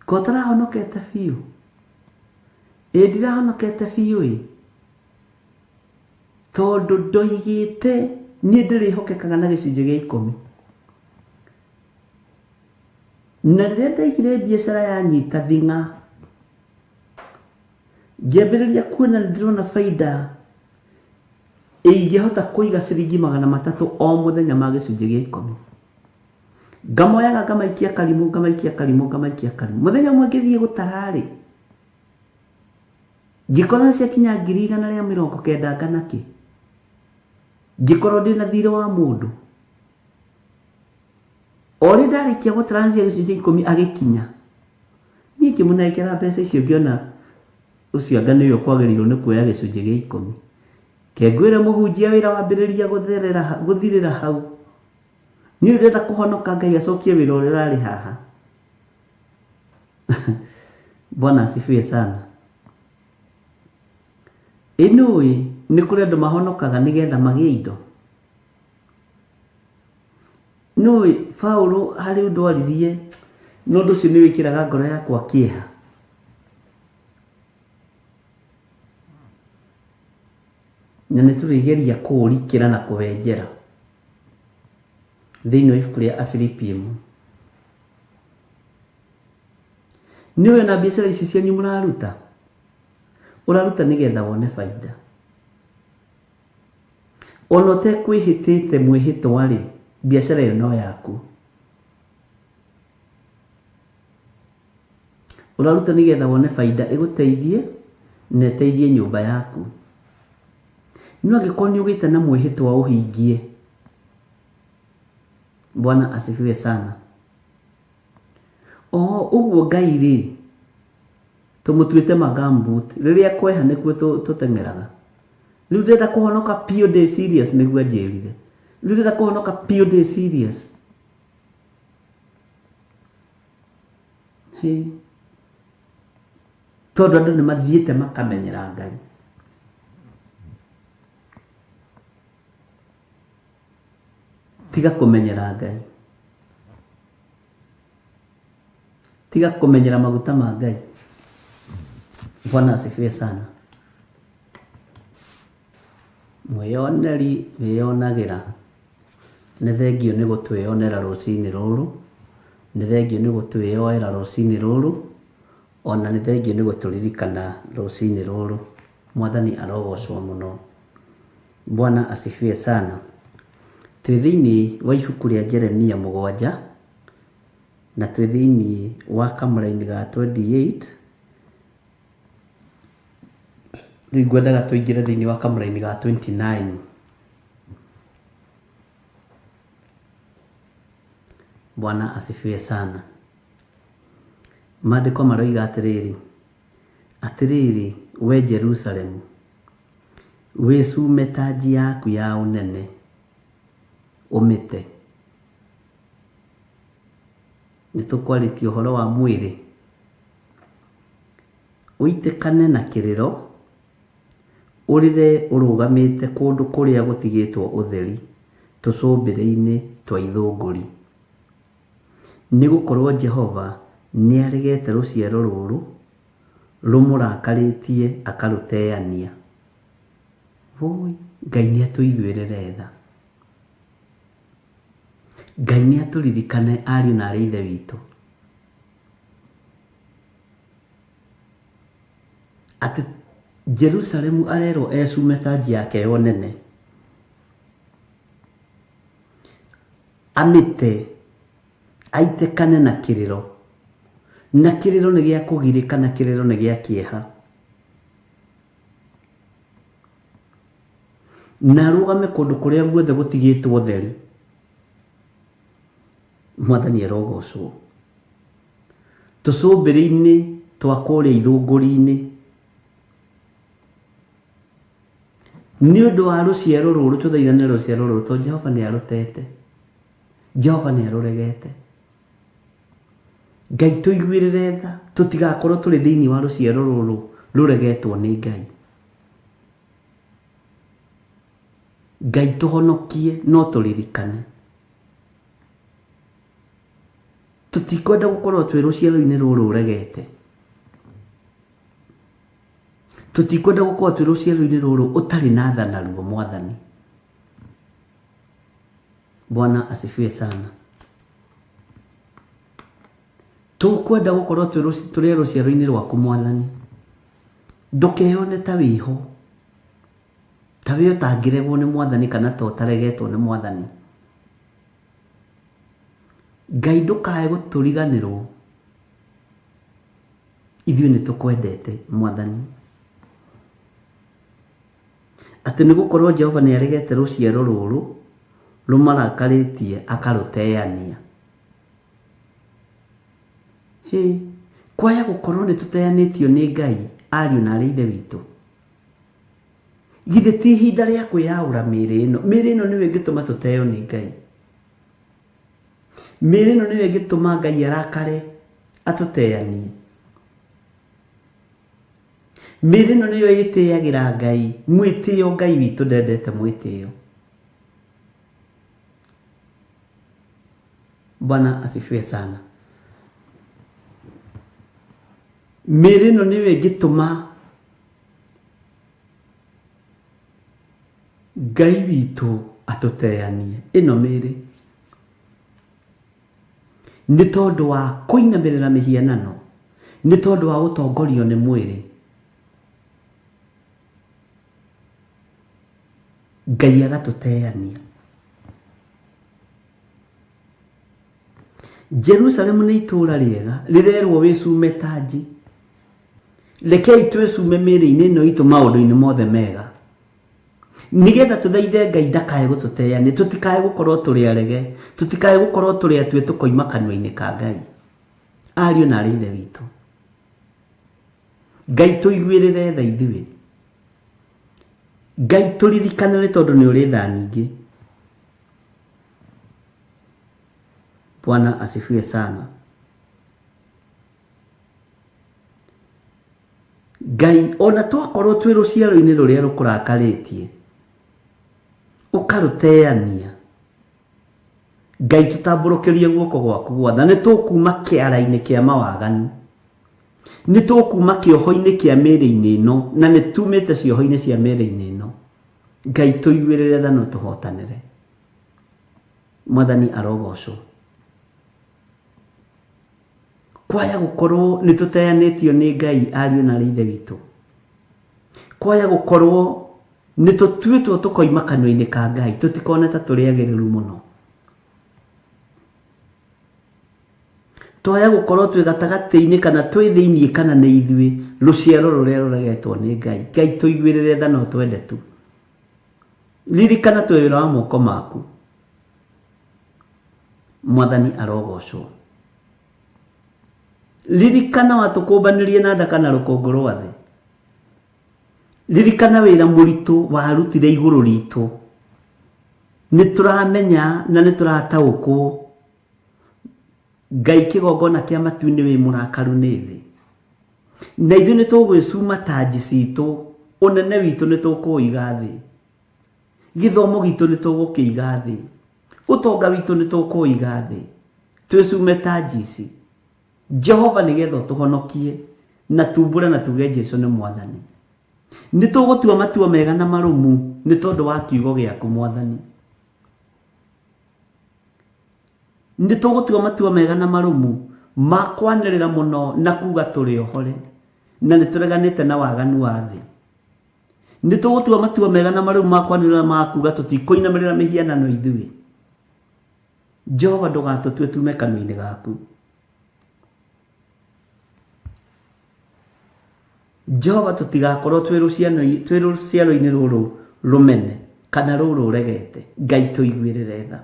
ko tarahonokete biũ? Ndirahonokete biũ tondũ ndoigĩte niĩ ndĩrĩhokekaga na gĩcunjĩ gĩa 10. Na rĩrĩa ndaigire biacara yanyita thing'a, ngĩambĩrĩria kuona nĩ ndĩrona baida ingĩhota kũiga ciringi 300 o mũthenya ma gĩcunjĩ gĩa 10. Ngamoyaga ngamaikia karimũ, ngamaikia karimũ, ngamaikia karimũ. Mũthenya ũmwe ngĩthiĩ gũtararĩ, ngĩkora ciakinya 190 nganakĩ, ngĩkorwo ndĩna thirĩ wa mũndũ. Ori ndarĩkia gũtaranĩcia gĩcunjĩ 10 agĩkinya, niĩ ngĩmũnengera mbeca icio, ngĩona ũcio anga nĩwe kwagĩrĩirwo nĩ kuoya gĩcunjĩ gĩa 10. Kengwĩre mũhunjia wĩra wambĩrĩria gũthirĩra hau. Niĩ ndĩrenda kũhonoka, Ngai acokie wĩra ũrĩa ũrarĩ haha. Bwana asifiwe sana. Nĩ kũrĩ andũ mahonokaga nĩgetha magĩe indo. Paulo harĩ ũndũ aririe, no ũndũ ũcio nĩ wĩkĩraga ngoro yakwa kĩeha. Na nĩ tũrĩgeria kũũrikĩra na kũwenjera thĩinĩ wa ibuku rĩa Afilipi 1. niwe na biashara ici cianyu mũraruta ũraruta nĩgetha wone baida ona ũtekwĩhĩtĩte mwĩhĩtwa rĩ biashara ĩyo no yaku ũraruta nĩgetha wone baida ĩgũteithie na ĩteithie nyũmba yaku no angĩkorwo nĩ ũgĩte na mwĩhĩtwa ũhingie Bwana asifiwe sana ũguo Ngai rĩ tũmũtuĩte magambut rĩrĩa kweha nĩkuo tũteng'eraga rĩu ndĩrenda kũhonoka pure day serious nĩguo anjĩrire rĩu ndĩrenda kũhonoka pure day serious tondũ andũ nĩ mathiĩte makamenyera Ngai tiga kũmenyera Ngai tiga kũmenyera maguta ma Ngai Bwana asifiwe sana mwĩyoneri wĩyonagĩra nĩ thengio nĩ gũtwĩyonera rũcinĩ rũrũ nĩ thengio nĩ gũtwĩyoera rũcinĩ rũrũ ona nĩ thengio nĩ gũtũririkana rũcinĩ rũrũ Mwathani arogocwo mũno Bwana asifiwe sana twĩ thĩinĩ wa ibuku rĩa Jeremia 7 na twĩ thĩinĩ wa kamũra-inĩ ga 28 rĩu ngwendaga tũingĩre thĩinĩ wa kamũra-inĩ ga 29 Bwana asifiwe sana maandĩko maroiga atĩrĩrĩ we Jerusalemu wĩcume tanji yaku ya ũnene ũmĩte nĩ tũkwarĩtie ũhoro wa mwĩrĩ ũitĩkane na kĩrĩro ũrĩre ũrũgamĩte kũndũ kũrĩa gũtigĩtwo ũtheri tũcũmbĩrĩ-inĩ twa ithũngũri nĩ gũkorwo Jehova nĩ aregete rũciaro rũrũ rũmũrakarĩtie akarũteania Ngai nĩ atũiguĩrĩre tha Ngai nĩ atũririkane ariũ na aarĩ ithe witũ atĩ Jerusalemu arerwo ecume tanji yake yo nene amĩte aitĩkane na kĩrĩro nĩ gĩa kũgirĩka na kĩrĩro nĩ gĩa kĩeha na arũgame kũndũ kũrĩa guothe gũtigĩtwo ũtheri Mwathani arogocwo tũcũmbĩrĩ-inĩ twa kũrĩa ithũngũri-inĩ nĩ ũndũ wa rũciaro rũrũ tũthaithane rũciaro rũrũ tondũ Jehova nĩ arũtete Jehova nĩ arũregete Ngai tũiguĩrĩre tha tũtigakorwo tũrĩ thĩinĩ wa rũciaro rũrũ rũregetwo nĩ Ngai Ngai tũhonokie no tũririkane tũtikwenda gũkorwo twĩ rũciaro-inĩ rũrũ ũregete tũtikwenda gũkorwo twĩ rũciaro-inĩ rũrũ ũtarĩ na tha naruo Mwathani Bwana asifiwe sana tũkwenda gũkorwo tũrĩ rũciaro-inĩ rwaku Mwathani ndũkeyone ta wĩho ta wĩ ũtangĩregwo nĩ Mwathani kana ta ũtaregetwo nĩ Mwathani Ngai ndũkae gũtũriganĩrwo ithuĩ nĩ tũkwendete Mwathani atĩ nĩ gũkorwo Jehova nĩ aregete rũciaro rũrũ rũmarakarĩtie akarũteania kwaya gũkorwo nĩ tũteanĩtio nĩ Ngai ariũ na aarĩ ithe witũ githĩ ti ihinda rĩa kwĩyaũra mĩĩrĩ ĩno nĩyo ĩngĩtũma tũteo nĩ Ngai mĩĩrĩ ĩno nĩyo ĩngĩtũma Ngai arakare atũteanie mĩĩrĩ ĩno nĩyo ĩtĩyagĩra Ngai mwĩtĩo Ngai witũ ndendete mwĩtĩo Bwana asifiwe sana mĩĩrĩ ĩno nĩyo ĩngĩtũma Ngai witũ atũteanie ĩno mĩĩrĩ nĩ tondũ wa kũinamĩrĩra mĩhianano nĩ tondũ wa gũtongorio nĩ mwĩrĩ. Ngai agatũteania. Jerusalemu nĩ itũũra rĩega rĩrerwo wĩcume tanji. Rekei twĩcume mĩĩrĩ-inĩ ĩno itũ maũndũ-inĩ mothe mega, nigetha tũthaithe Ngai ndakae gũtũteania, tũtikae gũkorwo tũrĩ arege, tũtikae gũkorwo tũrĩ atue tũkoima kanua-inĩ ka Ngai. Ariũ na aarĩ a Ithe witũ, Ngai tũiguĩrĩre tha ithuĩ. Ngai tũririkane nĩ tondũ nĩ ũrĩ tha nyingĩ. Bwana asifiwe sana. Ngai ona twakorwo twĩ rũciaro-inĩ rũrĩa rũkũrakarĩtie ũkarũteania, Ngai tũtambũrũkĩrie guoko gwaku gwa tha. Nĩ tũkuma kĩara-inĩ kĩa mawaganu, nĩ tũkuma kĩoho-inĩ kĩa mĩĩrĩ-inĩ ĩno, na nĩ tumĩte cioho-inĩ cia mĩĩrĩ-inĩ ĩno. Ngai tũiguĩrĩre tha no tũhotanĩre. Mwathani arogocwo. Kwaya gũkorwo nĩ tũteanĩtio nĩ Ngai, ariũ na aarĩ a Ithe witũ. Kwaya gũkorwo nĩ tũtuĩtwo tũkoima kanua-inĩ ka Ngai, tũtikone ta tũrĩ agĩrĩru mũno. Twaya gũkorwo twĩ gatagatĩ-inĩ kana twĩ thĩiniĩ kana nĩ ithuĩ rũciaro rũrĩa rũregetwo nĩ Ngai. Ngai tũiguĩrĩre tha no twende tu. Ririkana twĩ wĩra wa moko maku. Mwathani arogocwo. Ririkana watũkũmbanĩrie na ndaka na rũkũngũ rwa thĩ. Ririkana wĩra mũritũ warutire igũrũ ritũ. Nĩ tũramenya na nĩ tũrataũkwo Ngai kĩgongona kĩa matu-inĩ wĩ mũrakaru nĩ thĩ. Na ithuĩ nĩ tũgwĩcuma tanji citũ, ũnene witũ nĩ tũkũiga thĩ, gĩthomo gitũ nĩ tũgũkĩiga thĩ, ũtonga witũ nĩ tũkũiga thĩ, twĩcume tanji ici. Jehova nĩgetha ũtũhonokie na tumbũre na tuge Jesũ nĩ Mwathani. Nĩ tũgũtua matua mega na marũmu nĩ tondũ wa kiugo gĩaku Mwathani. Nĩ tũgũtua matua mega na marũmu ma kwanĩrĩra mũno na kuga tũrĩ ohore na nĩ tũreganĩte na waganu wa thĩ. Nĩ tũgũtua matua mega na marũmu ma kwanĩrĩra ma kuga tũtikũinamĩrĩra mĩhianano ithuĩ. Jehova ndũgatũtue tume kanua-inĩ gaku. Jehova tũtigakorwo twĩ rũciaro-inĩ rũrũ rũmene kana rũrũ ũregete. Ngai tũiguĩrĩre tha.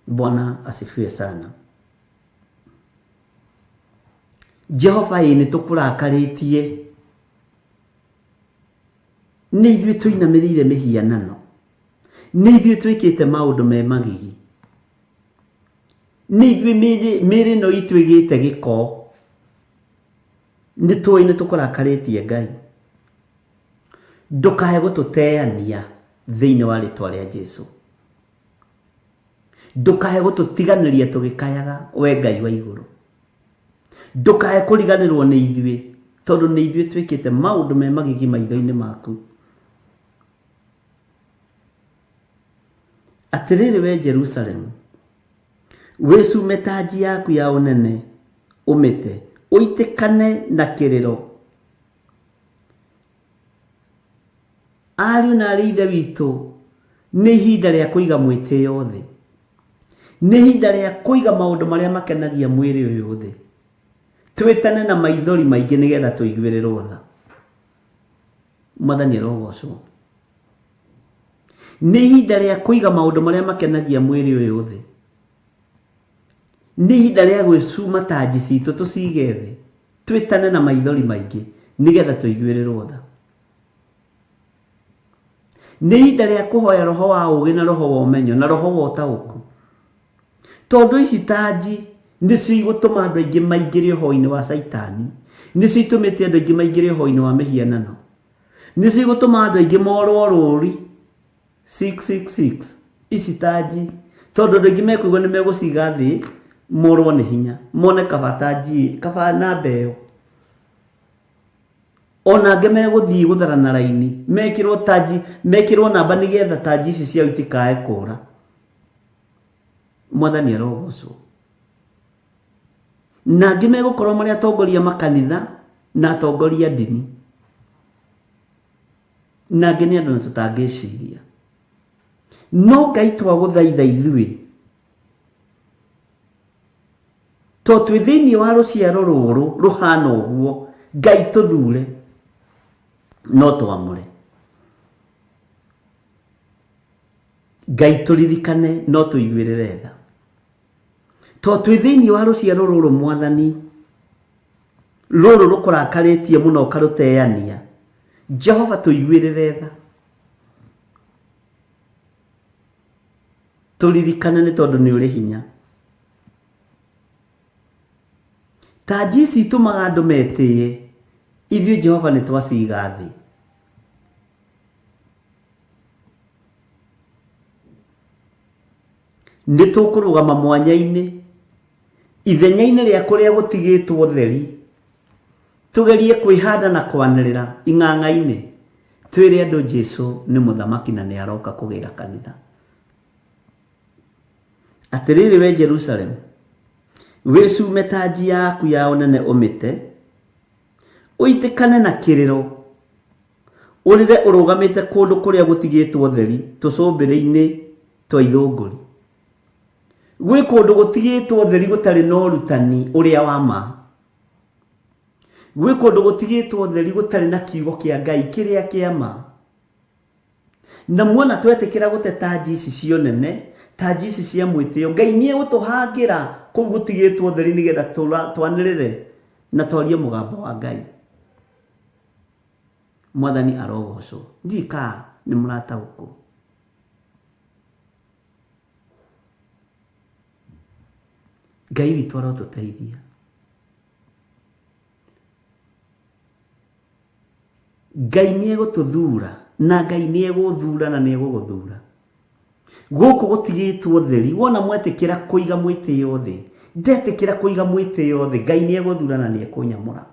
Bwana asifiwe sana. Jehova nĩ tũkũrakarĩtie, nĩ ithuĩ tũinamĩrĩire mĩhianano, nĩ ithuĩ twĩkĩte maũndũ me magigi, nĩ ithuĩ mĩĩrĩ ĩno itũ ĩgĩte gĩko. Nĩ tũĩ nĩ tũkũrakarĩtie Ngai. Ndũkae gũtũteania thĩinĩ wa rĩtwa rĩa Jesũ. Ndũkae gũtũtiganĩria tũgĩkayaga we Ngai wa igũrũ. Ndũkae kũriganĩrwo nĩ ithuĩ tondũ nĩ ithuĩ twĩkĩte maũndũ me magigi maitho-inĩ maku. Atĩrĩrĩ we Jerusalemu, wĩcume tanji yaku ya ũnene, ũmĩte ũitĩkane na kĩrĩro. Ariũ na aarĩ a Ithe witũ, nĩ ihinda rĩa kũiga mwĩtĩo thĩ. Nĩ ihinda rĩa kũiga maũndũ marĩa makenagia mwĩrĩ ũyũ thĩ. Twĩtane na maithori maingĩ nĩgetha tũiguĩrĩrwo tha. Mwathani arogocwo. Nĩ ihinda rĩa kũiga maũndũ marĩa makenagia mwĩrĩ ũyũ thĩ. Nĩ ihinda rĩa gwĩcuma tanji citũ tũcige thĩ, twĩtane na maithori maingĩ nĩgetha tũiguĩrĩrwo tha. Nĩ ihinda rĩa kũhoya roho wa ũũgĩ na roho wa ũmenyo na roho wa ũtaũku. Tondũ ici tanji nĩcio igũtũma andũ aingĩ maingĩre ũhoro-inĩ wa Saitani, nĩcio itũmĩte andũ aingĩ maingĩre ũhoro-inĩ wa mĩhianano, nĩcio igũtũma andũ aingĩ morwo rũũri 666 ici tanji, tondũ andũ aingĩ mekũigua nĩ megũciga thĩ morwo nĩ hinya, mone kaba tanji, kaba namba ĩyo. Ona angĩ megũthiĩ gũthara na raini mekĩrwo tanji, mekĩrwo namba nĩgetha tanji ici ciao itikae kũũra. Mwathani arogocwo. na angĩ megũkorwo marĩ atongoria makanitha na atongoria ndini, na angĩ nĩ andũ na tũtangĩciria. No Ngai twagũthaitha ithuĩ, to twĩ thĩinĩ wa rũciaro rũrũ rũhana ũguo, Ngai tũthure no twamũre. Ngai tũririkane no tũiguĩrĩre tha. To twĩ thĩinĩ wa rũciaro rũrũ Mwathani rũrũ rũkũrakarĩtie mũno ũkarũteania, Jehova tũiguĩrĩre tha. Tũririkane nĩ tondũ nĩ ũrĩ hinya. Taji ici itũmaga andũ metĩye, ithuĩ Jehova nĩ twaciga thĩ. Nĩ tũkũrũgama mwanya-inĩ, ithenya-inĩ rĩa kũrĩa gũtigĩtwo theri, tũgerie kwĩhanda na kwanĩrĩra ing'ang'a-inĩ, twĩre andũ Jesũ nĩ mũthamaki na nĩ aroka kũgĩra kanitha. Atĩrĩrĩ we Jerusalemu, wĩcume taji yaku ya ũnene ũmĩte, ũitĩkane na kĩrĩro, ũrĩre ũrũgamĩte kũndũ kũrĩa gũtigĩtwo theri, tũcũmbĩrĩ-inĩ twa ithũngũri. Gwĩ kũndũ gũtigĩtwo theri gũtarĩ na ũrutani ũrĩa wa ma. Gwĩ kũndũ gũtigĩtwo theri gũtarĩ na kiugo kĩa Ngai kĩrĩa kĩa ma. Na muona twetĩkĩra gũte taji ici cio nene, taji ici cia mwĩtĩo, Ngai nĩ egũtũhangĩra kũu gũtigĩtwo theri nĩgetha twanĩrĩre na twarie mũgambo wa Ngai. Mwathani arogocwo. Ndiũĩ kana nĩ mũrataũkwo. Ngai witũ arotũteithia. Ngai nĩ egũtũthura, na Ngai nĩ egũthura na nĩ egũgũthura. Gũkũ gũtigĩtwo theri, wona mwetĩkĩra kũiga mwĩtĩo thĩ, ndetĩkĩra kũiga mwĩtĩo thĩ, Ngai nĩ egũthura na nĩ ekũnyamũra.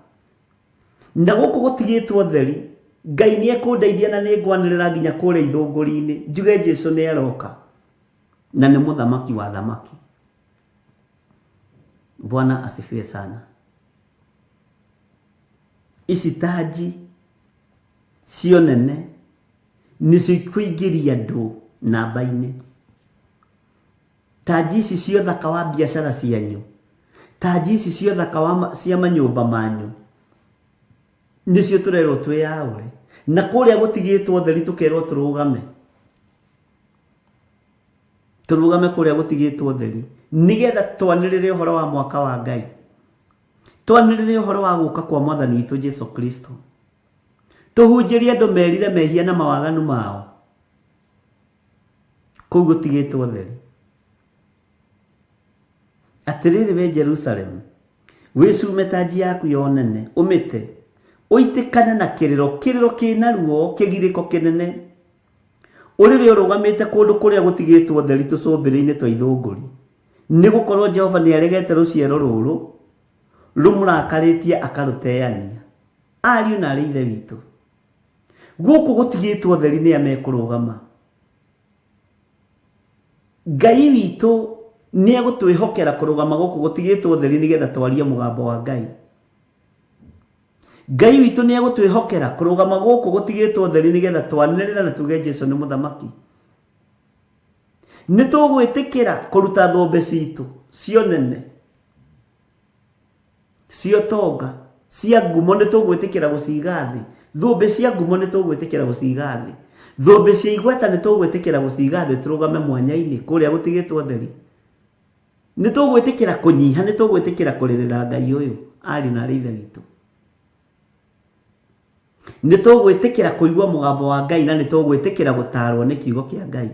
Na gũkũ gũtigĩtwo theri, Ngai nĩ ekũndeithia na nĩ ngwanĩrĩra nginya kũrĩa ithũngũri-inĩ, njuge Jesũ nĩ aroka na nĩ mũthamaki wa thamaki. Bwana asifiwe sana. Ici taji cio nene nĩcio ikũingĩria andũ namba-inĩ. Taji ici cio thaka wa biacara cianyu, taji ici cio thaka cia manyũmba manyu, nĩcio tũrerwo twĩyaũre, na kũrĩa gũtigĩtwo theri tũkerwo tũrũgame. Tũrũgame kũrĩa gũtigĩtwo theri, nĩgetha twanĩrĩre ũhoro wa mwaka wa Ngai, twanĩrĩre ũhoro wa gũka kwa Mwathani witũ Jesũ Kristo, tũhunjĩrie andũ merire mehia na mawaganu mao kũu gũtigĩtwo theri. Atĩrĩrĩ we Jerusalemu, wĩcume taji yaku ya ũnene ũmĩte, ũitĩkane na kĩrĩro, kĩrĩro kĩna ruo, kĩgirĩko kĩnene, ũrĩrĩ ũrũgamĩte kũndũ kũrĩa gũtigĩtwo theri, tũcũmbĩrĩ-inĩ twa ithũngũri. Nĩ gũkorwo Jehova nĩ aregete rũciaro rũrũ rũmũrakarĩtie akarũteania. Ariũ na arĩ ithe witũ, gũkũ gũtigĩtwo theri nĩ amekũrũgama. Ngai witũ nĩ egũtwĩhokera kũrũgama gũkũ gũtigĩtwo theri nĩgetha twarie mũgambo wa Ngai. Ngai witũ nĩ egũtwĩhokera kũrũgama gũkũ gũtigĩtwo theri nĩgetha twanĩrĩra na tuge Jesũ nĩ mũthamaki. Nĩ tũgwĩtĩkĩra kũruta thũmbĩ citũ cio nene, cio tonga, cia ngumo nĩ tũgwĩtĩkĩra gũciga thĩ. Thũmbĩ cia ngumo nĩ tũgwĩtĩkĩra gũciga thĩ. Thũmbĩ cia igweta nĩ tũgwĩtĩkĩra gũciga thĩ, tũrũgame mwanya-inĩ kũrĩa gũtigĩtwo theri. Nĩ tũgwĩtĩkĩra kũnyiha, nĩ tũgwĩtĩkĩra kũrĩrĩra Ngai ũyũ arĩ na arĩ ithe witũ. Nĩ tũgwĩtĩkĩra kũigua mũgambo wa Ngai na nĩ tũgwĩtĩkĩra gũtaarwo nĩ kiugo kĩa Ngai.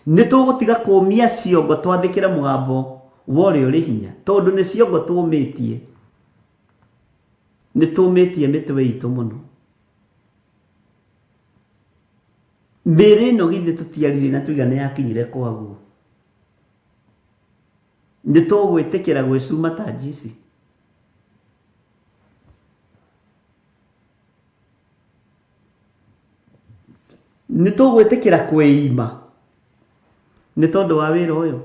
Nĩ tũgũtiga kũmia ciongo twathĩkĩre mũgambo wa ũrĩa ũrĩ hinya, tondũ nĩ ciongo tũmĩtie. Nĩ tũmĩtie mĩtwe itũ mũno. Mĩĩrĩ ĩno githĩ tũtiarire na tuiga nĩ yakinyire kwaguo. Nĩ tũgwĩtĩkĩra gwĩcuma taji ici. Nĩ tũgwĩtĩkĩra kwĩima nĩ tondũ wa wĩra ũyũ.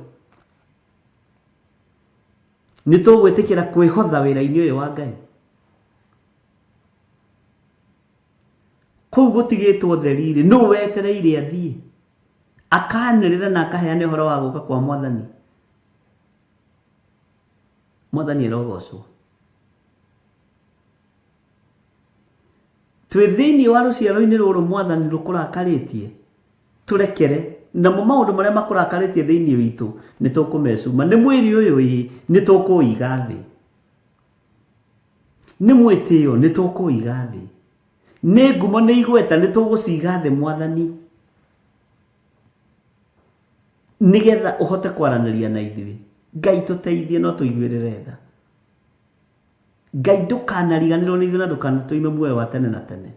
nĩ tũgwĩtĩkĩra kwĩhotha wĩra-inĩ ũyũ wa Ngai. Kũu gũtigĩtwo theri-rĩ, nũũ wetereire athiĩ akanĩrĩra na akaheane ũhoro wa gũka kwa Mwathani? Mwathani arogocwo. Twĩ thĩinĩ wa rũciaro-inĩ rũrũ Mwathani rũkũrakarĩtie, tũrekere. Namo maũndũ marĩa makũrakarĩtie thĩinĩ witũ nĩ tũkũmecuma. Nĩ mwĩrĩ ũyũ nĩ tũkũũiga thĩ, nĩ mwĩtĩo nĩ tũkũũiga thĩ, nĩ ngumo nĩ igweta nĩ tũgũciiga thĩ Mwathani, nĩgetha ũhote kwaranĩria na ithuĩ. Ngai tũteithie, no tũiguĩrĩre tha. Ngai ndũkanariganĩrwo nĩ ithuĩ na ndũkanatũime muoyo wa tene na tene.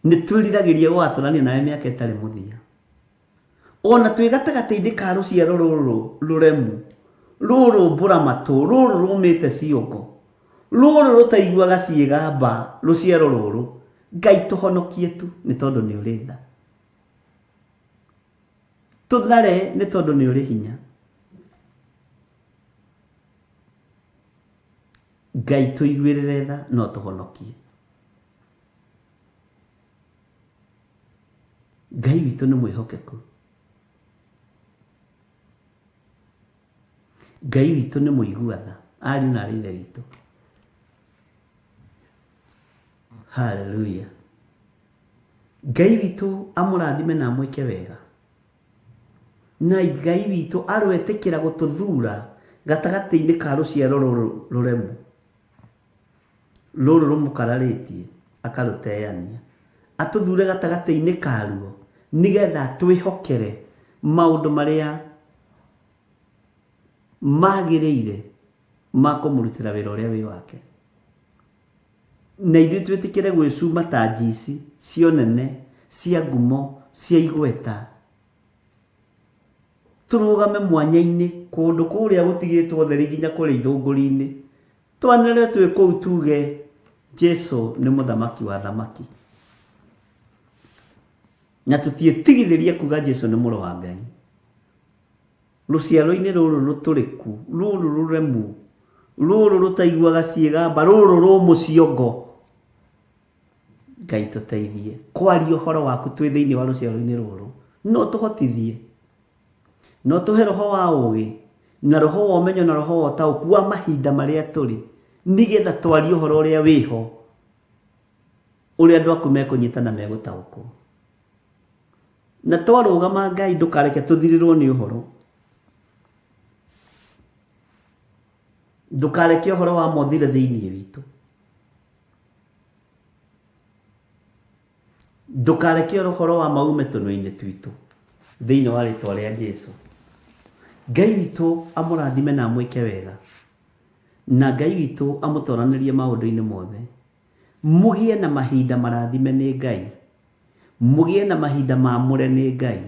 Nĩ twĩriragĩria gũgatũrania nawe mĩaka ĩtarĩ mũthia. Ona twĩ gatagatĩ-inĩ ka rũciaro rũrũ rũremu, rũrũ mbũramatũ, rũrũ rũmĩte ciongo, rũrũ rũtaiguaga ciĩgamba, rũciaro rũrũ, Ngai tũhonokie tu nĩ tondũ nĩ ũrĩ tha. Tũthare nĩ tondũ nĩ ũrĩ hinya. Ngai tũiguĩrĩre tha, no tũhonokie. Ngai witũ nĩ mwĩhokeku. Ngai witũ nĩ mũigua tha. Ariũ na aarĩ a Ithe witũ. Hallelujah. Ngai witũ amũrathime na amwĩke wega. Na Ngai witũ arwetĩkĩra gũtũthura gatagatĩ-inĩ ka rũciaro rũrũ rũremu, rũrũ rũmũkararĩtie, akarũteania, atũthure gatagatĩ-inĩ karuo, nĩgetha twĩhokere maũndũ marĩa magĩrĩire ma kũmũrutĩra wĩra ũrĩa wĩ wake. Na ithuĩ twĩtĩkĩre gwĩcuma ta njici cio nene, cia ngumo, cia igweta, tũrũgame mwanya-inĩ kũndũ kũrĩa gũtigĩtwo theri nginya kũrĩa ithũngũri-inĩ, twanĩrĩre twĩ kũu tuge Jesũ nĩ mũthamaki wa thamaki, na tũtiĩtigithĩrie kuga Jesũ nĩ mũrũ wa Ngai. Rũciaro-inĩ rũrũ rũtũrĩku, rũrũ rũremu, rũrũ rũtaiguaga ciĩgamba, rũrũ rũmũ ciongo, Ngai tũteithie kwaria ũhoro waku twĩ thĩinĩ wa rũciaro-inĩ rũrũ. No tũhotithie, no tũhe roho wa ũũgĩ na roho wa ũmenyo na roho wa ũtaũku wa mahinda marĩa tũrĩ, nĩgetha twarie ũhoro ũrĩa wĩho, ũrĩa andũ aku mekũnyitana megũtaũkwo. Na twarũgama Ngai, ndũkareke tũthirĩrwo nĩ ũhoro, ndũkareke ũhoro wa mothire thĩinĩ witũ, ndũkareke ũhoro wa maume tũnua-inĩ twitũ, thĩinĩ wa rĩtwa rĩa Jesũ. Ngai witũ amũrathime na amwĩke wega, na Ngai witũ amũtwaranĩrie maũndũ-inĩ mothe. Mũgĩe na mahinda marathime nĩ Ngai, mũgĩe na mahinda maamũre nĩ Ngai,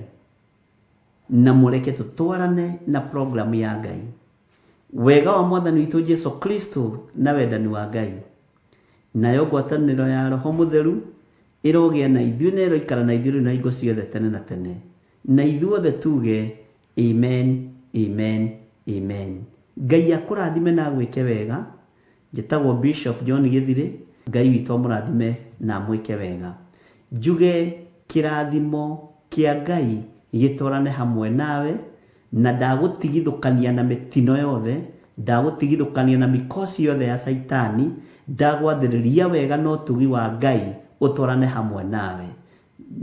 na mũreke tũtwarane na program ya Ngai. Wega wa Mwathani witũ Jesũ Kristo na wendani wa Ngai, nayo ngwatanĩro ya Roho Mũtheru ĩrogĩa na ithuĩ na ĩroikara na ithuĩ na hingo ciothe tene na tene. Na ithuothe tuge amen, amen, amen. Ngai akũrathime na agwĩke wega. Njĩtagwo Bishop John Gĩthirĩ. Ngai witũ amũrathime na amwĩke wega. Njuge kĩrathimo kĩa Ngai gĩtwarane hamwe nawe, na ndagũtigithũkania na mĩtino yothe, ndagũtigithũkania na mĩkosi yothe ya Saitani, ndagwathĩrĩria wega na ũtugi wa Ngai ũtwarane hamwe nawe,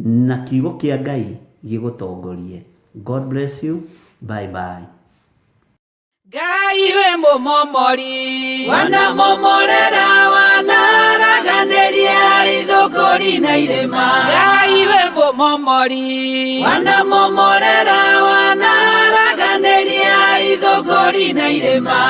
na kiugo kĩa Ngai gĩgũtongorie. God bless you. Bye bye. Ngai we mũmomori, wanamomorera wanaraganĩria ithũngũri na irĩma. Ngai we mũmomori, wanamomorera wanaraganĩria ithũngũri na irĩma.